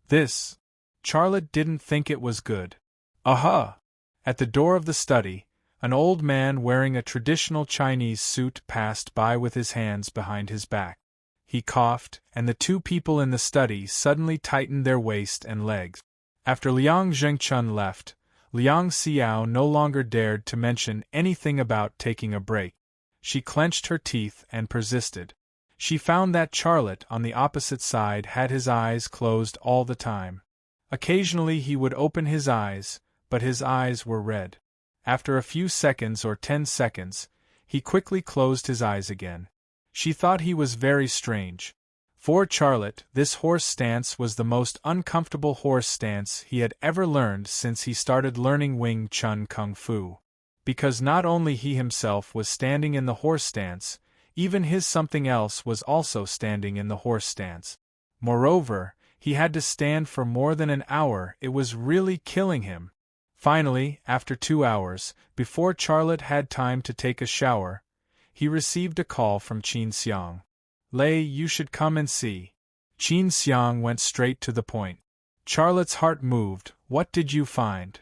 This. Charlotte didn't think it was good. Aha! At the door of the study, an old man wearing a traditional Chinese suit passed by with his hands behind his back. He coughed, and the two people in the study suddenly tightened their waist and legs. After Liang Zhengchun left, Liang Xiao no longer dared to mention anything about taking a break. She clenched her teeth and persisted. She found that Charlotte on the opposite side had his eyes closed all the time. Occasionally he would open his eyes, but his eyes were red. After a few seconds or 10 seconds, he quickly closed his eyes again. She thought he was very strange. For Charlotte, this horse stance was the most uncomfortable horse stance he had ever learned since he started learning Wing Chun Kung Fu. Because not only he himself was standing in the horse stance, even his something else was also standing in the horse stance. Moreover, he had to stand for more than an hour. It was really killing him. Finally, after 2 hours, before Charlotte had time to take a shower, he received a call from Qin Xiang. Lei, you should come and see. Qin Xiang went straight to the point. Charlotte's heart moved. What did you find?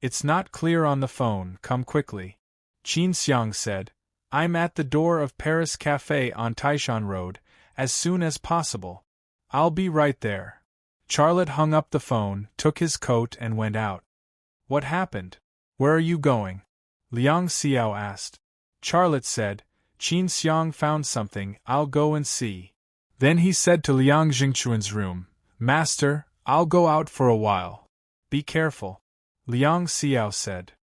It's not clear on the phone, come quickly. Qin Xiang said. I'm at the door of Paris Café on Taishan Road, as soon as possible. I'll be right there. Charlotte hung up the phone, took his coat and went out. What happened? Where are you going? Liang Xiao asked. Charlotte said, Qin Xiang found something, I'll go and see. Then he said to Liang Jingchuan's room, Master, I'll go out for a while. Be careful. Liang Xiao said.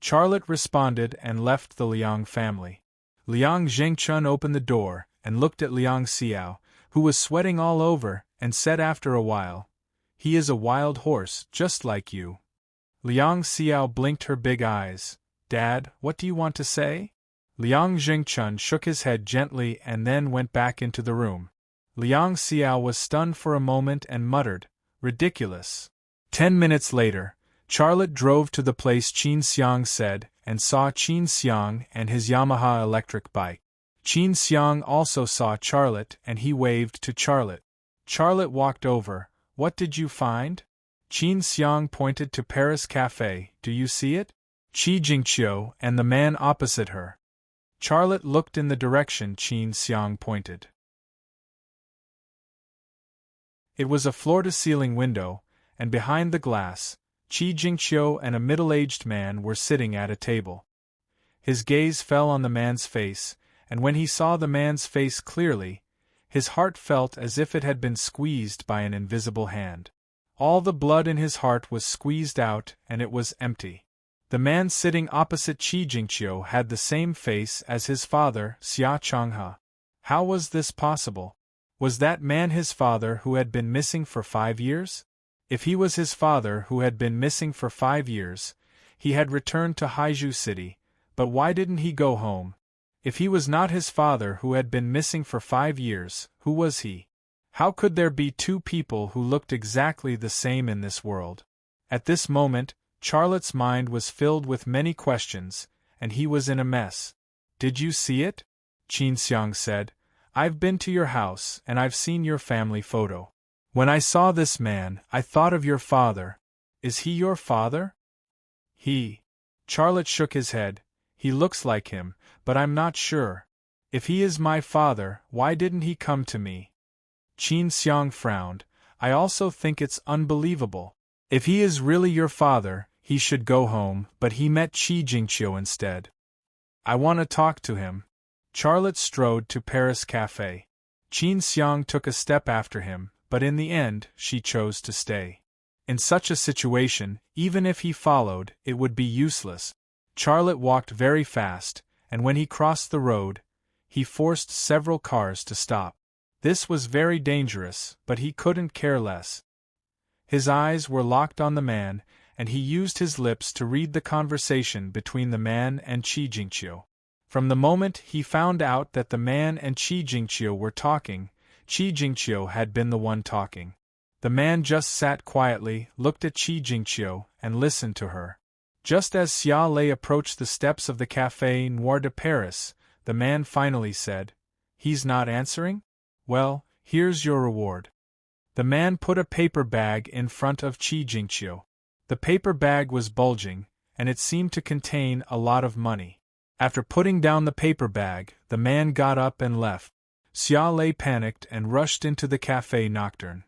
Charlotte responded and left the Liang family. Liang Zhengchun opened the door and looked at Liang Xiao, who was sweating all over, and said after a while, "He is a wild horse, just like you." Liang Xiao blinked her big eyes. "Dad, what do you want to say?" Liang Zhengchun shook his head gently and then went back into the room. Liang Xiao was stunned for a moment and muttered, "Ridiculous." 10 minutes later, Charlotte drove to the place Qin Xiang said and saw Qin Xiang and his Yamaha electric bike. Qin Xiang also saw Charlotte and he waved to Charlotte. Charlotte walked over. "What did you find?" Qin Xiang pointed to Paris Café. "Do you see it?" Qi Jingqiu and the man opposite her. Charlotte looked in the direction Qin Xiang pointed. It was a floor-to-ceiling window, and behind the glass, Qi Jingqiu and a middle-aged man were sitting at a table. His gaze fell on the man's face, and when he saw the man's face clearly, his heart felt as if it had been squeezed by an invisible hand. All the blood in his heart was squeezed out and it was empty. The man sitting opposite Qi Jingqiu had the same face as his father, Xia Changhe. How was this possible? Was that man his father who had been missing for 5 years? If he was his father who had been missing for 5 years, he had returned to Haizhu City, but why didn't he go home? If he was not his father who had been missing for 5 years, who was he? How could there be two people who looked exactly the same in this world? At this moment, Charlotte's mind was filled with many questions, and he was in a mess. "Did you see it?" Qin Xiang said. "I've been to your house and I've seen your family photo. When I saw this man, I thought of your father. Is he your father?" "He." Charlotte shook his head. "He looks like him, but I'm not sure. If he is my father, why didn't he come to me?" Qin Xiang frowned. "I also think it's unbelievable. If he is really your father, he should go home, but he met Qi Jingqiu instead. I want to talk to him." Charlotte strode to Paris Café. Qin Xiang took a step after him, but in the end, she chose to stay. In such a situation, even if he followed, it would be useless. Charlotte walked very fast, and when he crossed the road, he forced several cars to stop. This was very dangerous, but he couldn't care less. His eyes were locked on the man, and he used his lips to read the conversation between the man and Qi Jingqiu. From the moment he found out that the man and Qi Jingqiu were talking, Qi Jingqiu had been the one talking. The man just sat quietly, looked at Qi Jingqiu, and listened to her. Just as Xia Lei approached the steps of the Café Noir de Paris, the man finally said, "He's not answering? Well, here's your reward." The man put a paper bag in front of Qi Jingqiu. The paper bag was bulging, and it seemed to contain a lot of money. After putting down the paper bag, the man got up and left. Xia Lei panicked and rushed into the Café Nocturne.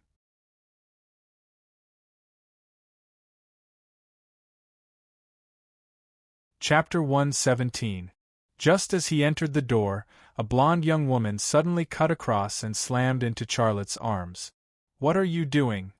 Chapter 117. Just as he entered the door, a blonde young woman suddenly cut across and slammed into Charlotte's arms. "What are you doing?"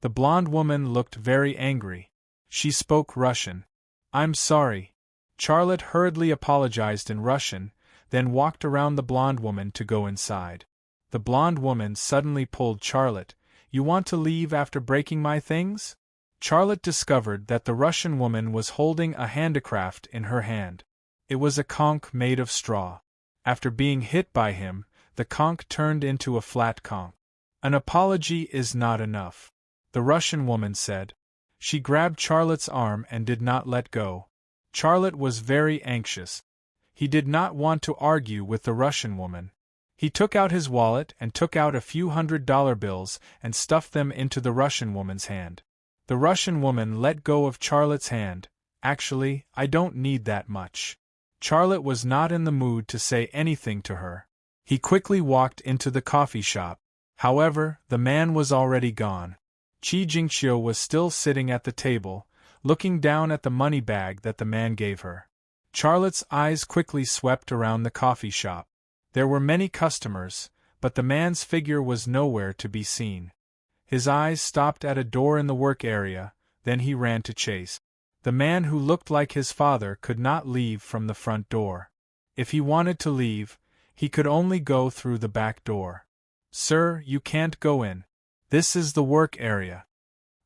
The blonde woman looked very angry. She spoke Russian. "I'm sorry." Charlotte hurriedly apologized in Russian, then walked around the blonde woman to go inside. The blonde woman suddenly pulled Charlotte. "You want to leave after breaking my things?" Charlotte discovered that the Russian woman was holding a handicraft in her hand. It was a conch made of straw. After being hit by him, the conch turned into a flat conch. "An apology is not enough," the Russian woman said. She grabbed Charlotte's arm and did not let go. Charlotte was very anxious. He did not want to argue with the Russian woman. He took out his wallet and took out a few $100 bills and stuffed them into the Russian woman's hand. The Russian woman let go of Charlotte's hand. "Actually, I don't need that much." Charlotte was not in the mood to say anything to her. He quickly walked into the coffee shop. However, the man was already gone. Qi Jingqiu was still sitting at the table, looking down at the money bag that the man gave her. Charlotte's eyes quickly swept around the coffee shop. There were many customers, but the man's figure was nowhere to be seen. His eyes stopped at a door in the work area. Then he ran to chase. The man who looked like his father could not leave from the front door. If he wanted to leave, he could only go through the back door. "Sir, you can't go in. This is the work area."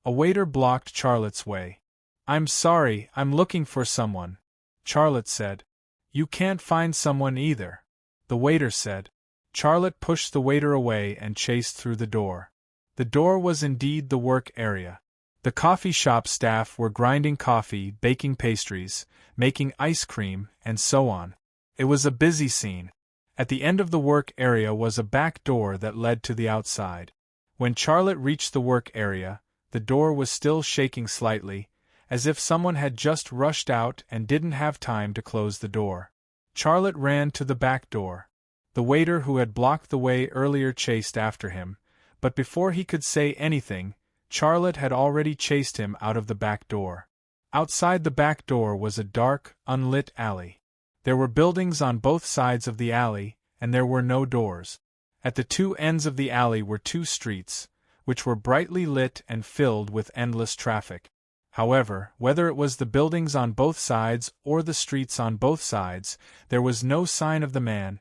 A waiter blocked Charlotte's way. "I'm sorry, I'm looking for someone," Charlotte said. "You can't find someone either," the waiter said. Charlotte pushed the waiter away and chased through the door. The door was indeed the work area. The coffee shop staff were grinding coffee, baking pastries, making ice cream, and so on. It was a busy scene. At the end of the work area was a back door that led to the outside. When Charlotte reached the work area, the door was still shaking slightly, as if someone had just rushed out and didn't have time to close the door. Charlotte ran to the back door. The waiter who had blocked the way earlier chased after him, but before he could say anything, Charlotte had already chased him out of the back door. Outside the back door was a dark, unlit alley. There were buildings on both sides of the alley, and there were no doors. At the two ends of the alley were two streets, which were brightly lit and filled with endless traffic. However, whether it was the buildings on both sides or the streets on both sides, there was no sign of the man.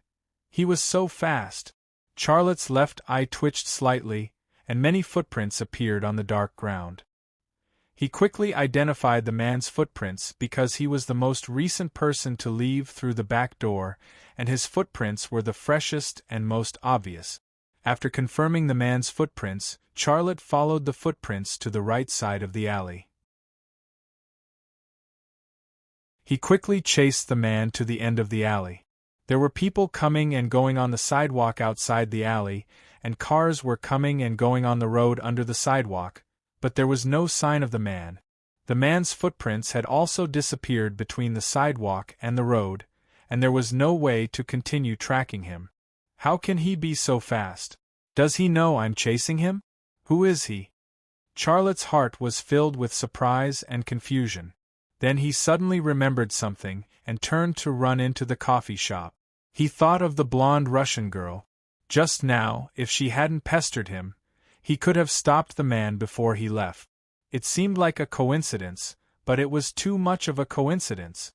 He was so fast. Charlotte's left eye twitched slightly, and many footprints appeared on the dark ground. He quickly identified the man's footprints because he was the most recent person to leave through the back door, and his footprints were the freshest and most obvious. After confirming the man's footprints, Charlotte followed the footprints to the right side of the alley. He quickly chased the man to the end of the alley. There were people coming and going on the sidewalk outside the alley, and cars were coming and going on the road under the sidewalk, but there was no sign of the man. The man's footprints had also disappeared between the sidewalk and the road, and there was no way to continue tracking him. How can he be so fast? Does he know I'm chasing him? Who is he? Charlotte's heart was filled with surprise and confusion. Then he suddenly remembered something and turned to run into the coffee shop. He thought of the blonde Russian girl. Just now, if she hadn't pestered him, he could have stopped the man before he left. It seemed like a coincidence, but it was too much of a coincidence.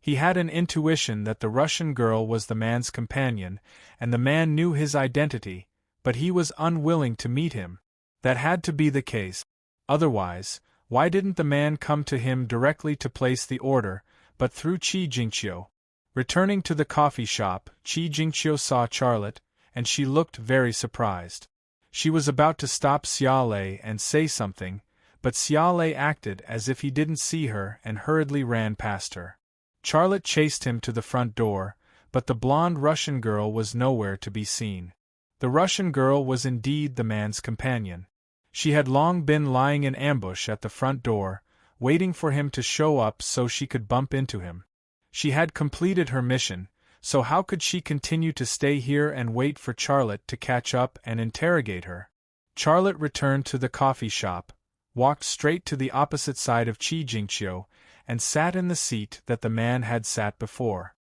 He had an intuition that the Russian girl was the man's companion, and the man knew his identity, but he was unwilling to meet him. That had to be the case. Otherwise, why didn't the man come to him directly to place the order, but through Chi Jingqiu? Returning to the coffee shop, Chi Jingqiu saw Charlotte, and she looked very surprised. She was about to stop Xiaolei and say something, but Xiaolei acted as if he didn't see her and hurriedly ran past her. Charlotte chased him to the front door, but the blonde Russian girl was nowhere to be seen. The Russian girl was indeed the man's companion. She had long been lying in ambush at the front door, waiting for him to show up so she could bump into him. She had completed her mission, so how could she continue to stay here and wait for Charlotte to catch up and interrogate her? Charlotte returned to the coffee shop, walked straight to the opposite side of Chi Jingqiu, and sat in the seat that the man had sat before.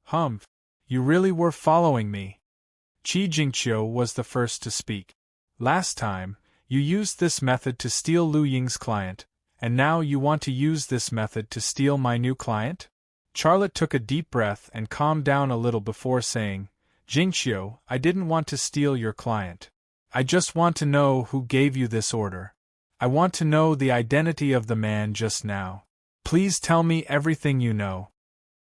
"Humph! You really were following me." Chi Jingqiu was the first to speak. "Last time, you used this method to steal Lu Ying's client, and now you want to use this method to steal my new client?" Charlotte took a deep breath and calmed down a little before saying, "Jingqiu, I didn't want to steal your client. I just want to know who gave you this order. I want to know the identity of the man just now. Please tell me everything you know."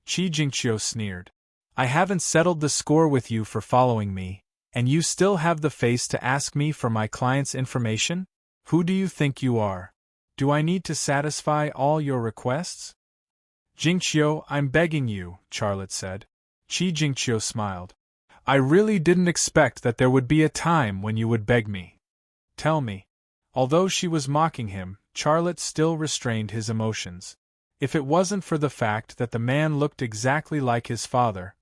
Chi Jingqiu sneered. "I haven't settled the score with you for following me, and you still have the face to ask me for my client's information? Who do you think you are? Do I need to satisfy all your requests?" "Jingqiu, I'm begging you," Charlotte said. Chi Jingqiu smiled. "I really didn't expect that there would be a time when you would beg me. Tell me." Although she was mocking him, Charlotte still restrained his emotions. If it wasn't for the fact that the man looked exactly like his father,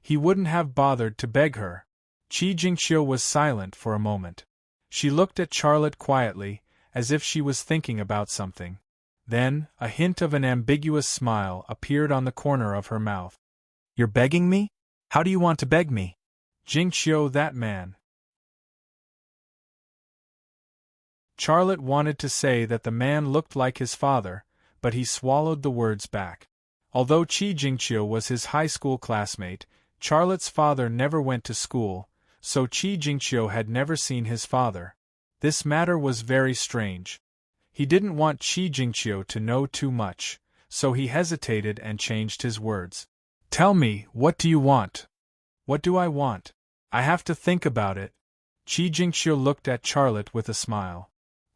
he wouldn't have bothered to beg her. Chi Jingqiu was silent for a moment. She looked at Charlotte quietly, as if she was thinking about something. Then, a hint of an ambiguous smile appeared on the corner of her mouth. "You're begging me? How do you want to beg me?" "Jingqiu, that man." Charlotte wanted to say that the man looked like his father, but he swallowed the words back. Although Qi Jingqiu was his high school classmate, Charlotte's father never went to school, so Qi Jingqiu had never seen his father. This matter was very strange. He didn't want Qi Jingqiu to know too much, so he hesitated and changed his words. Tell me, what do you want? What do I want? I have to think about it. Qi Jingqiu looked at Charlotte with a smile.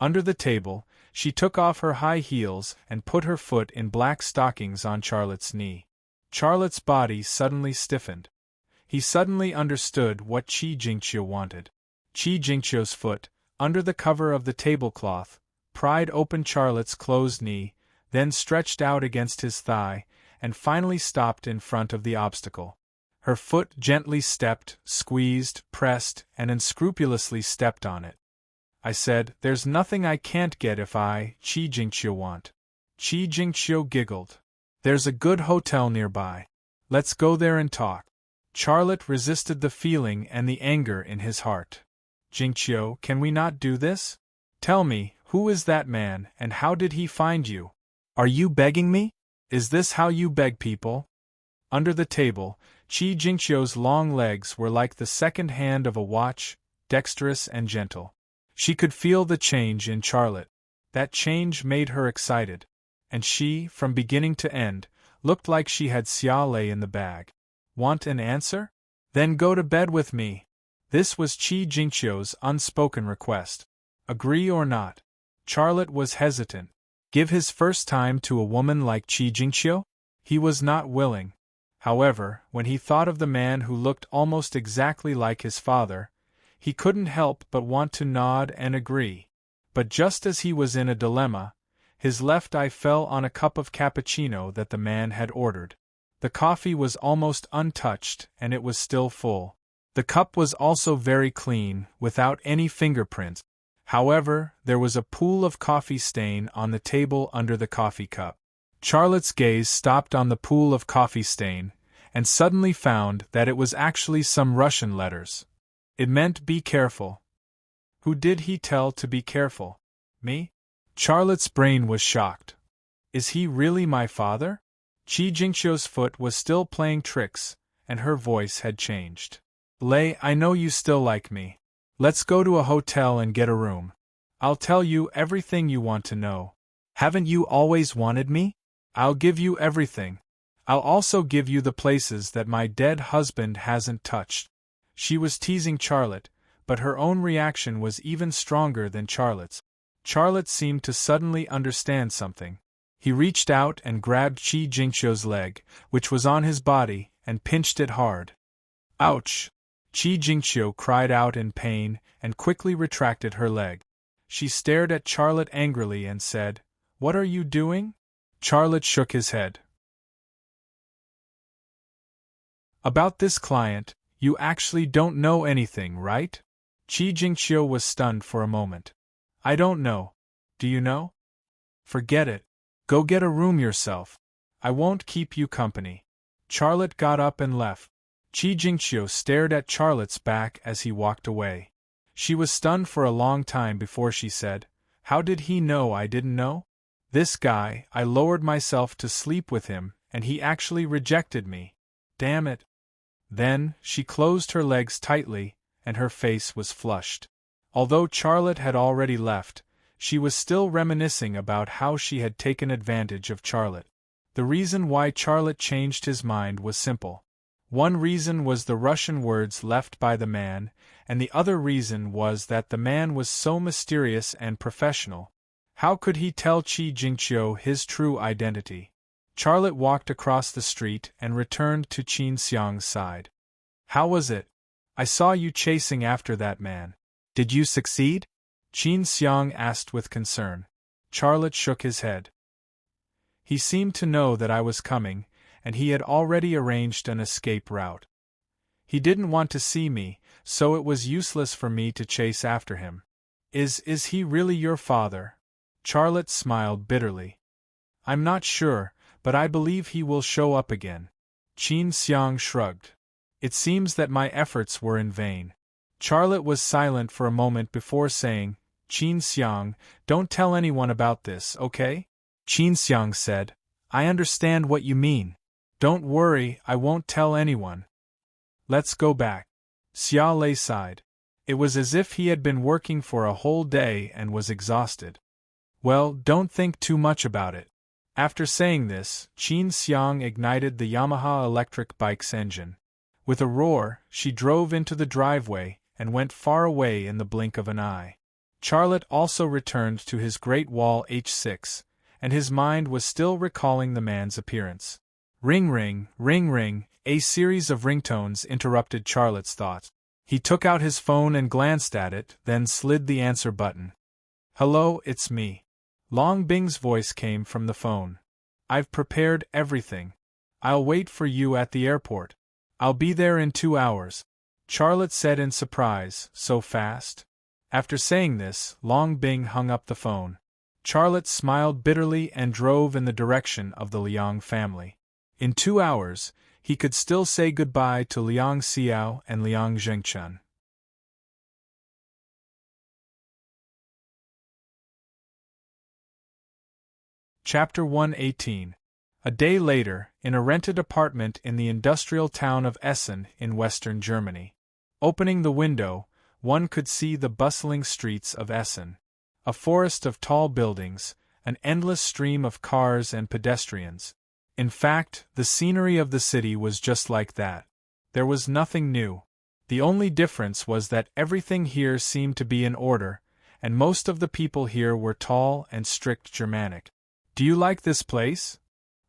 Under the table, she took off her high heels and put her foot in black stockings on Charlotte's knee. Charlotte's body suddenly stiffened. He suddenly understood what Qi Jingqiu wanted. Qi Jingqiu's foot, under the cover of the tablecloth, pried open Charlotte's closed knee, then stretched out against his thigh, and finally stopped in front of the obstacle. Her foot gently stepped, squeezed, pressed, and unscrupulously stepped on it. I said, "There's nothing I can't get if I, Qi Jingqiu, want." Qi Jingqiu giggled. "There's a good hotel nearby. Let's go there and talk." Charlotte resisted the feeling and the anger in his heart. "Jingqiu, can we not do this? Tell me, who is that man, and how did he find you? Are you begging me? Is this how you beg people?" Under the table, Qi Jingqiu's long legs were like the second hand of a watch, dexterous and gentle. She could feel the change in Charlotte. That change made her excited. And she, from beginning to end, looked like she had Xia Lei in the bag. "Want an answer? Then go to bed with me." This was Qi Jingqiu's unspoken request. Agree or not? Charlotte was hesitant. Give his first time to a woman like Qi Jingqiu? He was not willing. However, when he thought of the man who looked almost exactly like his father, he couldn't help but want to nod and agree. But just as he was in a dilemma, his left eye fell on a cup of cappuccino that the man had ordered. The coffee was almost untouched and it was still full. The cup was also very clean, without any fingerprints. However, there was a pool of coffee stain on the table under the coffee cup. Charlotte's gaze stopped on the pool of coffee stain, and suddenly found that it was actually some Russian letters. It meant "be careful." Who did he tell to be careful? Me? Charlotte's brain was shocked. Is he really my father? Qi Jingqiu's foot was still playing tricks, and her voice had changed. "Lei, I know you still like me. Let's go to a hotel and get a room. I'll tell you everything you want to know. Haven't you always wanted me? I'll give you everything. I'll also give you the places that my dead husband hasn't touched." She was teasing Charlotte, but her own reaction was even stronger than Charlotte's. Charlotte seemed to suddenly understand something. He reached out and grabbed Qi Jingqiu's leg, which was on his body, and pinched it hard. "Ouch!" Qi Jingqiu cried out in pain and quickly retracted her leg. She stared at Charlotte angrily and said, "What are you doing?" Charlotte shook his head. "About this client, you actually don't know anything, right?" Qi Jingqiu was stunned for a moment. "I don't know. Do you know?" "Forget it. Go get a room yourself. I won't keep you company." Charlotte got up and left. Qi Jingqiu stared at Charlotte's back as he walked away. She was stunned for a long time before she said, "How did he know I didn't know? This guy, I lowered myself to sleep with him, and he actually rejected me. Damn it." Then, she closed her legs tightly, and her face was flushed. Although Charlotte had already left, she was still reminiscing about how she had taken advantage of Charlotte. The reason why Charlotte changed his mind was simple. One reason was the Russian words left by the man, and the other reason was that the man was so mysterious and professional. How could he tell Qi Jingqiu his true identity? Charlotte walked across the street and returned to Qin Xiang's side. "How was it? I saw you chasing after that man. Did you succeed?" Qin Xiang asked with concern. Charlotte shook his head. "He seemed to know that I was coming, and he had already arranged an escape route. He didn't want to see me, so it was useless for me to chase after him." Is he really your father?" Charlotte smiled bitterly. "I'm not sure, but I believe he will show up again." Qin Xiang shrugged. "It seems that my efforts were in vain." Charlotte was silent for a moment before saying, Qin Xiang, don't tell anyone about this, okay? Qin Xiang said, I understand what you mean. Don't worry, I won't tell anyone. Let's go back. Xia Lei sighed. It was as if he had been working for a whole day and was exhausted. Well, don't think too much about it. After saying this, Qin Xiang ignited the Yamaha electric bike's engine. With a roar, she drove into the driveway and went far away in the blink of an eye. Charlotte also returned to his Great Wall H6, and his mind was still recalling the man's appearance. Ring ring, ring ring, a series of ringtones interrupted Charlotte's thoughts. He took out his phone and glanced at it, then slid the answer button. Hello, it's me. Long Bing's voice came from the phone. I've prepared everything. I'll wait for you at the airport. I'll be there in 2 hours. Charlotte said in surprise, so fast? After saying this, Long Bing hung up the phone. Charlotte smiled bitterly and drove in the direction of the Liang family. In 2 hours, he could still say goodbye to Liang Xiao and Liang Zhengchun. Chapter 118. A day later, in a rented apartment in the industrial town of Essen in western Germany. Opening the window, one could see the bustling streets of Essen. A forest of tall buildings, an endless stream of cars and pedestrians. In fact, the scenery of the city was just like that. There was nothing new. The only difference was that everything here seemed to be in order, and most of the people here were tall and strict Germanic. Do you like this place?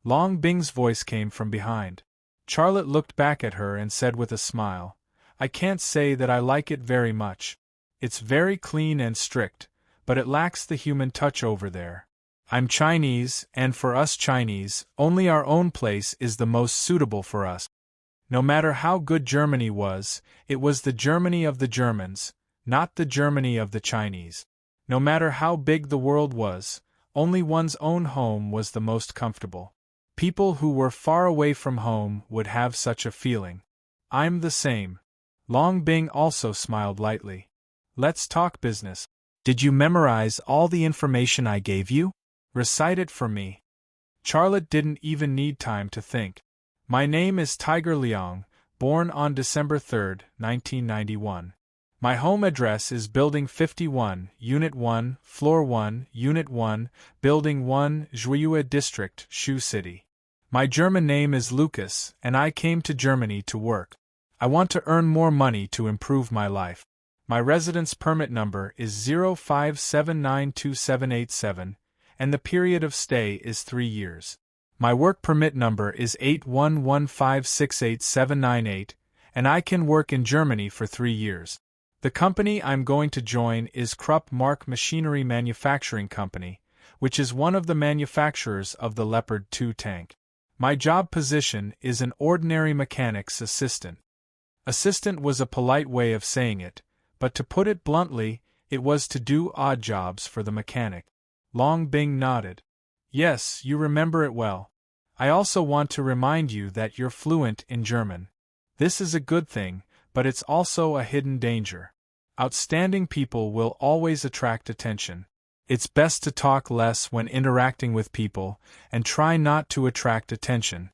Long Bing's voice came from behind. Charlotte looked back at her and said with a smile, I can't say that I like it very much. It's very clean and strict, but it lacks the human touch over there. I'm Chinese, and for us Chinese, only our own place is the most suitable for us. No matter how good Germany was, it was the Germany of the Germans, not the Germany of the Chinese. No matter how big the world was, only one's own home was the most comfortable. People who were far away from home would have such a feeling. I'm the same. Long Bing also smiled lightly. Let's talk business. Did you memorize all the information I gave you? Recite it for me. Charlotte didn't even need time to think. My name is Tiger Liang, born on December 3, 1991. My home address is Building 51, Unit 1, Floor 1, Unit 1, Building 1, Zhuiyue District, Shu City. My German name is Lucas, and I came to Germany to work. I want to earn more money to improve my life. My residence permit number is 05792787, and the period of stay is 3 years. My work permit number is 8115688798, and I can work in Germany for 3 years. The company I'm going to join is Krupp Mark Machinery Manufacturing Company, which is one of the manufacturers of the Leopard 2 tank. My job position is an ordinary mechanic's assistant. Assistant was a polite way of saying it, but to put it bluntly, it was to do odd jobs for the mechanic. Long Bing nodded. Yes, you remember it well. I also want to remind you that you're fluent in German. This is a good thing, but it's also a hidden danger. Outstanding people will always attract attention. It's best to talk less when interacting with people, and try not to attract attention.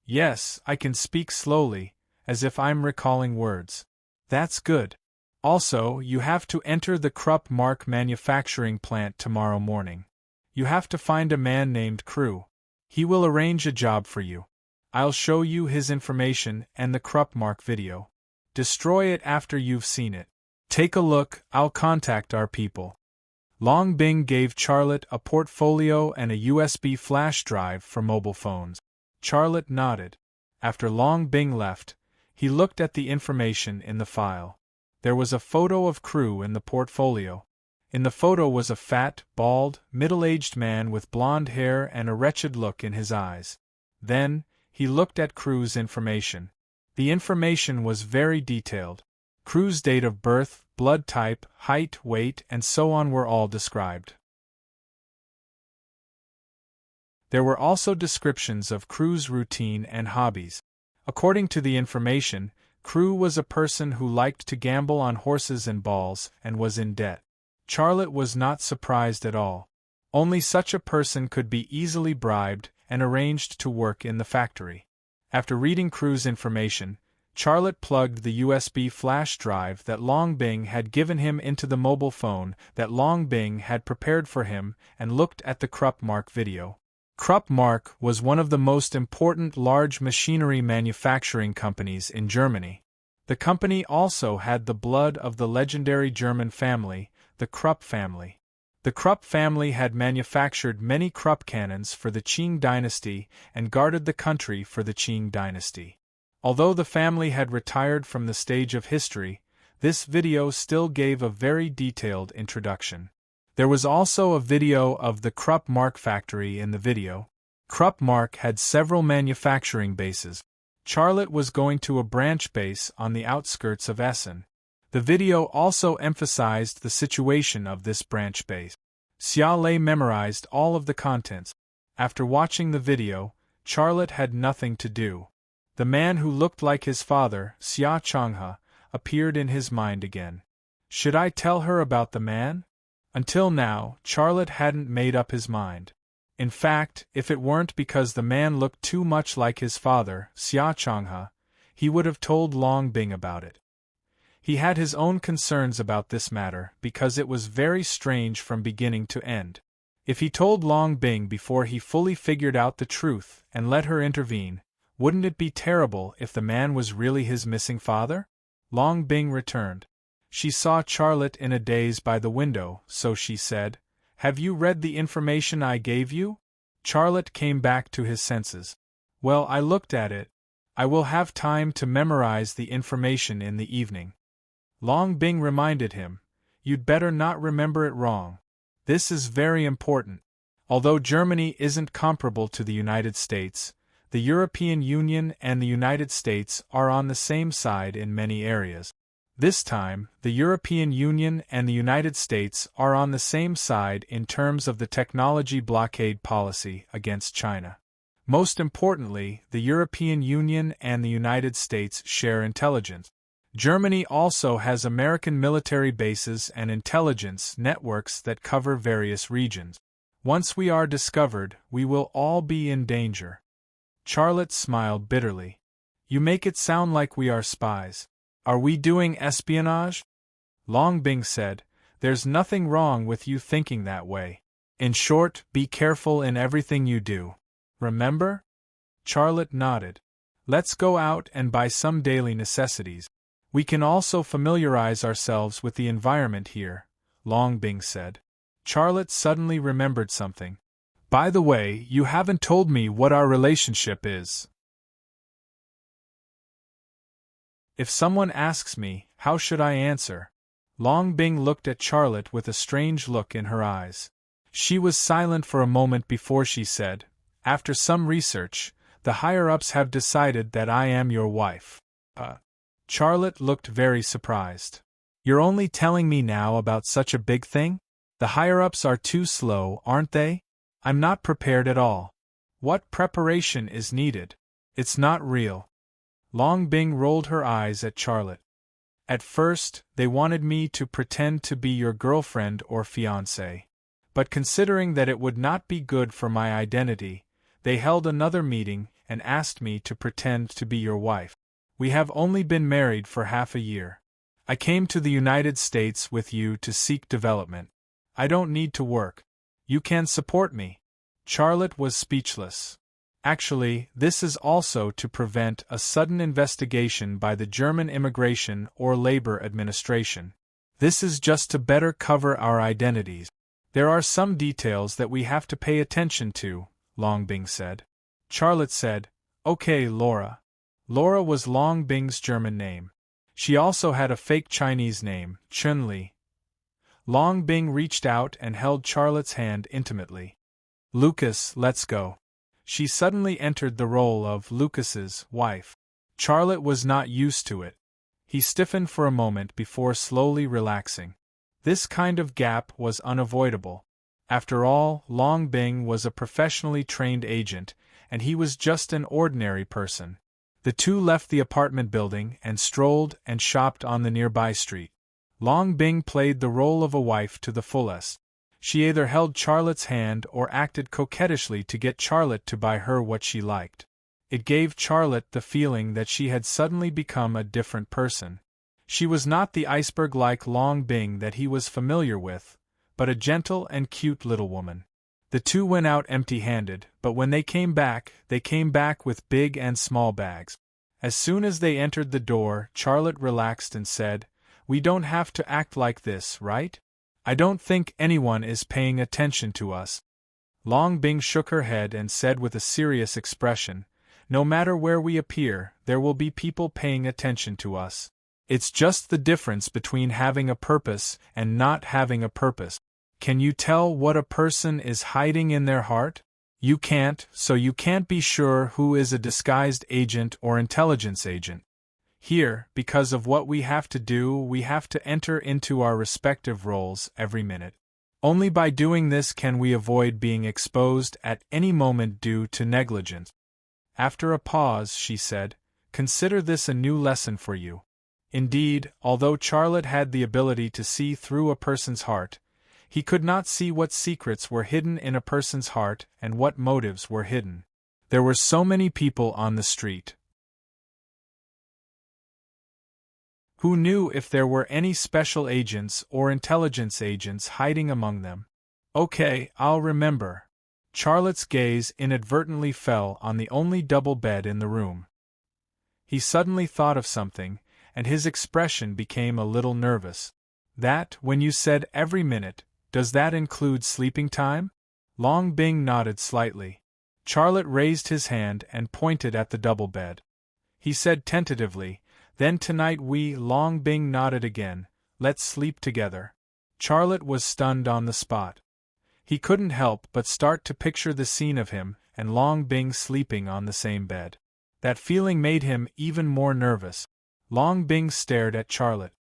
Yes, I can speak slowly, as if I'm recalling words. That's good. Also, you have to enter the Krupp Mark manufacturing plant tomorrow morning. You have to find a man named Crew. He will arrange a job for you. I'll show you his information and the Krupp Mark video. Destroy it after you've seen it. Take a look, I'll contact our people. Long Bing gave Charlotte a portfolio and a USB flash drive for mobile phones. Charlotte nodded. After Long Bing left, he looked at the information in the file. There was a photo of Crew in the portfolio. In the photo was a fat, bald, middle-aged man with blonde hair and a wretched look in his eyes. Then, he looked at Crew's information. The information was very detailed. Crew's date of birth, blood type, height, weight, and so on were all described. There were also descriptions of Crew's routine and hobbies. According to the information, Crew was a person who liked to gamble on horses and balls and was in debt. Charlotte was not surprised at all. Only such a person could be easily bribed and arranged to work in the factory. After reading Crew's information, Charlotte plugged the USB flash drive that Long Bing had given him into the mobile phone that Long Bing had prepared for him and looked at the Krupp Mark video. Krupp Mark was one of the most important large machinery manufacturing companies in Germany. The company also had the blood of the legendary German family, the Krupp family. The Krupp family had manufactured many Krupp cannons for the Qing dynasty and guarded the country for the Qing dynasty. Although the family had retired from the stage of history, this video still gave a very detailed introduction. There was also a video of the Krupp Mark factory in the video. Krupp Mark had several manufacturing bases. Charlotte was going to a branch base on the outskirts of Essen. The video also emphasized the situation of this branch base. Xia Lei memorized all of the contents. After watching the video, Charlotte had nothing to do. The man who looked like his father, Xia Changhe, appeared in his mind again. Should I tell her about the man? Until now, Charlotte hadn't made up his mind. In fact, if it weren't because the man looked too much like his father, Xia Changhe, he would have told Long Bing about it. He had his own concerns about this matter because it was very strange from beginning to end. If he told Long Bing before he fully figured out the truth and let her intervene, wouldn't it be terrible if the man was really his missing father? Long Bing returned. She saw Charlotte in a daze by the window, so she said, "Have you read the information I gave you?" Charlotte came back to his senses. "Well, I looked at it. I will have time to memorize the information in the evening." Long Bing reminded him, "You'd better not remember it wrong. This is very important. Although Germany isn't comparable to the United States, the European Union and the United States are on the same side in many areas. This time, the European Union and the United States are on the same side in terms of the technology blockade policy against China. Most importantly, the European Union and the United States share intelligence. Germany also has American military bases and intelligence networks that cover various regions. Once we are discovered, we will all be in danger." Charlotte smiled bitterly. "You make it sound like we are spies. Are we doing espionage?" Long Bing said, "There's nothing wrong with you thinking that way. In short, be careful in everything you do. Remember?" Charlotte nodded. "Let's go out and buy some daily necessities. We can also familiarize ourselves with the environment here," Long Bing said. Charlotte suddenly remembered something. "By the way, you haven't told me what our relationship is." "If someone asks me, how should I answer?" Long Bing looked at Charlotte with a strange look in her eyes. She was silent for a moment before she said, "After some research, the higher-ups have decided that I am your wife." Charlotte looked very surprised. "You're only telling me now about such a big thing? The higher-ups are too slow, aren't they? I'm not prepared at all. What preparation is needed? It's not real." Long Bing rolled her eyes at Charlotte. "At first, they wanted me to pretend to be your girlfriend or fiancé. But considering that it would not be good for my identity, they held another meeting and asked me to pretend to be your wife. We have only been married for half a year. I came to the United States with you to seek development. I don't need to work. You can support me." Charlotte was speechless. Actually, this is also to prevent a sudden investigation by the German Immigration or Labor Administration. This is just to better cover our identities. There are some details that we have to pay attention to, Long Bing said. Charlotte said, "Okay, Laura." Laura was Long Bing's German name. She also had a fake Chinese name, Chun-Li. Long Bing reached out and held Charlotte's hand intimately. "Lucas, let's go." She suddenly entered the role of Lucas's wife. Charlotte was not used to it. He stiffened for a moment before slowly relaxing. This kind of gap was unavoidable. After all, Long Bing was a professionally trained agent, and he was just an ordinary person. The two left the apartment building and strolled and shopped on the nearby street. Long Bing played the role of a wife to the fullest. She either held Charlotte's hand or acted coquettishly to get Charlotte to buy her what she liked. It gave Charlotte the feeling that she had suddenly become a different person. She was not the iceberg-like Long Bing that he was familiar with, but a gentle and cute little woman. The two went out empty-handed, but when they came back with big and small bags. As soon as they entered the door, Charlotte relaxed and said, "We don't have to act like this, right? I don't think anyone is paying attention to us." Long Bing shook her head and said with a serious expression, "No matter where we appear, there will be people paying attention to us. It's just the difference between having a purpose and not having a purpose. Can you tell what a person is hiding in their heart? You can't, so you can't be sure who is a disguised agent or intelligence agent. Here, because of what we have to do, we have to enter into our respective roles every minute. Only by doing this can we avoid being exposed at any moment due to negligence." After a pause, she said, "Consider this a new lesson for you." Indeed, although Charlotte had the ability to see through a person's heart, he could not see what secrets were hidden in a person's heart and what motives were hidden. There were so many people on the street. Who knew if there were any special agents or intelligence agents hiding among them? "Okay, I'll remember." Charlotte's gaze inadvertently fell on the only double bed in the room. He suddenly thought of something, and his expression became a little nervous. "That, when you said every minute, does that include sleeping time?" Long Bing nodded slightly. Charlotte raised his hand and pointed at the double bed. He said tentatively, "Then tonight Long Bing nodded again, "let's sleep together." Charlotte was stunned on the spot. He couldn't help but start to picture the scene of him and Long Bing sleeping on the same bed. That feeling made him even more nervous. Long Bing stared at Charlotte.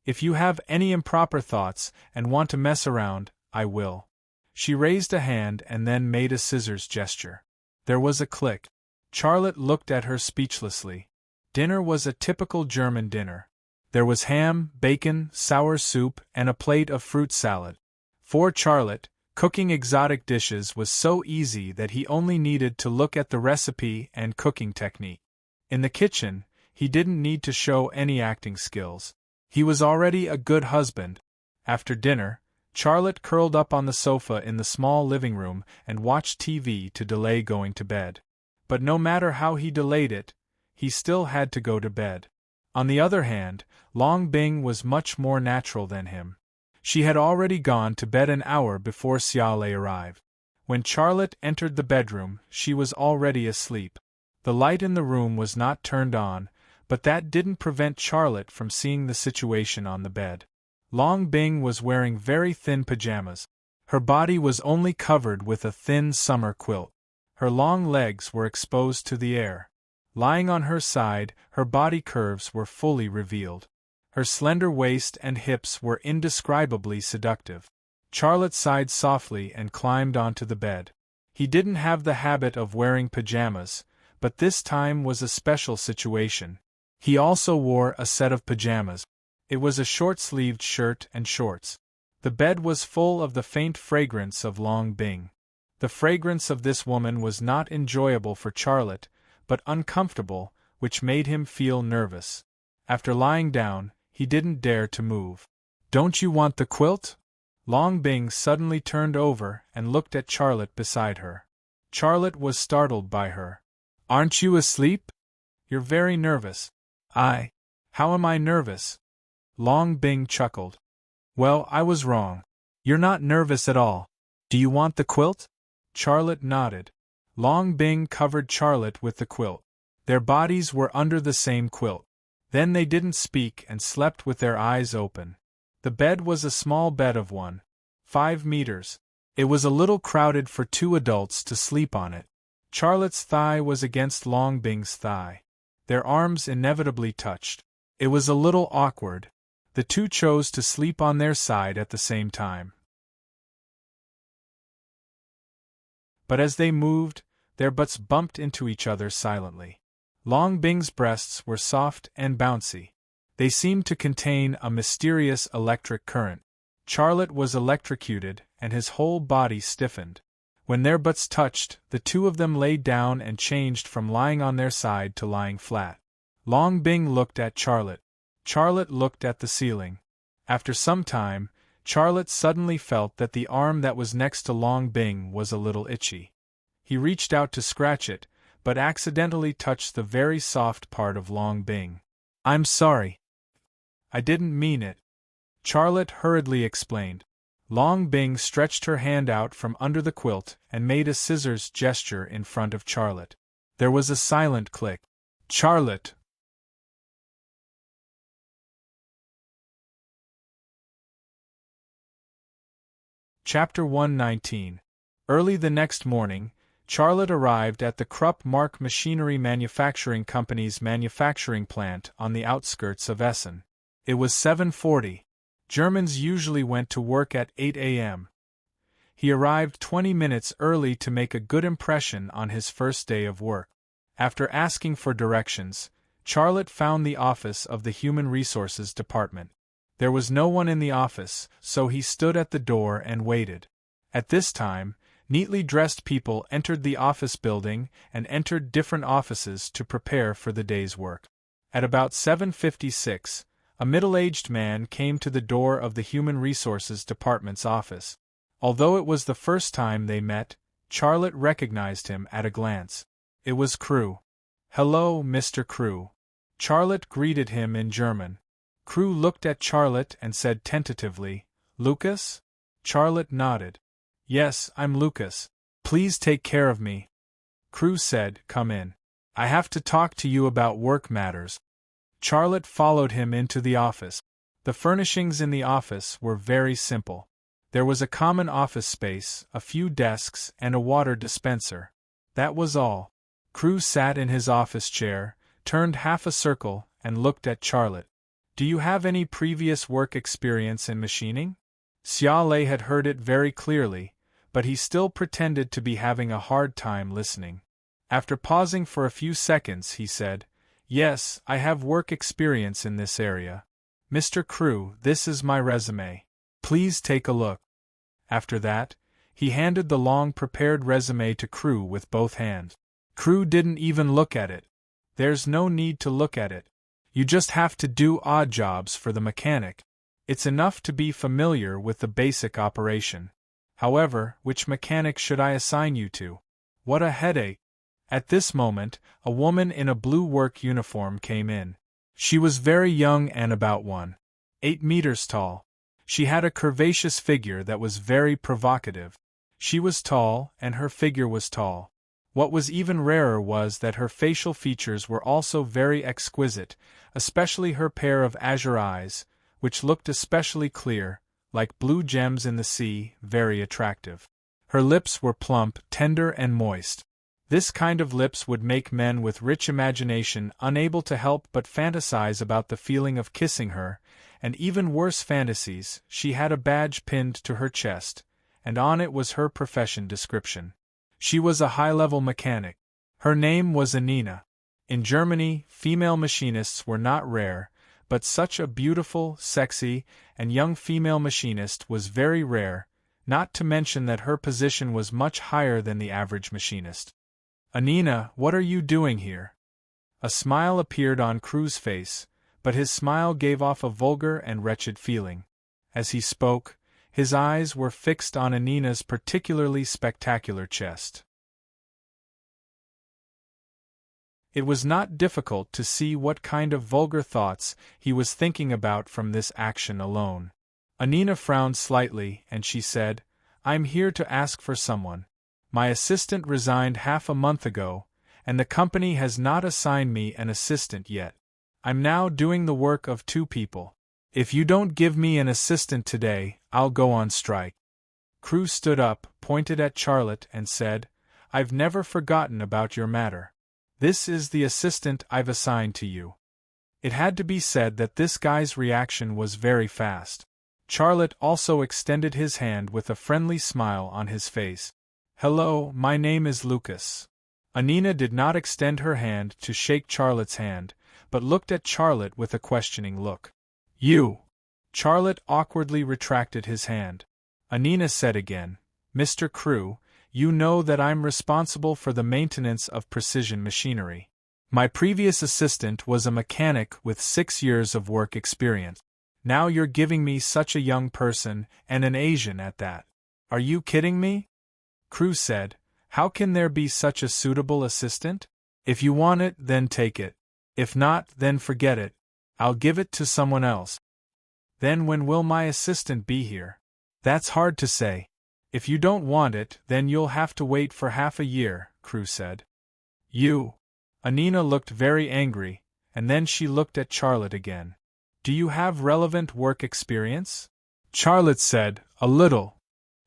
"If you have any improper thoughts and want to mess around, I will." She raised a hand and then made a scissors gesture. There was a click. Charlotte looked at her speechlessly. Dinner was a typical German dinner. There was ham, bacon, sour soup, and a plate of fruit salad. For Charlotte, cooking exotic dishes was so easy that he only needed to look at the recipe and cooking technique. In the kitchen, he didn't need to show any acting skills. He was already a good husband. After dinner, Charlotte curled up on the sofa in the small living room and watched TV to delay going to bed. But no matter how he delayed it, he still had to go to bed. On the other hand, Long Bing was much more natural than him. She had already gone to bed an hour before Xiaolei arrived. When Charlotte entered the bedroom, she was already asleep. The light in the room was not turned on, but that didn't prevent Charlotte from seeing the situation on the bed. Long Bing was wearing very thin pajamas. Her body was only covered with a thin summer quilt. Her long legs were exposed to the air. Lying on her side, her body curves were fully revealed. Her slender waist and hips were indescribably seductive. Charlotte sighed softly and climbed onto the bed. He didn't have the habit of wearing pajamas, but this time was a special situation. He also wore a set of pajamas. It was a short-sleeved shirt and shorts. The bed was full of the faint fragrance of Long Bing. The fragrance of this woman was not enjoyable for Charlotte, but uncomfortable, which made him feel nervous. After lying down, he didn't dare to move. "Don't you want the quilt?" Long Bing suddenly turned over and looked at Charlotte beside her. Charlotte was startled by her. "Aren't you asleep? You're very nervous." How am I nervous?" Long Bing chuckled. "Well, I was wrong. You're not nervous at all. Do you want the quilt?" Charlotte nodded. Long Bing covered Charlotte with the quilt. Their bodies were under the same quilt. Then they didn't speak and slept with their eyes open. The bed was a small bed of 1.5 meters. It was a little crowded for 2 adults to sleep on it. Charlotte's thigh was against Long Bing's thigh. Their arms inevitably touched. It was a little awkward. The two chose to sleep on their side at the same time. But as they moved, their butts bumped into each other silently. Long Bing's breasts were soft and bouncy. They seemed to contain a mysterious electric current. Charlotte was electrocuted, and his whole body stiffened. When their butts touched, the two of them lay down and changed from lying on their side to lying flat. Long Bing looked at Charlotte. Charlotte looked at the ceiling. After some time, Charlotte suddenly felt that the arm that was next to Long Bing was a little itchy. He reached out to scratch it, but accidentally touched the very soft part of Long Bing. "I'm sorry. I didn't mean it," Charlotte hurriedly explained. Long Bing stretched her hand out from under the quilt and made a scissors gesture in front of Charlotte. There was a silent click. "Charlotte!" Chapter 119. Early the next morning, Charlotte arrived at the Krupp Mark Machinery Manufacturing Company's manufacturing plant on the outskirts of Essen. It was 7:40. Germans usually went to work at 8 a.m. He arrived 20 minutes early to make a good impression on his first day of work. After asking for directions, Charlotte found the office of the Human Resources Department. There was no one in the office, so he stood at the door and waited. At this time, neatly dressed people entered the office building and entered different offices to prepare for the day's work. At about 7:56, a middle-aged man came to the door of the Human Resources Department's office. Although it was the first time they met, Charlotte recognized him at a glance. It was Crew. "Hello, Mr. Crew." Charlotte greeted him in German. Crew looked at Charlotte and said tentatively, "Lucas?" Charlotte nodded. "Yes, I'm Lucas. Please take care of me." Crew said, "Come in. I have to talk to you about work matters." Charlotte followed him into the office. The furnishings in the office were very simple. There was a common office space, a few desks, and a water dispenser. That was all. Crew sat in his office chair, turned half a circle, and looked at Charlotte. "Do you have any previous work experience in machining?" Xiaolei had heard it very clearly, but he still pretended to be having a hard time listening. After pausing for a few seconds, he said, "Yes, I have work experience in this area. Mr. Crew, this is my resume. Please take a look." After that, he handed the long-prepared resume to Crew with both hands. Crew didn't even look at it. There's no need to look at it. You just have to do odd jobs for the mechanic. It's enough to be familiar with the basic operation. However, which mechanic should I assign you to? What a headache. At this moment, a woman in a blue work uniform came in. She was very young and about 1.8 meters tall. She had a curvaceous figure that was very provocative. She was tall, and her figure was tall. What was even rarer was that her facial features were also very exquisite, especially her pair of azure eyes, which looked especially clear, like blue gems in the sea, very attractive. Her lips were plump, tender and moist. This kind of lips would make men with rich imagination unable to help but fantasize about the feeling of kissing her, and even worse fantasies. She had a badge pinned to her chest, and on it was her profession description. She was a high-level mechanic. Her name was Anina. In Germany, female machinists were not rare, but such a beautiful, sexy, and young female machinist was very rare, not to mention that her position was much higher than the average machinist. "Anina, what are you doing here?" A smile appeared on Crew's face, but his smile gave off a vulgar and wretched feeling. As he spoke, his eyes were fixed on Anina's particularly spectacular chest. It was not difficult to see what kind of vulgar thoughts he was thinking about from this action alone. Anina frowned slightly, and she said, "I'm here to ask for someone. My assistant resigned half a month ago, and the company has not assigned me an assistant yet. I'm now doing the work of 2 people. If you don't give me an assistant today, I'll go on strike." Crew stood up, pointed at Charlotte, and said, "I've never forgotten about your matter. This is the assistant I've assigned to you." It had to be said that this guy's reaction was very fast. Charlotte also extended his hand with a friendly smile on his face. "Hello, my name is Lucas." Anina did not extend her hand to shake Charlotte's hand, but looked at Charlotte with a questioning look. You! Charlotte awkwardly retracted his hand. Anina said again, Mr. Crew, you know that I'm responsible for the maintenance of precision machinery. My previous assistant was a mechanic with 6 years of work experience. Now you're giving me such a young person, and an Asian at that. Are you kidding me? Crew said, How can there be such a suitable assistant? If you want it, then take it. If not, then forget it. I'll give it to someone else. Then when will my assistant be here? That's hard to say. If you don't want it, then you'll have to wait for half a year, Crew said. You! Anina looked very angry, and then she looked at Charlotte again. Do you have relevant work experience? Charlotte said, A little.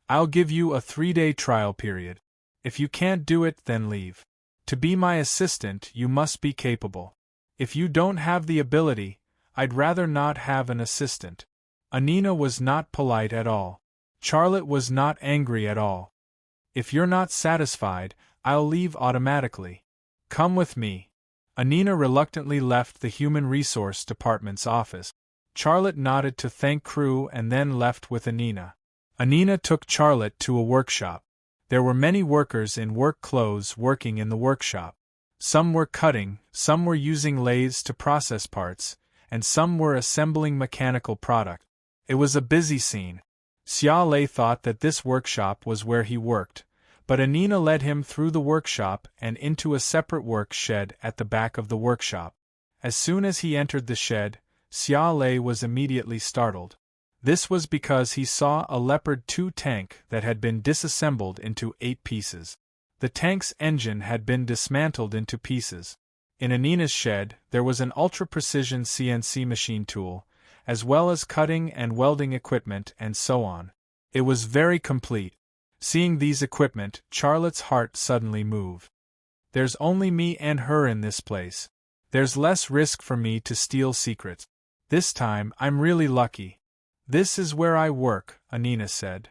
I'll give you a 3-day trial period. If you can't do it, then leave. To be my assistant, you must be capable. If you don't have the ability, I'd rather not have an assistant. Anina was not polite at all. Charlotte was not angry at all. If you're not satisfied, I'll leave automatically. Come with me. Anina reluctantly left the Human Resource Department's office. Charlotte nodded to thank Crew and then left with Anina. Anina took Charlotte to a workshop. There were many workers in work clothes working in the workshop. Some were cutting, some were using lathes to process parts, and some were assembling mechanical product. It was a busy scene. Xia Lei thought that this workshop was where he worked, but Anina led him through the workshop and into a separate work shed at the back of the workshop. As soon as he entered the shed, Xia Lei was immediately startled. This was because he saw a Leopard 2 tank that had been disassembled into 8 pieces. The tank's engine had been dismantled into pieces. In Anina's shed, there was an ultra-precision CNC machine tool, as well as cutting and welding equipment and so on. It was very complete. Seeing these equipment, Charlotte's heart suddenly moved. There's only me and her in this place. There's less risk for me to steal secrets. This time, I'm really lucky. This is where I work, Anina said.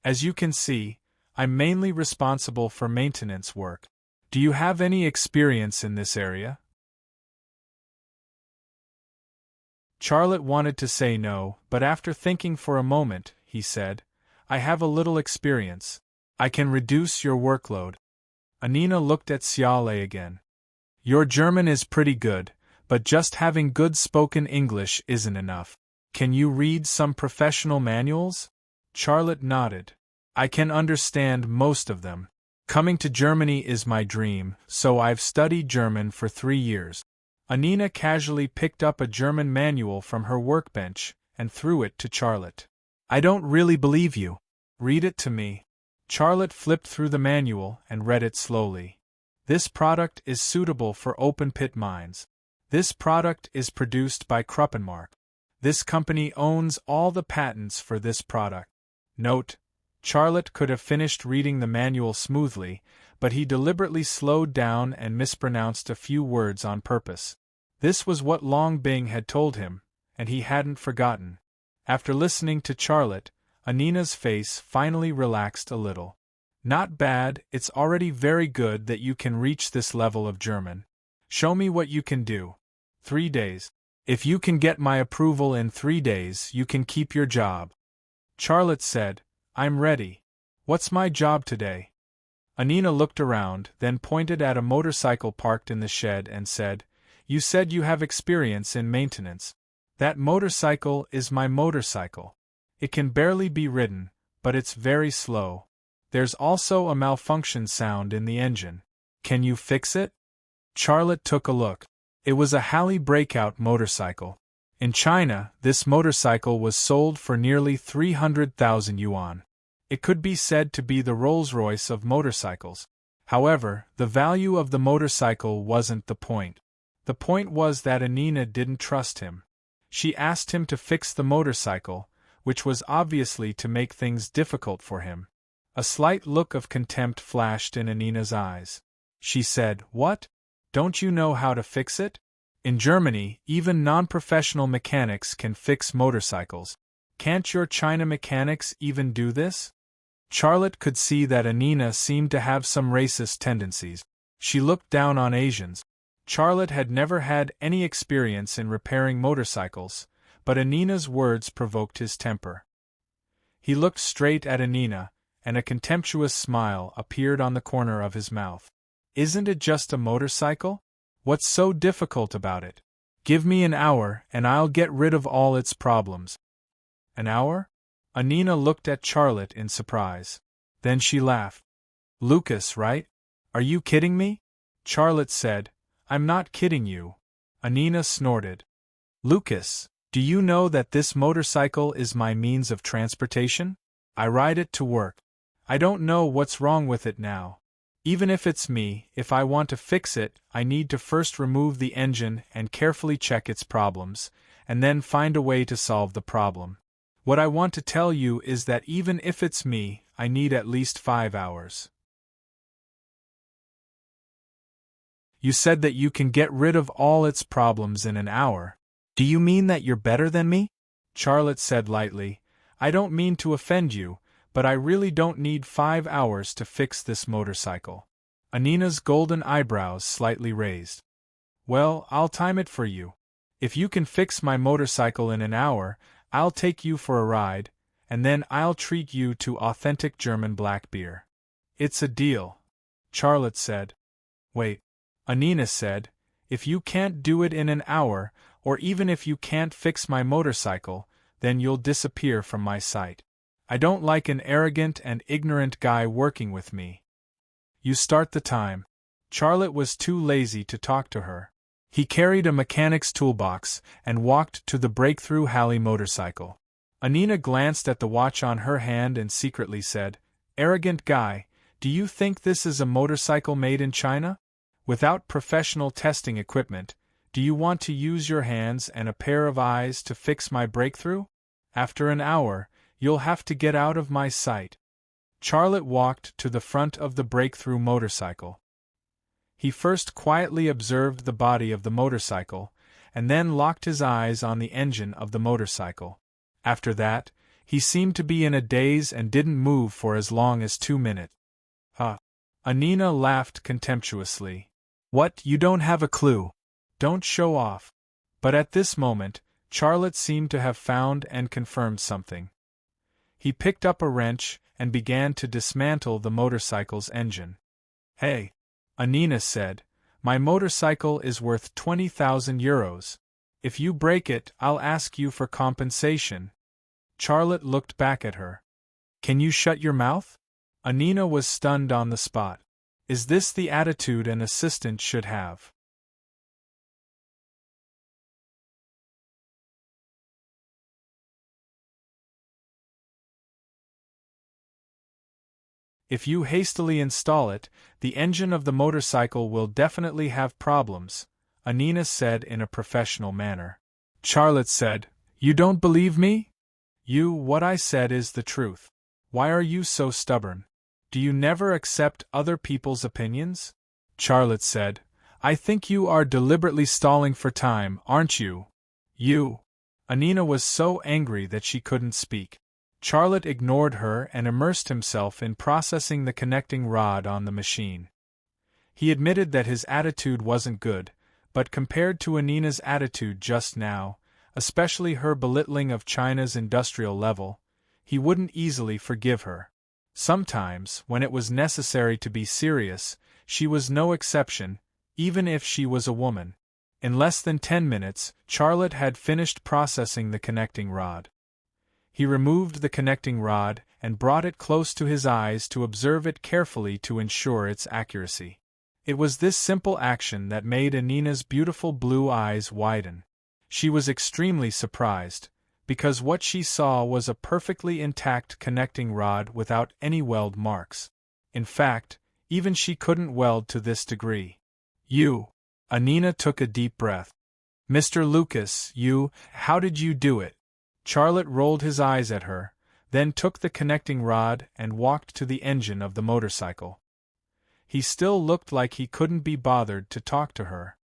As you can see, I'm mainly responsible for maintenance work. Do you have any experience in this area? Charlotte wanted to say no, but after thinking for a moment, he said, I have a little experience. I can reduce your workload. Anina looked at Xia Lei again. Your German is pretty good, but just having good spoken English isn't enough. Can you read some professional manuals? Charlotte nodded. I can understand most of them. Coming to Germany is my dream, so I've studied German for 3 years. Anina casually picked up a German manual from her workbench and threw it to Charlotte. I don't really believe you. Read it to me. Charlotte flipped through the manual and read it slowly. This product is suitable for open-pit mines. This product is produced by Kruppenmark. This company owns all the patents for this product. Note: Charlotte could have finished reading the manual smoothly, but he deliberately slowed down and mispronounced a few words on purpose. This was what Long Bing had told him, and he hadn't forgotten. After listening to Charlotte, Anina's face finally relaxed a little. Not bad, it's already very good that you can reach this level of German. Show me what you can do. 3 days. If you can get my approval in 3 days, you can keep your job. Charlotte said, I'm ready. What's my job today? Anina looked around, then pointed at a motorcycle parked in the shed and said, You said you have experience in maintenance. That motorcycle is my motorcycle. It can barely be ridden, but it's very slow. There's also a malfunction sound in the engine. Can you fix it? Charlotte took a look. It was a Halley Breakout motorcycle. In China, this motorcycle was sold for nearly 300,000 yuan. It could be said to be the Rolls-Royce of motorcycles. However, the value of the motorcycle wasn't the point. The point was that Anina didn't trust him. She asked him to fix the motorcycle, which was obviously to make things difficult for him. A slight look of contempt flashed in Anina's eyes. She said, What? Don't you know how to fix it? In Germany, even non-professional mechanics can fix motorcycles. Can't your China mechanics even do this? Charlotte could see that Anina seemed to have some racist tendencies. She looked down on Asians. Charlotte had never had any experience in repairing motorcycles, but Anina's words provoked his temper. He looked straight at Anina, and a contemptuous smile appeared on the corner of his mouth. "Isn't it just a motorcycle? What's so difficult about it? Give me an hour and I'll get rid of all its problems." "An hour?" Anina looked at Charlotte in surprise. Then she laughed. "Lucas, right? Are you kidding me?" Charlotte said, "I'm not kidding you." Anina snorted. "Lucas, do you know that this motorcycle is my means of transportation? I ride it to work. I don't know what's wrong with it now. Even if it's me, if I want to fix it, I need to first remove the engine and carefully check its problems, and then find a way to solve the problem. What I want to tell you is that even if it's me, I need at least 5 hours." "You said that you can get rid of all its problems in an hour. Do you mean that you're better than me?" Charlotte said lightly. "I don't mean to offend you, but I really don't need 5 hours to fix this motorcycle." Anina's golden eyebrows slightly raised. "Well, I'll time it for you. If you can fix my motorcycle in an hour, I'll take you for a ride, and then I'll treat you to authentic German black beer." "It's a deal," Charlotte said. "Wait," Anina said, "if you can't do it in an hour, or even if you can't fix my motorcycle, then you'll disappear from my sight. I don't like an arrogant and ignorant guy working with me. You start the time." Charlotte was too lazy to talk to her. He carried a mechanic's toolbox and walked to the Breakthrough Halley motorcycle. Anina glanced at the watch on her hand and secretly said, "Arrogant guy, do you think this is a motorcycle made in China? Without professional testing equipment, do you want to use your hands and a pair of eyes to fix my breakthrough? After an hour, you'll have to get out of my sight." Charlotte walked to the front of the Breakthrough motorcycle. He first quietly observed the body of the motorcycle, and then locked his eyes on the engine of the motorcycle. After that, he seemed to be in a daze and didn't move for as long as 2 minutes. Anina laughed contemptuously. "What, you don't have a clue? Don't show off." But at this moment, Charlotte seemed to have found and confirmed something. He picked up a wrench and began to dismantle the motorcycle's engine. "Hey," Anina said, "my motorcycle is worth 20,000 euros. If you break it, I'll ask you for compensation." Charlotte looked back at her. "Can you shut your mouth?" Anina was stunned on the spot. Is this the attitude an assistant should have? If you hastily install it, the engine of the motorcycle will definitely have problems, Anina said in a professional manner. Charlotte said, "You don't believe me? What I said is the truth. Why are you so stubborn? Do you never accept other people's opinions?" Charlotte said, "I think you are deliberately stalling for time, aren't you? Anina was so angry that she couldn't speak. Charlotte ignored her and immersed himself in processing the connecting rod on the machine. He admitted that his attitude wasn't good, but compared to Anina's attitude just now, especially her belittling of China's industrial level, he wouldn't easily forgive her. Sometimes, when it was necessary to be serious, she was no exception, even if she was a woman. In less than 10 minutes, Charlotte had finished processing the connecting rod. He removed the connecting rod and brought it close to his eyes to observe it carefully to ensure its accuracy. It was this simple action that made Anina's beautiful blue eyes widen. She was extremely surprised, because what she saw was a perfectly intact connecting rod without any weld marks. In fact, even she couldn't weld to this degree. Anina took a deep breath. "Mr. Lucas, how did you do it?" Charlotte rolled his eyes at her, then took the connecting rod and walked to the engine of the motorcycle. He still looked like he couldn't be bothered to talk to her.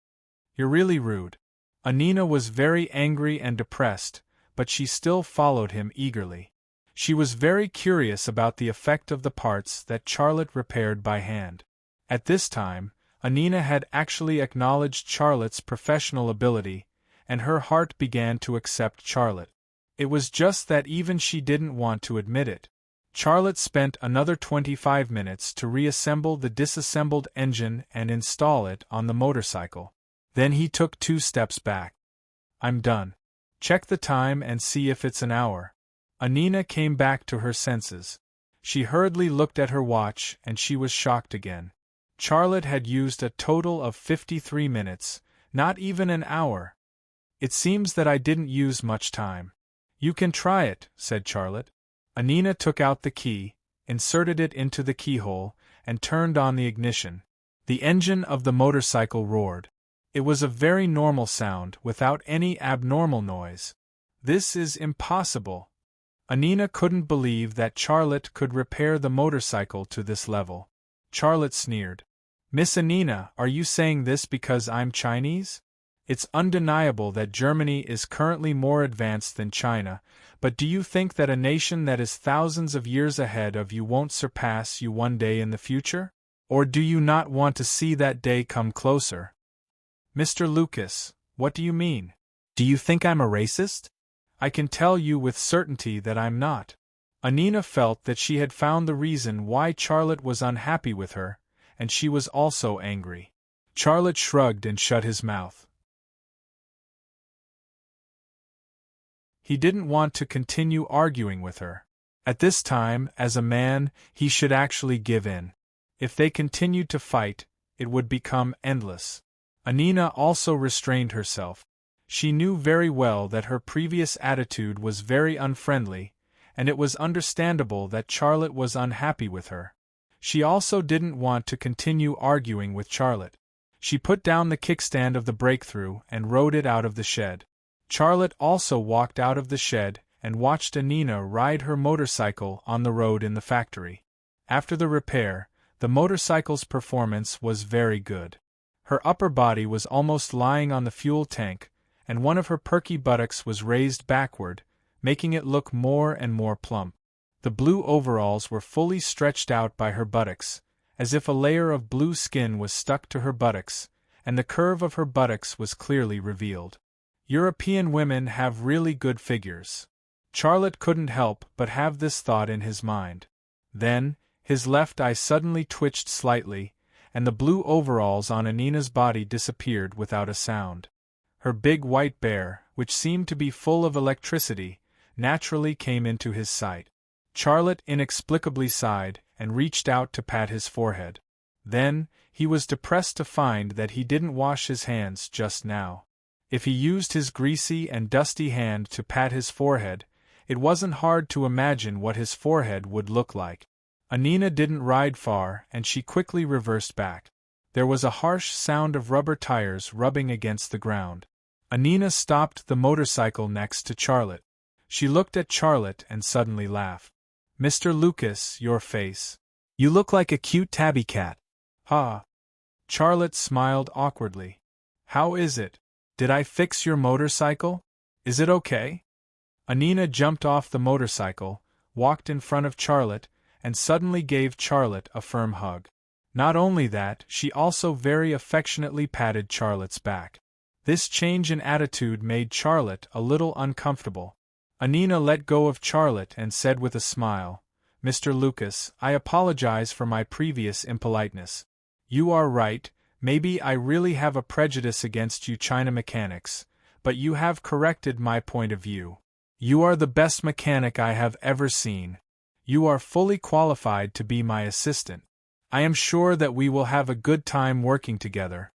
"You're really rude." Anina was very angry and depressed, but she still followed him eagerly. She was very curious about the effect of the parts that Charlotte repaired by hand. At this time, Anina had actually acknowledged Charlotte's professional ability, and her heart began to accept Charlotte. It was just that even she didn't want to admit it. Charlotte spent another 25 minutes to reassemble the disassembled engine and install it on the motorcycle. Then he took 2 steps back. "I'm done. Check the time and see if it's an hour." Anina came back to her senses. She hurriedly looked at her watch and she was shocked again. Charlotte had used a total of 53 minutes, not even an hour. "It seems that I didn't use much time." "You can try it," said Charlotte. Anina took out the key, inserted it into the keyhole, and turned on the ignition. The engine of the motorcycle roared. It was a very normal sound, without any abnormal noise. "This is impossible." Anina couldn't believe that Charlotte could repair the motorcycle to this level. Charlotte sneered. "Miss Anina, are you saying this because I'm Chinese? It's undeniable that Germany is currently more advanced than China, but do you think that a nation that is thousands of years ahead of you won't surpass you one day in the future? Or do you not want to see that day come closer?" "Mr. Lucas, what do you mean? Do you think I'm a racist?" "I can tell you with certainty that I'm not." Anina felt that she had found the reason why Charlotte was unhappy with her, and she was also angry. Charlotte shrugged and shut his mouth. He didn't want to continue arguing with her. At this time, as a man, he should actually give in. If they continued to fight, it would become endless. Anina also restrained herself. She knew very well that her previous attitude was very unfriendly, and it was understandable that Charlotte was unhappy with her. She also didn't want to continue arguing with Charlotte. She put down the kickstand of the breakthrough and rode it out of the shed. Charlotte also walked out of the shed and watched Anina ride her motorcycle on the road in the factory. After the repair, the motorcycle's performance was very good. Her upper body was almost lying on the fuel tank, and one of her perky buttocks was raised backward, making it look more and more plump. The blue overalls were fully stretched out by her buttocks, as if a layer of blue skin was stuck to her buttocks, and the curve of her buttocks was clearly revealed. European women have really good figures. Charlotte couldn't help but have this thought in his mind. Then, his left eye suddenly twitched slightly, and the blue overalls on Anina's body disappeared without a sound. Her big white bear, which seemed to be full of electricity, naturally came into his sight. Charlotte inexplicably sighed and reached out to pat his forehead. Then, he was depressed to find that he didn't wash his hands just now. If he used his greasy and dusty hand to pat his forehead, it wasn't hard to imagine what his forehead would look like. Anina didn't ride far, and she quickly reversed back. There was a harsh sound of rubber tires rubbing against the ground. Anina stopped the motorcycle next to Charlotte. She looked at Charlotte and suddenly laughed. "Mr. Lucas, your face. You look like a cute tabby cat." "Ha!" Charlotte smiled awkwardly. "How is it? Did I fix your motorcycle? Is it okay?" Anina jumped off the motorcycle, walked in front of Charlotte, and suddenly gave Charlotte a firm hug. Not only that, she also very affectionately patted Charlotte's back. This change in attitude made Charlotte a little uncomfortable. Anina let go of Charlotte and said with a smile, "Mr. Lucas, I apologize for my previous impoliteness. You are right, maybe I really have a prejudice against you China mechanics, but you have corrected my point of view. You are the best mechanic I have ever seen. You are fully qualified to be my assistant. I am sure that we will have a good time working together."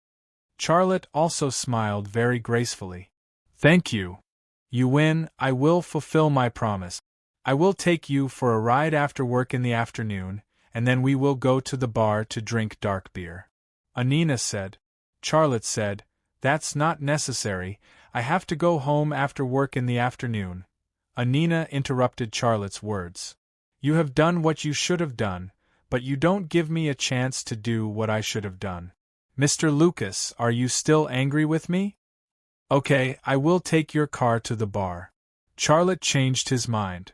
Charlotte also smiled very gracefully. "Thank you. You win. I will fulfill my promise. I will take you for a ride after work in the afternoon, and then we will go to the bar to drink dark beer." Anina said. Charlotte said, "That's not necessary, I have to go home after work in the afternoon." Anina interrupted Charlotte's words. "You have done what you should have done, but you don't give me a chance to do what I should have done. Mr. Lucas, are you still angry with me? Okay, I will take your car to the bar." Charlotte changed his mind.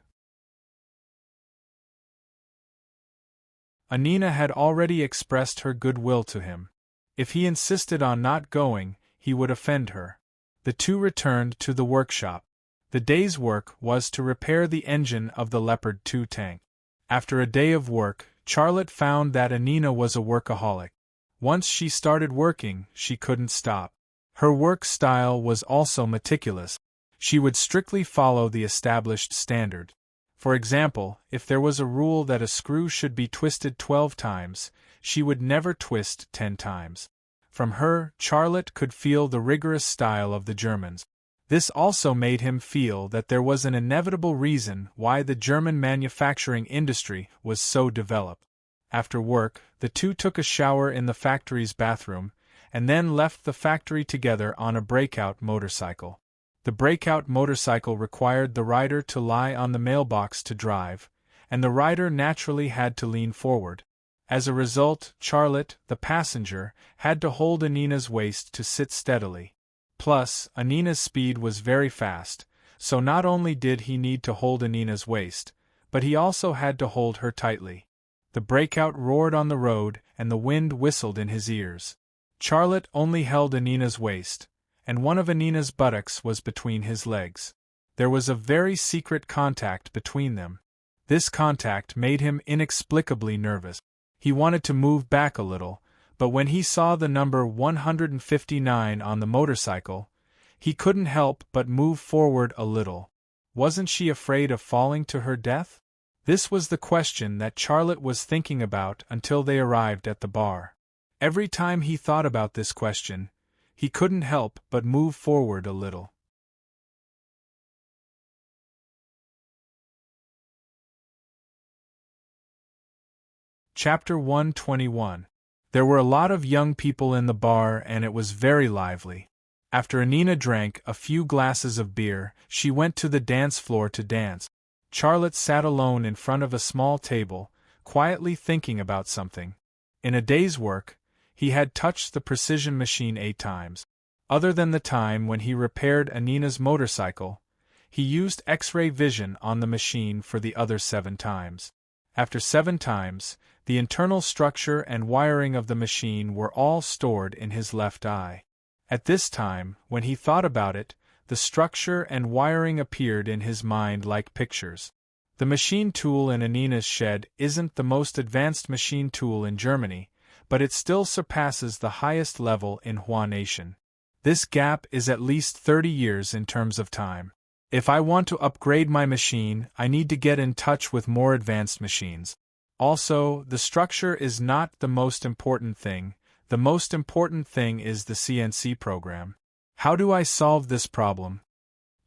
Anina had already expressed her goodwill to him. If he insisted on not going, he would offend her. The two returned to the workshop. The day's work was to repair the engine of the Leopard 2 tank. After a day of work, Charlotte found that Anina was a workaholic. Once she started working, she couldn't stop. Her work style was also meticulous. She would strictly follow the established standard. For example, if there was a rule that a screw should be twisted 12 times, she would never twist 10 times. From her, Charlotte could feel the rigorous style of the Germans. This also made him feel that there was an inevitable reason why the German manufacturing industry was so developed. After work, the two took a shower in the factory's bathroom, and then left the factory together on a breakout motorcycle. The breakout motorcycle required the rider to lie on the mailbox to drive, and the rider naturally had to lean forward. As a result, Charlotte, the passenger, had to hold Anina's waist to sit steadily. Plus, Anina's speed was very fast, so not only did he need to hold Anina's waist, but he also had to hold her tightly. The breakout roared on the road, and the wind whistled in his ears. Charlotte only held Anina's waist, and one of Anina's buttocks was between his legs. There was a very secret contact between them. This contact made him inexplicably nervous. He wanted to move back a little, but when he saw the number 159 on the motorcycle, he couldn't help but move forward a little. Wasn't she afraid of falling to her death? This was the question that Charlotte was thinking about until they arrived at the bar. Every time he thought about this question, he couldn't help but move forward a little. Chapter 121. There were a lot of young people in the bar and it was very lively. After Anina drank a few glasses of beer, she went to the dance floor to dance. Charlotte sat alone in front of a small table, quietly thinking about something. In a day's work, he had touched the precision machine 8 times. Other than the time when he repaired Anina's motorcycle, he used X-ray vision on the machine for the other 7 times. After 7 times, the internal structure and wiring of the machine were all stored in his left eye. At this time, when he thought about it, the structure and wiring appeared in his mind like pictures. The machine tool in Anina's shed isn't the most advanced machine tool in Germany, but it still surpasses the highest level in Hua Nation. This gap is at least 30 years in terms of time. If I want to upgrade my machine, I need to get in touch with more advanced machines. Also, the structure is not the most important thing. The most important thing is the CNC program. How do I solve this problem?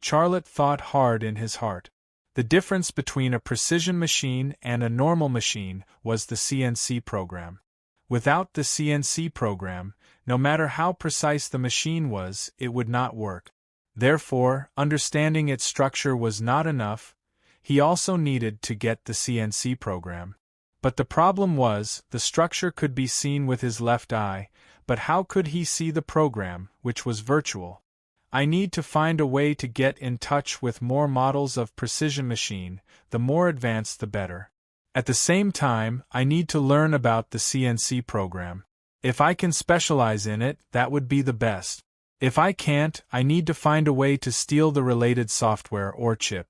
Charlotte thought hard in his heart. The difference between a precision machine and a normal machine was the CNC program. Without the CNC program, no matter how precise the machine was, it would not work. Therefore, understanding its structure was not enough. He also needed to get the CNC program. But the problem was, the structure could be seen with his left eye, but how could he see the program, which was virtual? I need to find a way to get in touch with more models of precision machine, the more advanced the better. At the same time, I need to learn about the CNC program. If I can specialize in it, that would be the best. If I can't, I need to find a way to steal the related software or chip.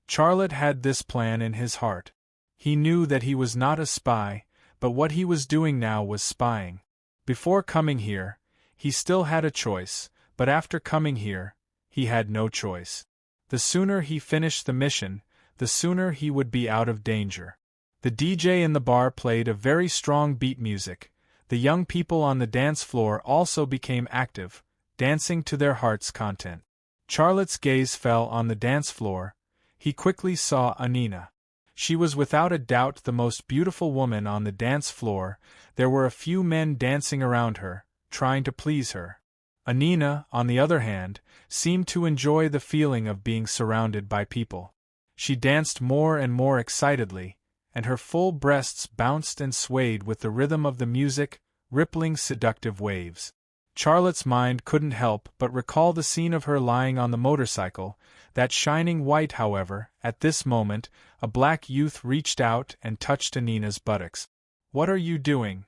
Charlotte had this plan in his heart. He knew that he was not a spy, but what he was doing now was spying. Before coming here, he still had a choice, but after coming here, he had no choice. The sooner he finished the mission, the sooner he would be out of danger. The DJ in the bar played a very strong beat music. The young people on the dance floor also became active, dancing to their heart's content. Charlotte's gaze fell on the dance floor. He quickly saw Anina. She was without a doubt the most beautiful woman on the dance floor. There were a few men dancing around her, trying to please her. Anina, on the other hand, seemed to enjoy the feeling of being surrounded by people. She danced more and more excitedly, and her full breasts bounced and swayed with the rhythm of the music, rippling seductive waves. Charlotte's mind couldn't help but recall the scene of her lying on the motorcycle, that shining white. However, at this moment, a black youth reached out and touched Anina's buttocks. "What are you doing?"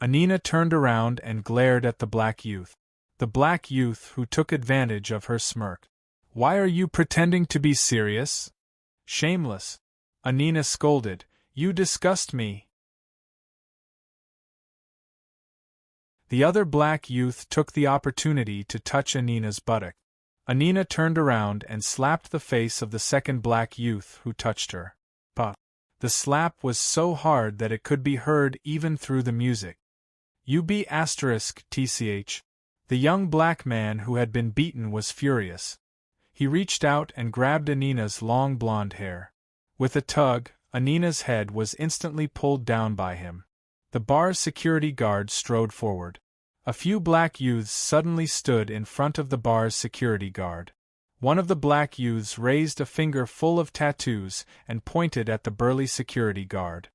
Anina turned around and glared at the black youth. The black youth who took advantage of her smirk. "Why are you pretending to be serious? Shameless!" Anina scolded. "You disgust me." The other black youth took the opportunity to touch Anina's buttock. Anina turned around and slapped the face of the second black youth who touched her. Puh! The slap was so hard that it could be heard even through the music. *tch. The young black man who had been beaten was furious. He reached out and grabbed Anina's long blonde hair. With a tug, Anina's head was instantly pulled down by him. The bar's security guard strode forward. A few black youths suddenly stood in front of the bar's security guard. One of the black youths raised a finger full of tattoos and pointed at the burly security guard.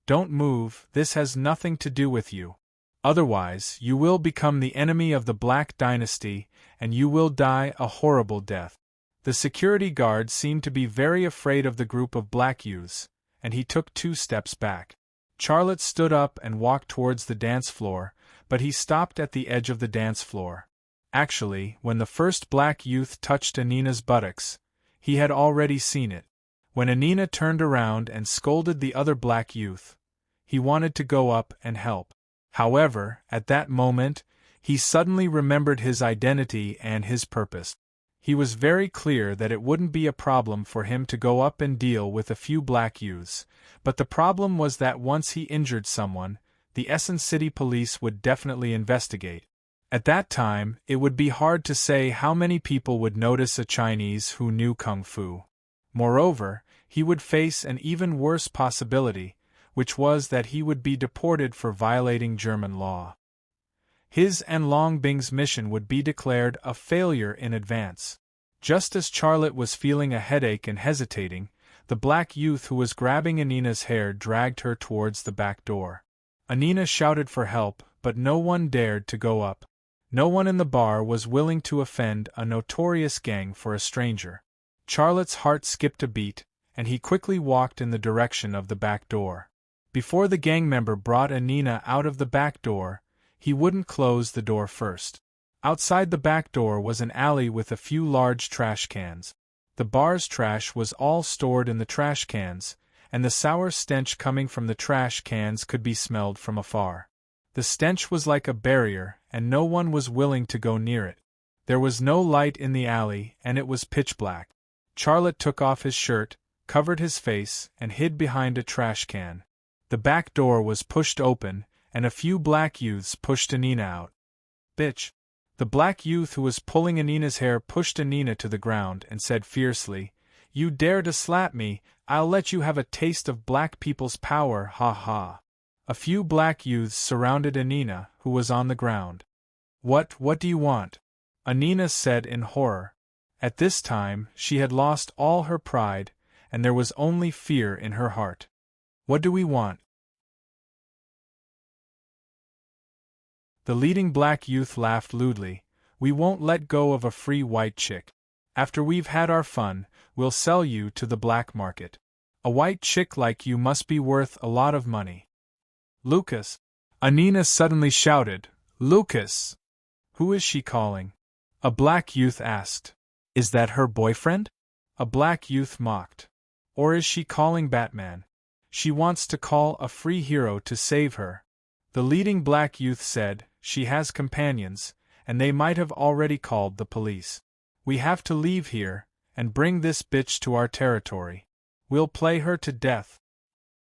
"Don't move, this has nothing to do with you. Otherwise, you will become the enemy of the Black Dynasty, and you will die a horrible death." The security guard seemed to be very afraid of the group of black youths, and he took 2 steps back. Charlotte stood up and walked towards the dance floor, but he stopped at the edge of the dance floor. Actually, when the first black youth touched Anina's buttocks, he had already seen it. When Anina turned around and scolded the other black youth, he wanted to go up and help. However, at that moment, he suddenly remembered his identity and his purpose. He was very clear that it wouldn't be a problem for him to go up and deal with a few black youths, but the problem was that once he injured someone, the Essen City Police would definitely investigate. At that time, it would be hard to say how many people would notice a Chinese who knew Kung Fu. Moreover, he would face an even worse possibility, which was that he would be deported for violating German law. His and Long Bing's mission would be declared a failure in advance. Just as Charlotte was feeling a headache and hesitating, the black youth who was grabbing Anina's hair dragged her towards the back door. Anina shouted for help, but no one dared to go up. No one in the bar was willing to offend a notorious gang for a stranger. Charlotte's heart skipped a beat, and he quickly walked in the direction of the back door. Before the gang member brought Anina out of the back door, he wouldn't close the door first. Outside the back door was an alley with a few large trash cans. The bar's trash was all stored in the trash cans, and the sour stench coming from the trash cans could be smelled from afar. The stench was like a barrier, and no one was willing to go near it. There was no light in the alley, and it was pitch black. Charlotte took off his shirt, covered his face, and hid behind a trash can. The back door was pushed open, and a few black youths pushed Anina out. "Bitch!" The black youth who was pulling Anina's hair pushed Anina to the ground and said fiercely, "You dare to slap me, I'll let you have a taste of black people's power, ha ha." A few black youths surrounded Anina, who was on the ground. What do you want?" Anina said in horror. At this time, she had lost all her pride, and there was only fear in her heart. "What do we want?" The leading black youth laughed lewdly. "We won't let go of a free white chick. After we've had our fun, we'll sell you to the black market. A white chick like you must be worth a lot of money." "Lucas!" Anina suddenly shouted. "Lucas!" "Who is she calling?" a black youth asked. "Is that her boyfriend?" a black youth mocked. "Or is she calling Batman? She wants to call a free hero to save her." The leading black youth said, "She has companions, and they might have already called the police. We have to leave here, and bring this bitch to our territory. We'll play her to death."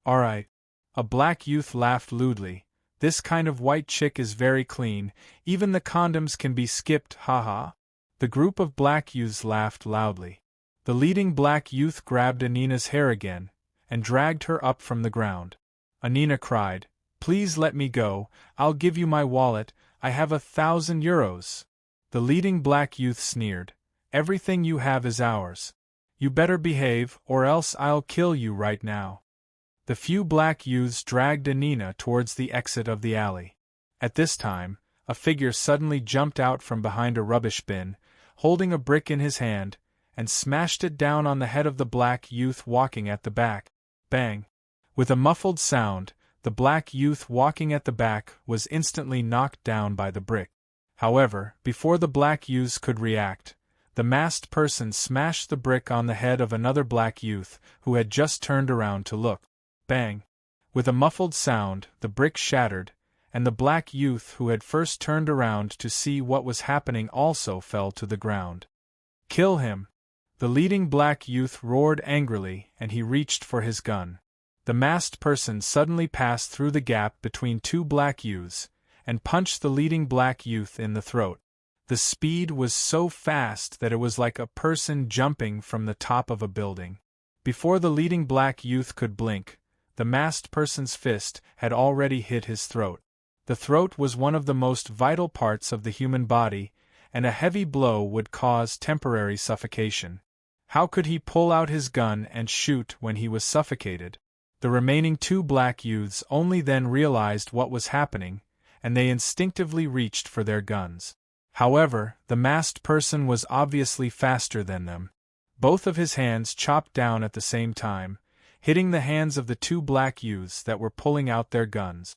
"Alright." A black youth laughed lewdly. "This kind of white chick is very clean, even the condoms can be skipped, haha." The group of black youths laughed loudly. The leading black youth grabbed Anina's hair again, and dragged her up from the ground. Anina cried, "Please let me go, I'll give you my wallet, I have 1,000 euros. The leading black youth sneered, "Everything you have is ours. You better behave, or else I'll kill you right now." The few black youths dragged Anina towards the exit of the alley. At this time, a figure suddenly jumped out from behind a rubbish bin, holding a brick in his hand, and smashed it down on the head of the black youth walking at the back. Bang! With a muffled sound, The black youth walking at the back was instantly knocked down by the brick. However, before the black youths could react, the masked person smashed the brick on the head of another black youth who had just turned around to look. Bang! With a muffled sound, the brick shattered, and the black youth who had first turned around to see what was happening also fell to the ground. "Kill him!" The leading black youth roared angrily, and he reached for his gun. The masked person suddenly passed through the gap between two black youths, and punched the leading black youth in the throat. The speed was so fast that it was like a person jumping from the top of a building. Before the leading black youth could blink, the masked person's fist had already hit his throat. The throat was one of the most vital parts of the human body, and a heavy blow would cause temporary suffocation. How could he pull out his gun and shoot when he was suffocated? The remaining two black youths only then realized what was happening, and they instinctively reached for their guns. However, the masked person was obviously faster than them. Both of his hands chopped down at the same time, hitting the hands of the two black youths that were pulling out their guns.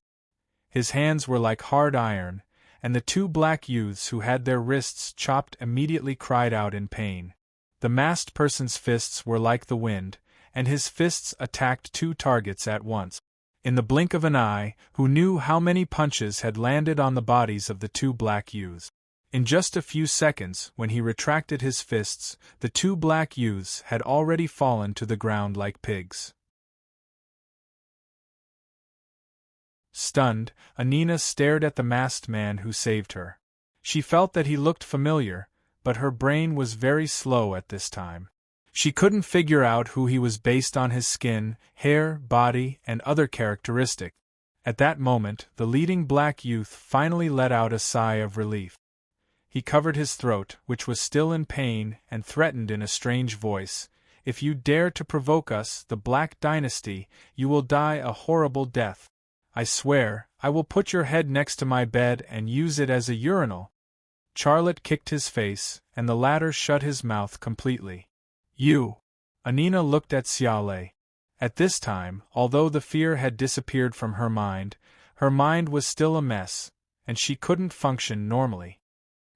His hands were like hard iron, and the two black youths who had their wrists chopped immediately cried out in pain. The masked person's fists were like the wind, and his fists attacked two targets at once. In the blink of an eye, who knew how many punches had landed on the bodies of the two black youths? In just a few seconds, when he retracted his fists, the two black youths had already fallen to the ground like pigs. Stunned, Anina stared at the masked man who saved her. She felt that he looked familiar, but her brain was very slow at this time. She couldn't figure out who he was based on his skin, hair, body, and other characteristics. At that moment, the leading black youth finally let out a sigh of relief. He covered his throat, which was still in pain, and threatened in a strange voice, "If you dare to provoke us, the Black Dynasty, you will die a horrible death. I swear, I will put your head next to my bed and use it as a urinal." Charlotte kicked his face, and the latter shut his mouth completely. "You!" Anina looked at Xiaolei. At this time, although the fear had disappeared from her mind was still a mess, and she couldn't function normally.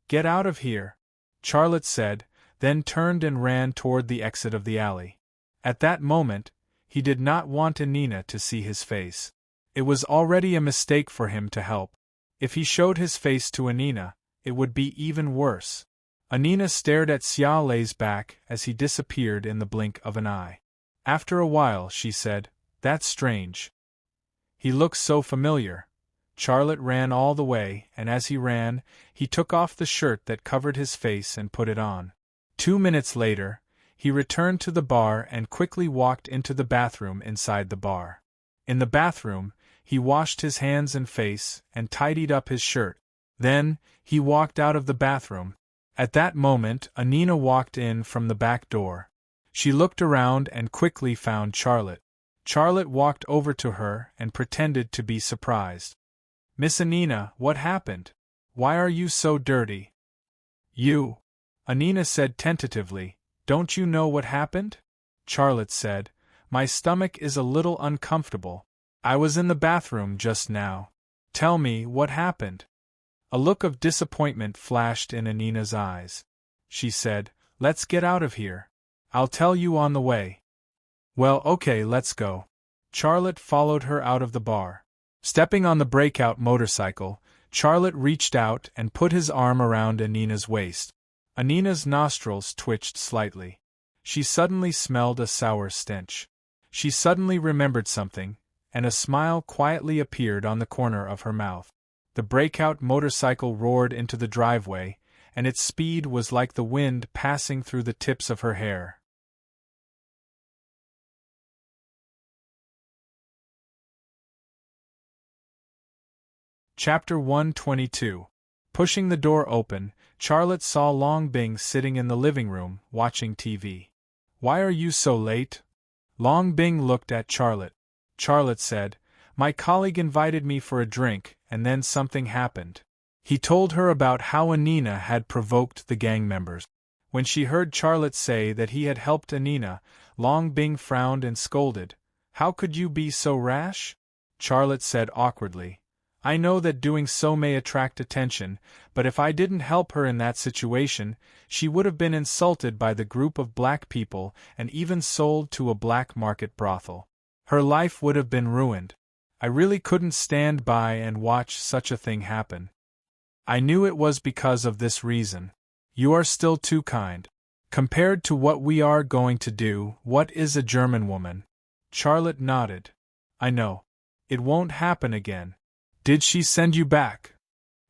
"Get out of here," Charlotte said, then turned and ran toward the exit of the alley. At that moment, he did not want Anina to see his face. It was already a mistake for him to help. If he showed his face to Anina, it would be even worse. Anina stared at Xiaolei's back as he disappeared in the blink of an eye. After a while she said, "That's strange. He looks so familiar." Charlotte ran all the way, and as he ran, he took off the shirt that covered his face and put it on. 2 minutes later, he returned to the bar and quickly walked into the bathroom inside the bar. In the bathroom, he washed his hands and face and tidied up his shirt. Then, he walked out of the bathroom. At that moment, Anina walked in from the back door. She looked around and quickly found Charlotte. Charlotte walked over to her and pretended to be surprised. "Miss Anina, what happened? Why are you so dirty?" "You," Anina said tentatively, "don't you know what happened?" Charlotte said, "My stomach is a little uncomfortable. I was in the bathroom just now. Tell me what happened." A look of disappointment flashed in Anina's eyes. She said, "Let's get out of here. I'll tell you on the way." "Well, okay, let's go." Charlotte followed her out of the bar. Stepping on the breakout motorcycle, Charlotte reached out and put his arm around Anina's waist. Anina's nostrils twitched slightly. She suddenly smelled a sour stench. She suddenly remembered something, and a smile quietly appeared on the corner of her mouth. The breakout motorcycle roared into the driveway, and its speed was like the wind passing through the tips of her hair. Chapter 122. Pushing the door open, Charlotte saw Long Bing sitting in the living room, watching TV. "Why are you so late?" Long Bing looked at Charlotte. Charlotte said, "My colleague invited me for a drink, and then something happened." He told her about how Anina had provoked the gang members. When she heard Charlotte say that he had helped Anina, Long Bing frowned and scolded. "How could you be so rash? Charlotte said awkwardly. I know that doing so may attract attention, but if I didn't help her in that situation, she would have been insulted by the group of black people and even sold to a black market brothel. Her life would have been ruined. I really couldn't stand by and watch such a thing happen. I knew it was because of this reason. You are still too kind. Compared to what we are going to do, what is a German woman? Charlotte nodded. I know. It won't happen again. Did she send you back?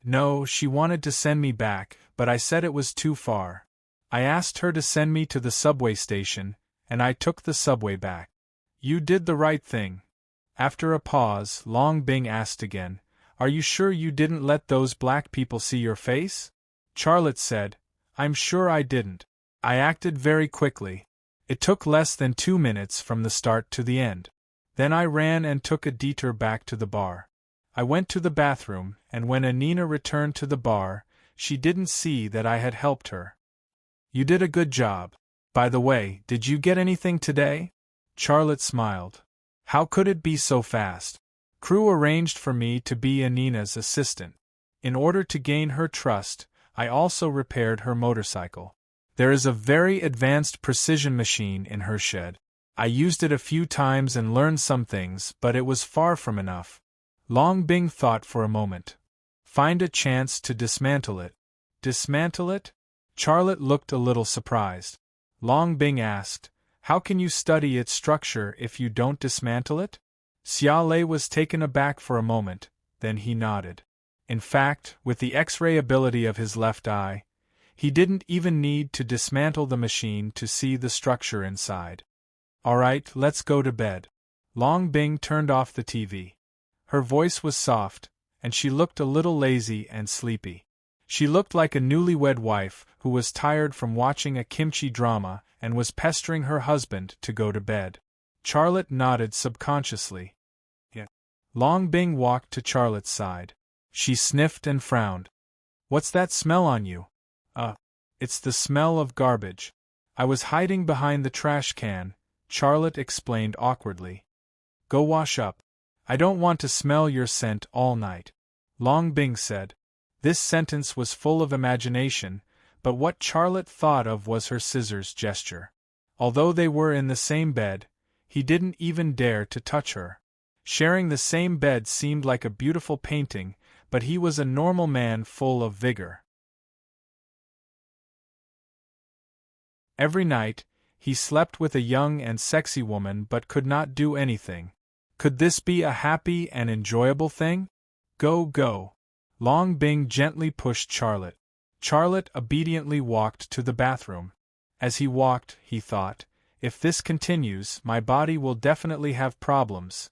No, she wanted to send me back, but I said it was too far. I asked her to send me to the subway station, and I took the subway back. You did the right thing. After a pause, Long Bing asked again, Are you sure you didn't let those black people see your face? Charlotte said, I'm sure I didn't. I acted very quickly. It took less than 2 minutes from the start to the end. Then I ran and took a detour back to the bar. I went to the bathroom, and when Anina returned to the bar, she didn't see that I had helped her. You did a good job. By the way, did you get anything today? Charlotte smiled. How could it be so fast? Crew arranged for me to be Anina's assistant. In order to gain her trust, I also repaired her motorcycle. There is a very advanced precision machine in her shed. I used it a few times and learned some things, but it was far from enough. Long Bing thought for a moment. Find a chance to dismantle it. Dismantle it? Charlotte looked a little surprised. Long Bing asked, How can you study its structure if you don't dismantle it? Xia Lei was taken aback for a moment, then he nodded. In fact, with the X-ray ability of his left eye, he didn't even need to dismantle the machine to see the structure inside. All right, let's go to bed. Long Bing turned off the TV. Her voice was soft, and she looked a little lazy and sleepy. She looked like a newlywed wife who was tired from watching a kimchi drama and was pestering her husband to go to bed. Charlotte nodded subconsciously. Yeah. Long Bing walked to Charlotte's side. She sniffed and frowned. What's that smell on you? It's the smell of garbage. I was hiding behind the trash can, Charlotte explained awkwardly. Go wash up. I don't want to smell your scent all night. Long Bing said. This sentence was full of imagination, but what Charlotte thought of was her scissors gesture. Although they were in the same bed, he didn't even dare to touch her. Sharing the same bed seemed like a beautiful painting, but he was a normal man full of vigor. Every night, he slept with a young and sexy woman but could not do anything. Could this be a happy and enjoyable thing? Go, go. Long Bing gently pushed Charlotte. Charlotte obediently walked to the bathroom. As he walked, he thought, if this continues, my body will definitely have problems.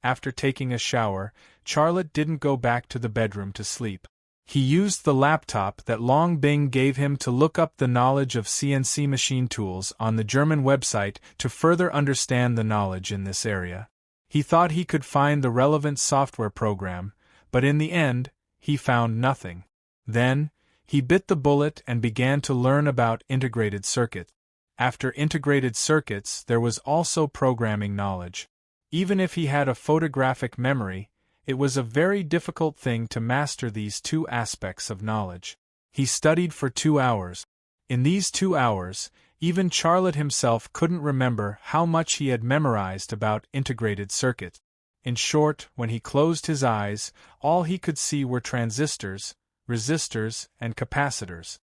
After taking a shower, Charlotte didn't go back to the bedroom to sleep. He used the laptop that Long Bing gave him to look up the knowledge of CNC machine tools on the German website to further understand the knowledge in this area. He thought he could find the relevant software program, but in the end, he found nothing. Then, he bit the bullet and began to learn about integrated circuits. After integrated circuits, there was also programming knowledge. Even if he had a photographic memory, it was a very difficult thing to master these two aspects of knowledge. He studied for 2 hours. In these 2 hours, even Charlotte himself couldn't remember how much he had memorized about integrated circuits. In short, when he closed his eyes, all he could see were transistors, resistors, and capacitors.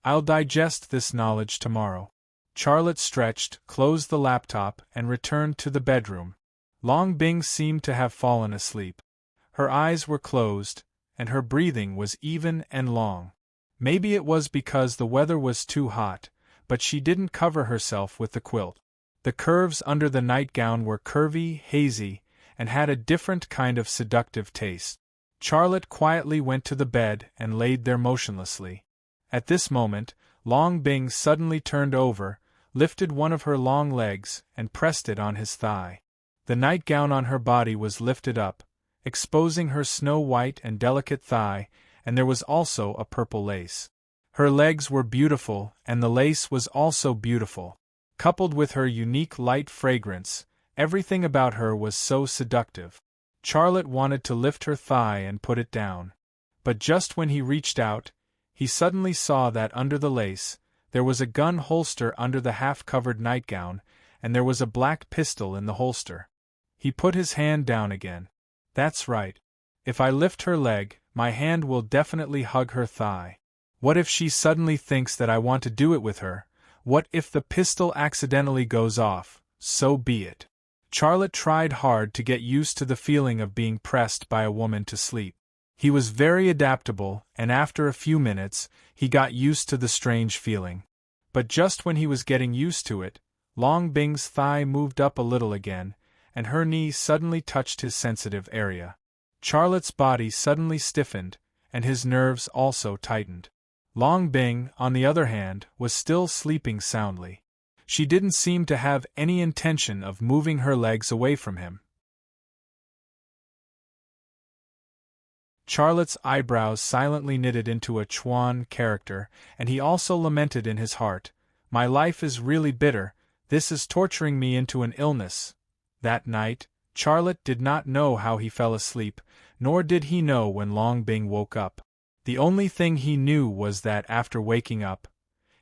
I'll digest this knowledge tomorrow. Charlotte stretched, closed the laptop, and returned to the bedroom. Long Bing seemed to have fallen asleep. Her eyes were closed, and her breathing was even and long. Maybe it was because the weather was too hot, but she didn't cover herself with the quilt. The curves under the nightgown were curvy, hazy, and had a different kind of seductive taste. Charlotte quietly went to the bed and laid there motionlessly. At this moment, Long Bing suddenly turned over, lifted one of her long legs, and pressed it on his thigh. The nightgown on her body was lifted up, exposing her snow-white and delicate thigh, and there was also a purple lace. Her legs were beautiful, and the lace was also beautiful. Coupled with her unique light fragrance, everything about her was so seductive. Charlotte wanted to lift her thigh and put it down. But just when he reached out, he suddenly saw that under the lace, there was a gun holster under the half-covered nightgown, and there was a black pistol in the holster. He put his hand down again. That's right. If I lift her leg, my hand will definitely hug her thigh. What if she suddenly thinks that I want to do it with her? What if the pistol accidentally goes off? So be it. Charlotte tried hard to get used to the feeling of being pressed by a woman to sleep. He was very adaptable, and after a few minutes, he got used to the strange feeling. But just when he was getting used to it, Long Bing's thigh moved up a little again, and her knee suddenly touched his sensitive area. Charlotte's body suddenly stiffened, and his nerves also tightened. Long Bing, on the other hand, was still sleeping soundly. She didn't seem to have any intention of moving her legs away from him. Charlotte's eyebrows silently knitted into a Chuan character, and he also lamented in his heart, "My life is really bitter, this is torturing me into an illness." That night, Charlotte did not know how he fell asleep, nor did he know when Long Bing woke up. The only thing he knew was that after waking up,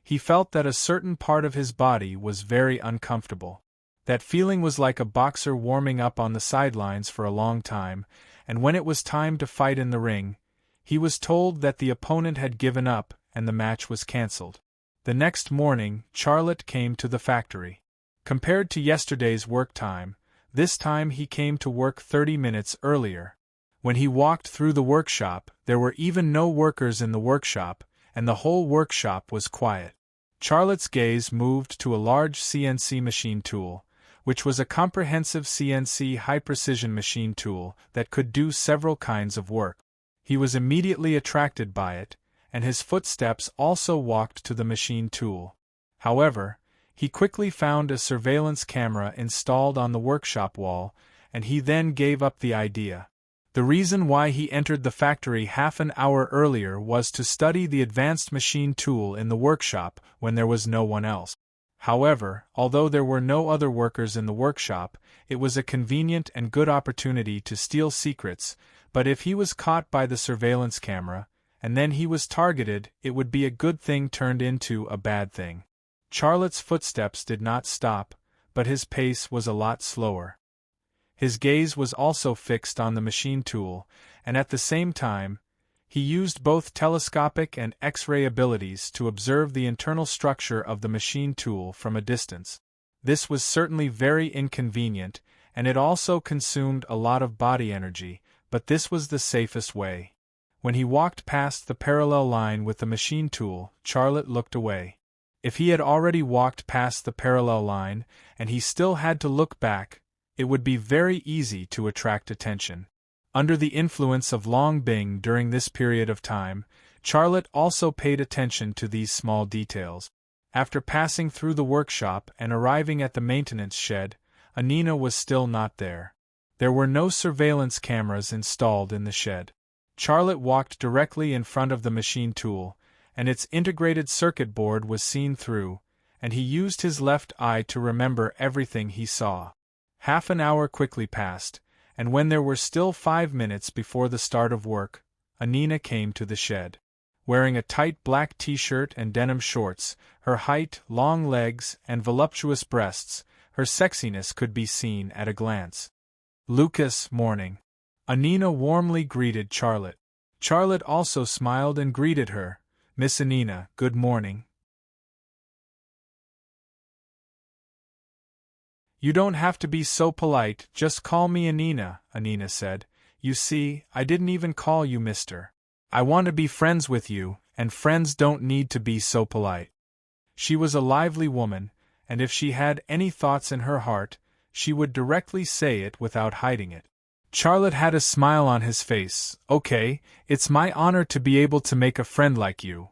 he felt that a certain part of his body was very uncomfortable. That feeling was like a boxer warming up on the sidelines for a long time, and when it was time to fight in the ring, he was told that the opponent had given up and the match was cancelled. The next morning, Charlotte came to the factory. Compared to yesterday's work time, this time he came to work 30 minutes earlier. When he walked through the workshop, there were even no workers in the workshop, and the whole workshop was quiet. Charlotte's gaze moved to a large CNC machine tool, which was a comprehensive CNC high-precision machine tool that could do several kinds of work. He was immediately attracted by it, and his footsteps also walked to the machine tool. However, he quickly found a surveillance camera installed on the workshop wall, and he then gave up the idea. The reason why he entered the factory half an hour earlier was to study the advanced machine tool in the workshop when there was no one else. However, although there were no other workers in the workshop, it was a convenient and good opportunity to steal secrets, but if he was caught by the surveillance camera, and then he was targeted, it would be a good thing turned into a bad thing. Charlotte's footsteps did not stop, but his pace was a lot slower. His gaze was also fixed on the machine tool, and at the same time, he used both telescopic and X-ray abilities to observe the internal structure of the machine tool from a distance. This was certainly very inconvenient, and it also consumed a lot of body energy, but this was the safest way. When he walked past the parallel line with the machine tool, Charlotte looked away. If he had already walked past the parallel line, and he still had to look back, it would be very easy to attract attention. Under the influence of Long Bing during this period of time, Charlotte also paid attention to these small details. After passing through the workshop and arriving at the maintenance shed, Anina was still not there. There were no surveillance cameras installed in the shed. Charlotte walked directly in front of the machine tool, and its integrated circuit board was seen through, and he used his left eye to remember everything he saw. Half an hour quickly passed, and when there were still 5 minutes before the start of work, Anina came to the shed. Wearing a tight black t-shirt and denim shorts, her height, long legs, and voluptuous breasts, her sexiness could be seen at a glance. "Lucas, morning." Anina warmly greeted Charlotte. Charlotte also smiled and greeted her. "Miss Anina, good morning." "You don't have to be so polite, just call me Anina," Anina said. "You see, I didn't even call you Mr. I want to be friends with you, and friends don't need to be so polite." She was a lively woman, and if she had any thoughts in her heart, she would directly say it without hiding it. Charlotte had a smile on his face. "Okay, it's my honor to be able to make a friend like you.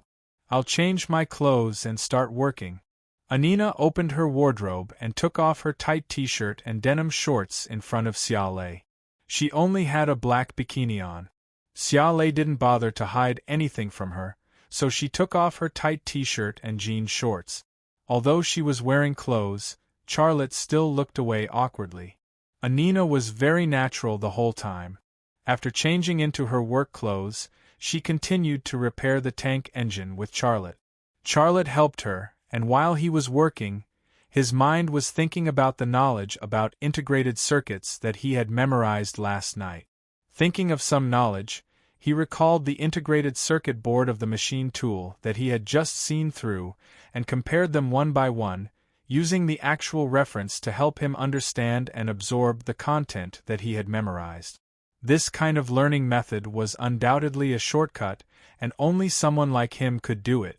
I'll change my clothes and start working." Anina opened her wardrobe and took off her tight t-shirt and denim shorts in front of Xiaolei. She only had a black bikini on. Xiaolei didn't bother to hide anything from her, so she took off her tight t-shirt and jean shorts. Although she was wearing clothes, Charlotte still looked away awkwardly. Anina was very natural the whole time. After changing into her work clothes, she continued to repair the tank engine with Charlotte. Charlotte helped her, and while he was working, his mind was thinking about the knowledge about integrated circuits that he had memorized last night. Thinking of some knowledge, he recalled the integrated circuit board of the machine tool that he had just seen through and compared them one by one, using the actual reference to help him understand and absorb the content that he had memorized. This kind of learning method was undoubtedly a shortcut, and only someone like him could do it.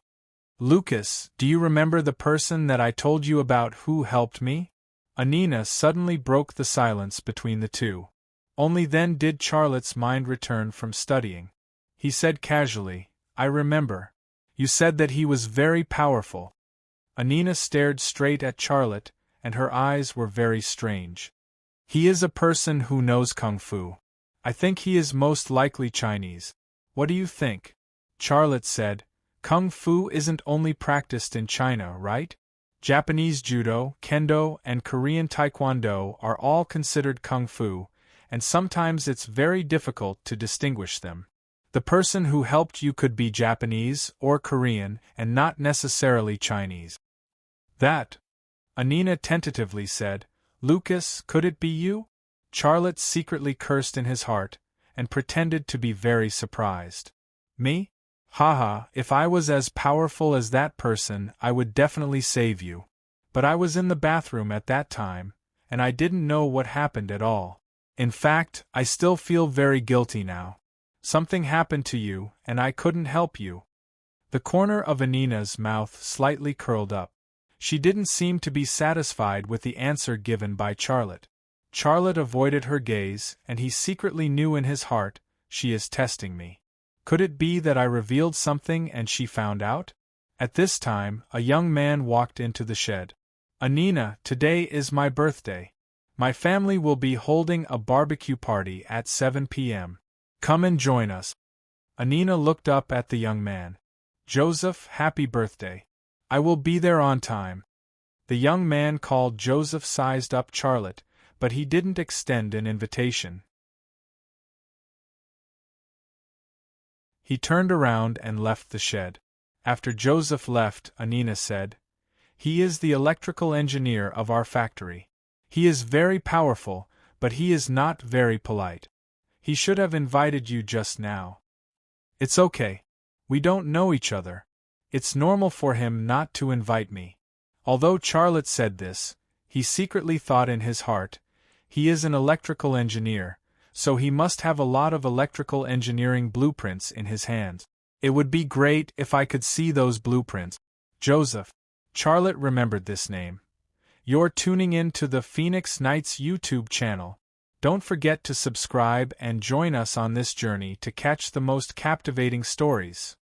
Lucas, do you remember the person that I told you about who helped me? Anina suddenly broke the silence between the two. Only then did Charlotte's mind return from studying. He said casually, I remember. You said that he was very powerful. Anina stared straight at Charlotte, and her eyes were very strange. He is a person who knows Kung Fu. I think he is most likely Chinese. What do you think? Charlotte said, Kung Fu isn't only practiced in China, right? Japanese Judo, Kendo, and Korean Taekwondo are all considered Kung Fu, and sometimes it's very difficult to distinguish them. The person who helped you could be Japanese or Korean and not necessarily Chinese. That, Anina tentatively said, Lucas, could it be you? Charlotte secretly cursed in his heart, and pretended to be very surprised. Me? Haha, if I was as powerful as that person, I would definitely save you. But I was in the bathroom at that time, and I didn't know what happened at all. In fact, I still feel very guilty now. Something happened to you, and I couldn't help you. The corner of Anina's mouth slightly curled up. She didn't seem to be satisfied with the answer given by Charlotte. Charlotte avoided her gaze, and he secretly knew in his heart, she is testing me. Could it be that I revealed something and she found out? At this time, a young man walked into the shed. Anina, today is my birthday. My family will be holding a barbecue party at 7 p.m. Come and join us. Anina looked up at the young man. Joseph, happy birthday. I will be there on time. The young man called Joseph sized up Charlotte, but he didn't extend an invitation. He turned around and left the shed. After Joseph left, Anina said, He is the electrical engineer of our factory. He is very powerful, but he is not very polite. He should have invited you just now. It's okay. We don't know each other. It's normal for him not to invite me. Although Charlotte said this, he secretly thought in his heart, he is an electrical engineer, so he must have a lot of electrical engineering blueprints in his hands. It would be great if I could see those blueprints. Joseph. Charlotte remembered this name. You're tuning in to the Phoenix Nights YouTube channel. Don't forget to subscribe and join us on this journey to catch the most captivating stories.